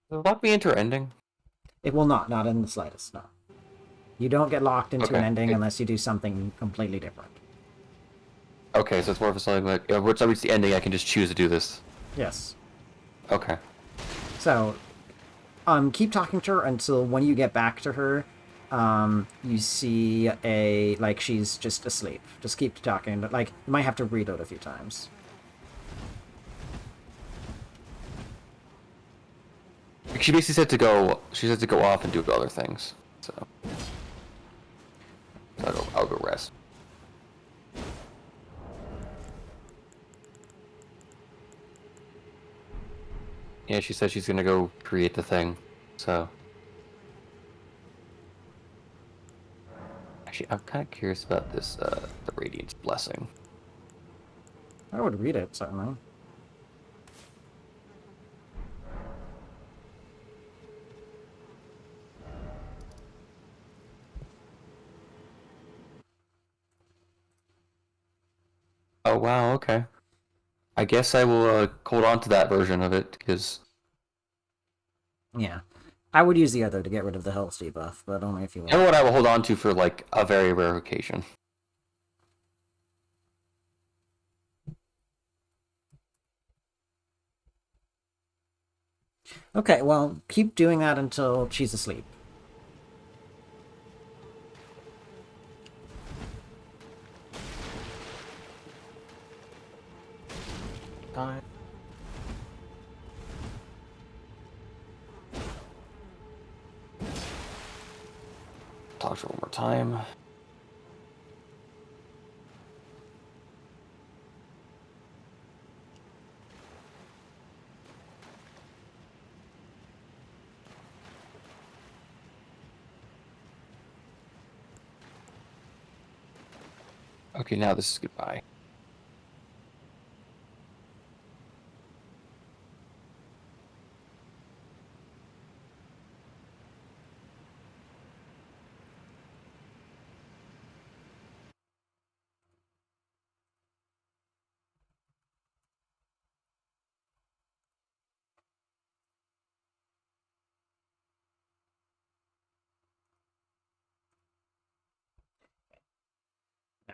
Does it lock me into her ending? It will not in the slightest, no. You don't get locked into an Okay. ending unless you do something completely different. Okay, so it's more of a something like, once I reach the ending, I can just choose to do this. Yes. Okay. So, keep talking to her until when you get back to her, you see she's just asleep. Just keep talking, but you might have to reload a few times. She basically said to go. She said to go off and do other things. So I'll go rest. Yeah, she said she's gonna go create the thing. So actually, I'm kind of curious about this. The Radiant's Blessing. I would read it, certainly. Oh wow, okay. I guess I will hold on to that version of it because Yeah. I would use the other to get rid of the health debuff, but only if you the other want. one I will hold on to for like a very rare occasion. Okay, well, keep doing that until she's asleep. Time. Talk to her one more time. Okay, now this is goodbye.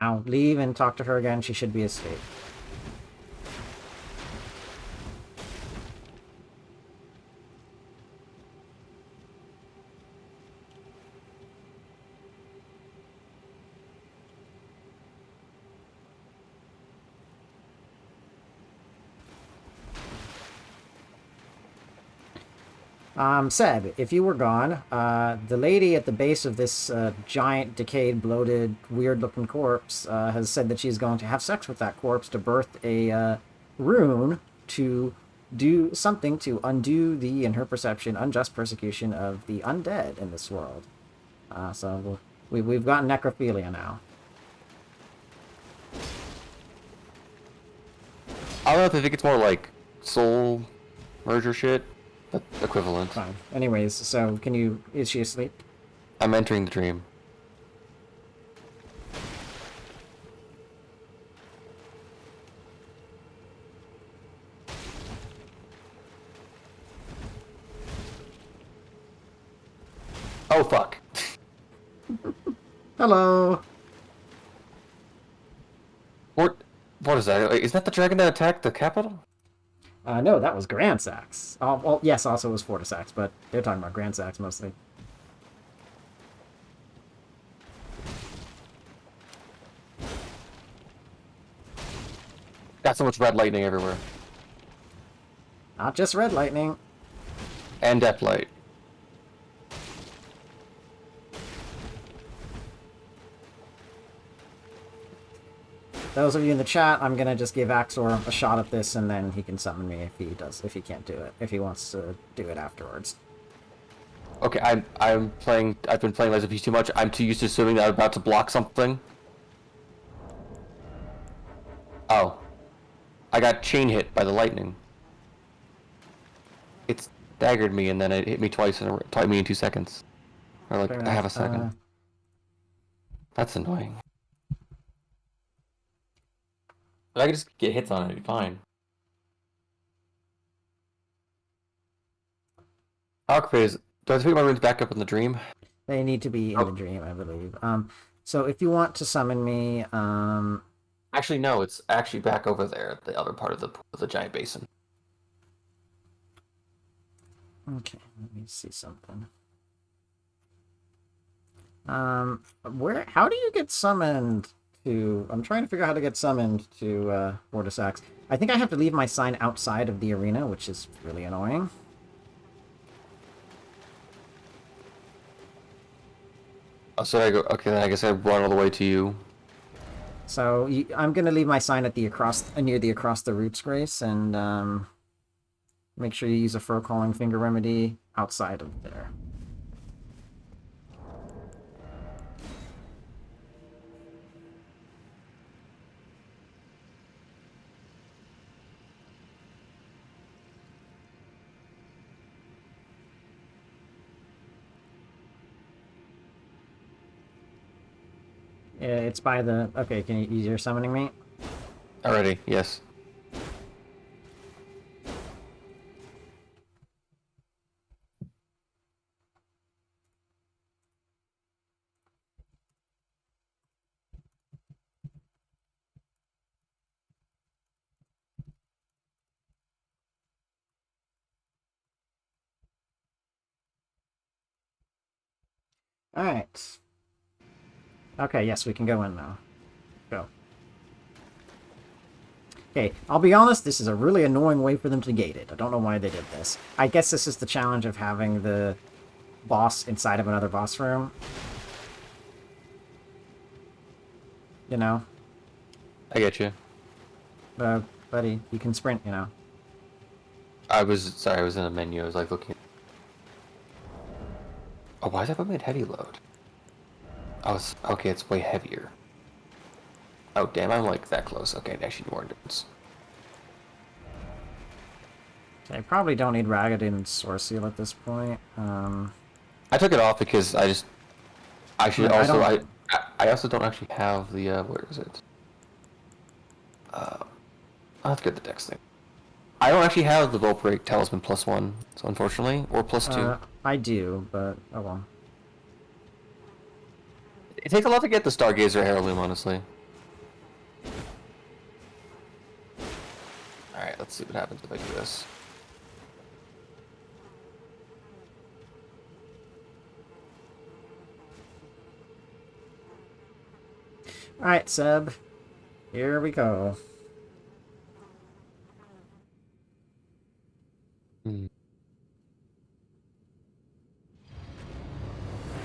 Now leave and talk to her again. She should be asleep. Seb, if you were gone, the lady at the base of this giant, decayed, bloated, weird-looking corpse has said that she's going to have sex with that corpse to birth a rune to do something to undo the, in her perception, unjust persecution of the undead in this world. So we've got necrophilia now. I don't know if I think it's more like soul merger shit. But equivalent. Fine. Anyways, so is she asleep? I'm entering the dream. Oh fuck. Hello. What is that? Is that the dragon that attacked the capital? No, that was Grand Sax. Well, yes, also it was Fortisax, but they're talking about Grand Sax mostly. Got so much red lightning everywhere. Not just red lightning. And death light. Those of you in the chat, I'm gonna just give Axor a shot at this, and then he can summon me if he can't do it, if he wants to do it afterwards. Okay, I'm playing. I've been playing Lies of Peace too much. I'm too used to assuming that I'm about to block something. Oh, I got chain hit by the lightning. It staggered me and then it hit me twice and taught me in 2 seconds. Or like I have a second. That's annoying. But I could just get hits on it, it'd be fine. How crazy is... Do I have to pick my runes back up in the dream? They need to be in the dream, I believe. So if you want to summon me, Actually, no, it's actually back over there at the other part of the giant basin. Okay, let me see something. How do you get summoned to... I'm trying to figure out how to get summoned to, Fortisax. I think I have to leave my sign outside of the arena, which is really annoying. Oh, so I go... Okay, then I guess I run all the way to you. So I'm gonna leave my sign at the near the across the roots grace, and make sure you use a fur calling finger remedy outside of there. It's by the... Okay, can you use your summoning me? Already, yes. Alright. Okay, yes, we can go in now. Go. Okay, I'll be honest, this is a really annoying way for them to gate it. I don't know why they did this. I guess this is the challenge of having the boss inside of another boss room. You know? I get you. Buddy, you can sprint, you know. I was in a menu. I was like looking. Oh, why is that made heavy load? Oh, okay. It's way heavier. Oh, damn! I'm like that close. Okay, actually more difference. I probably don't need Ragged and Source Seal at this point. I took it off because I also don't actually have the where is it? I'll have to get the dex thing. I don't actually have the Bolt Break Talisman +1, so unfortunately, or +2. I do, but oh well. It takes a lot to get the Stargazer Heirloom, honestly. Alright, let's see what happens if I do this. Alright, Seb. Here we go. Hmm.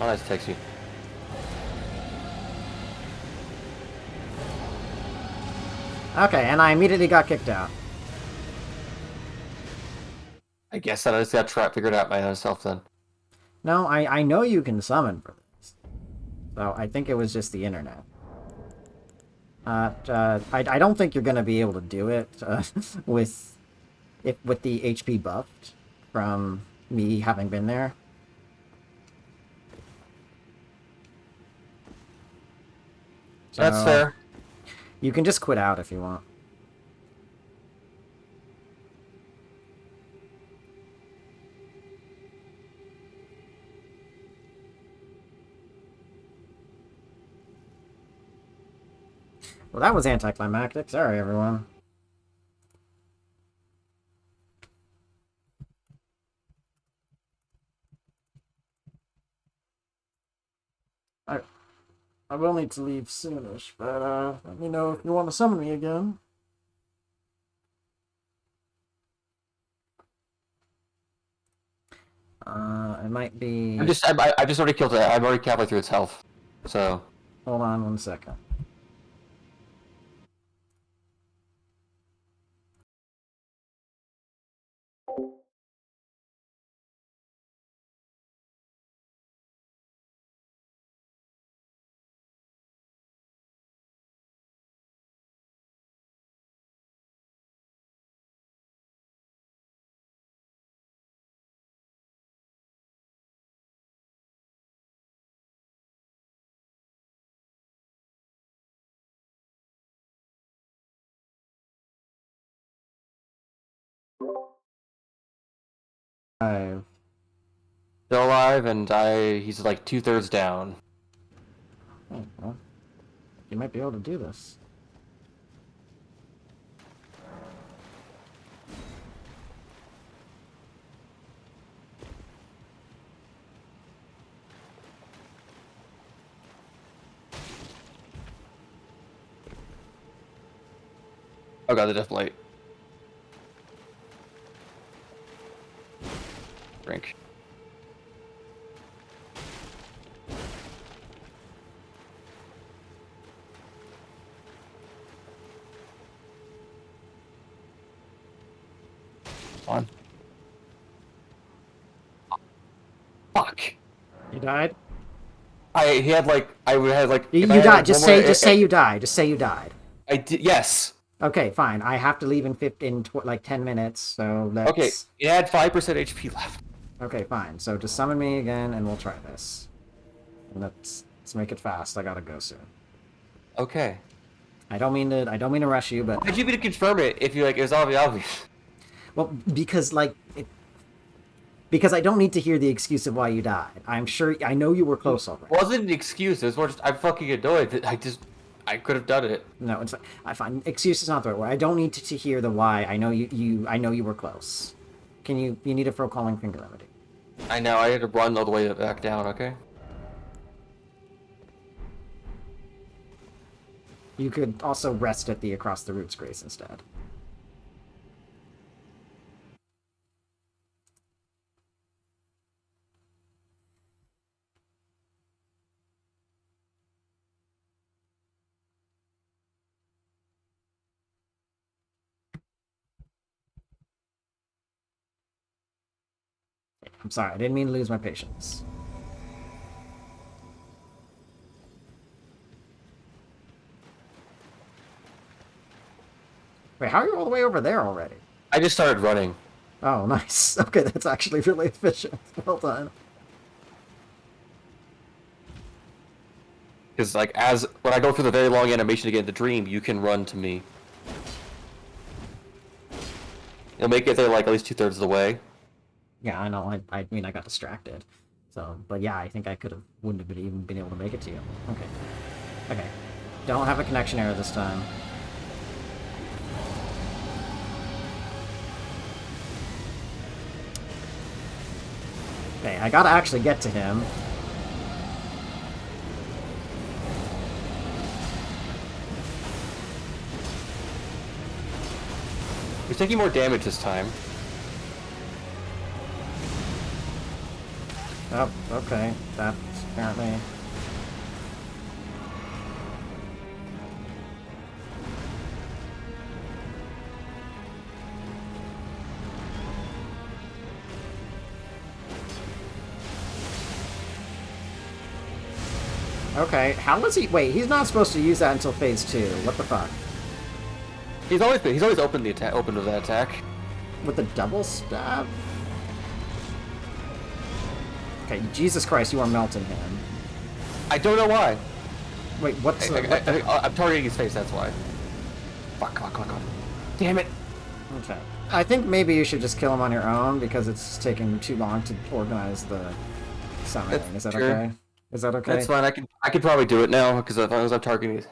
Oh, nice text you. Okay, and I immediately got kicked out. I guess that I just got figured out by myself then. No, I know you can summon for this. So I think it was just the internet. I don't think you're gonna be able to do it with the HP buffed from me having been there. So That's fair. You can just quit out if you want. Well, that was anticlimactic. Sorry, everyone. I will need to leave soonish, but let me know if you want to summon me again. It might be... I just already killed it. I'm already halfway through its health. So... Hold on 1 second. Five. Still alive, and he's like 2/3 down. Oh, well, you might be able to do this. Oh god, the Death Blight. Drink. On. Fuck. You died? He had like I would have like You if I had, died. like, Just one more- say you died. Just say you died. I did. Yes. Okay, fine. I have to leave in like 10 minutes, so let's... Okay. It had 5% HP left. Okay, fine. So just summon me again, and we'll try this. And let's make it fast. I gotta go soon. Okay. I don't mean to rush you, but Why'd you be to confirm it if you like it was obvious? well, because because I don't need to hear the excuse of why you died. I know you were close already. It wasn't an excuse. It was more just I'm fucking annoyed that I could have done it. No, it's I find excuse is not the right word. I don't need to hear the why. I know I know you were close. You need a throw calling finger remedy. I know. I had to run all the way back down. Okay. You could also rest at the across the roots grace instead. I'm sorry, I didn't mean to lose my patience. Wait, how are you all the way over there already? I just started running. Oh, nice. Okay, that's actually really efficient. Well done. Because like when I go through the very long animation to get into Dream, you can run to me. You'll make it there like at least 2/3 of the way. Yeah, I know. I mean, I got distracted. So, but yeah, I think I wouldn't have even been able to make it to you. Okay. Okay. Don't have a connection error this time. Okay, I gotta actually get to him. You're taking more damage this time. Oh, okay. That's apparently... Okay, how was he... Wait, he's not supposed to use that until phase 2. What the fuck? He's always open to that attack. With the double stab? Okay, Jesus Christ, you are melting him. I don't know why. Wait, what's I'm targeting his face, that's why. Fuck. Damn it. Okay. I think maybe you should just kill him on your own because it's taking too long to organize the summoning. Is that okay? Is that okay? That's fine. I could probably do it now because as long as I'm targeting it,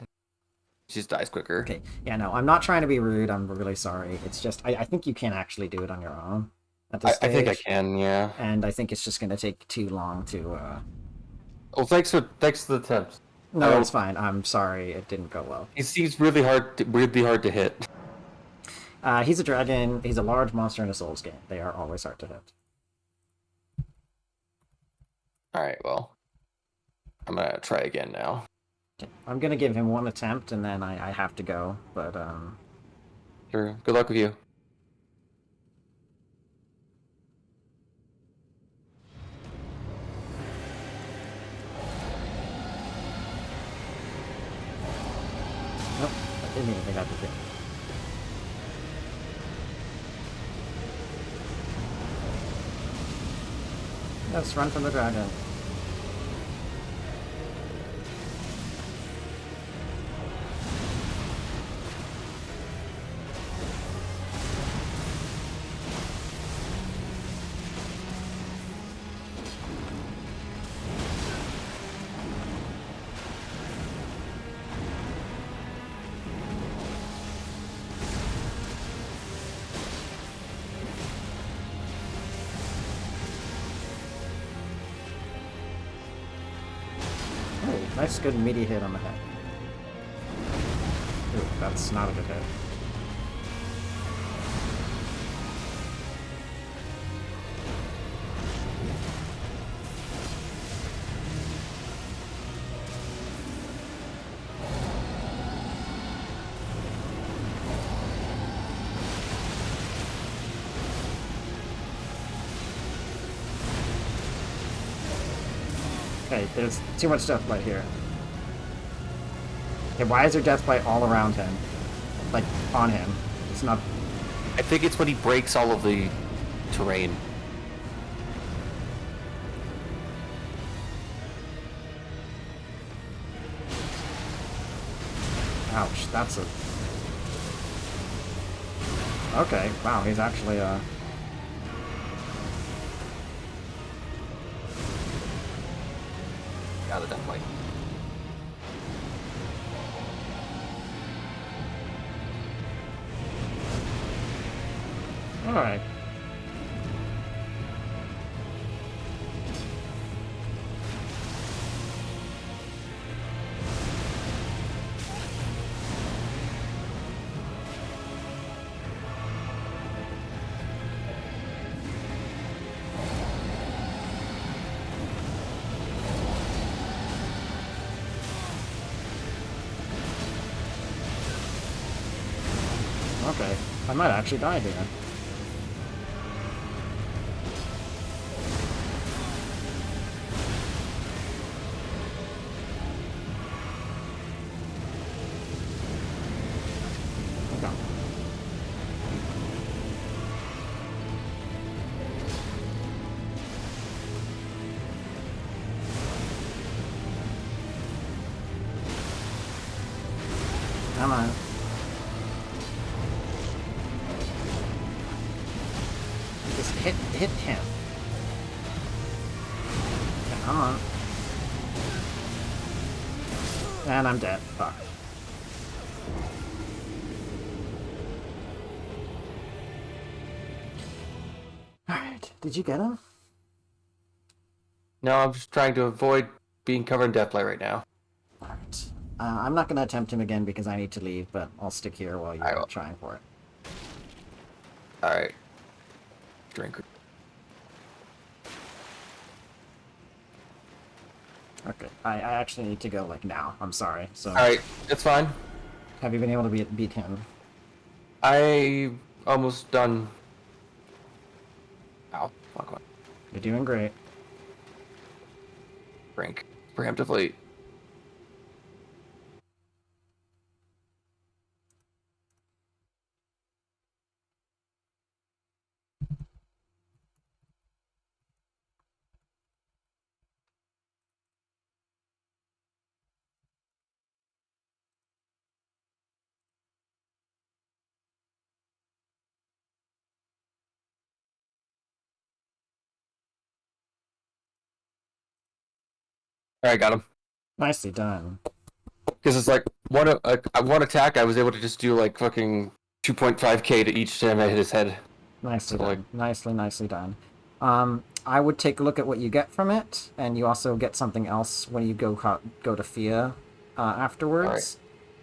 he just dies quicker. Okay. Yeah, no, I'm not trying to be rude. I'm really sorry. It's just I think you can actually do it on your own at this stage. I think I can, yeah. And I think it's just going to take too long to... Well, thanks for the attempt. No, it's fine. I'm sorry. It didn't go well. He seems weirdly hard to hit. He's a dragon. He's a large monster in a Souls game. They are always hard to hit. Alright, well. I'm gonna try again now. Okay. I'm gonna give him one attempt, and then I have to go, but, Sure. Good luck with you. Nope. I didn't even think I could do. Let's run from the dragon. Nice, good meaty hit on the head. Ooh, that's not a good hit. Okay, there's too much death light here. Okay, why is there death light all around him? Like, on him. It's not... I think it's when he breaks all of the terrain. Ouch, that's a... Okay, wow, he's actually, Yeah, the deathlight. Alright. Okay, I might actually die here. Okay. Come on. Just hit him. Come on. And I'm dead. Fuck. Alright, did you get him? No, I'm just trying to avoid being covered in deathlight right now. Alright. I'm not gonna attempt him again because I need to leave, but I'll stick here while I you're will. trying for it. Alright. Drink. Okay, I actually need to go, like, now. I'm sorry. So, Alright, it's fine. have you been able to beat him? I almost done. Ow, fuck on. You're doing great. Drink. Preemptively. Alright, got him. Nicely done. Because it's like one attack, I was able to just do like fucking 2.5k to each time I hit his head. Nicely So, done. Nicely done. I would take a look at what you get from it, and you also get something else when you go to Fia afterwards.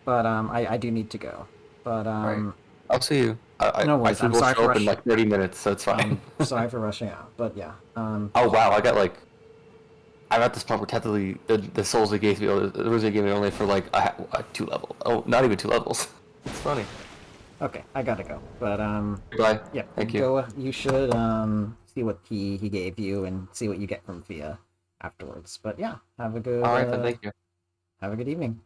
But I do need to go. But Right. I'll see you. No My worries, food I'm will sorry show for up in rushing. like 30 minutes, so it's fine. sorry for rushing out. But yeah. Oh wow, I got like. I'm at this point where technically the souls they gave me, the runes they gave me only for like a 2 level. Oh, not even 2 levels. It's funny. Okay, I gotta go. But Goodbye. yeah, Thank you. go. You should see what he gave you and see what you get from Fia afterwards. But yeah, have a good All right, then. Thank you. have a good evening.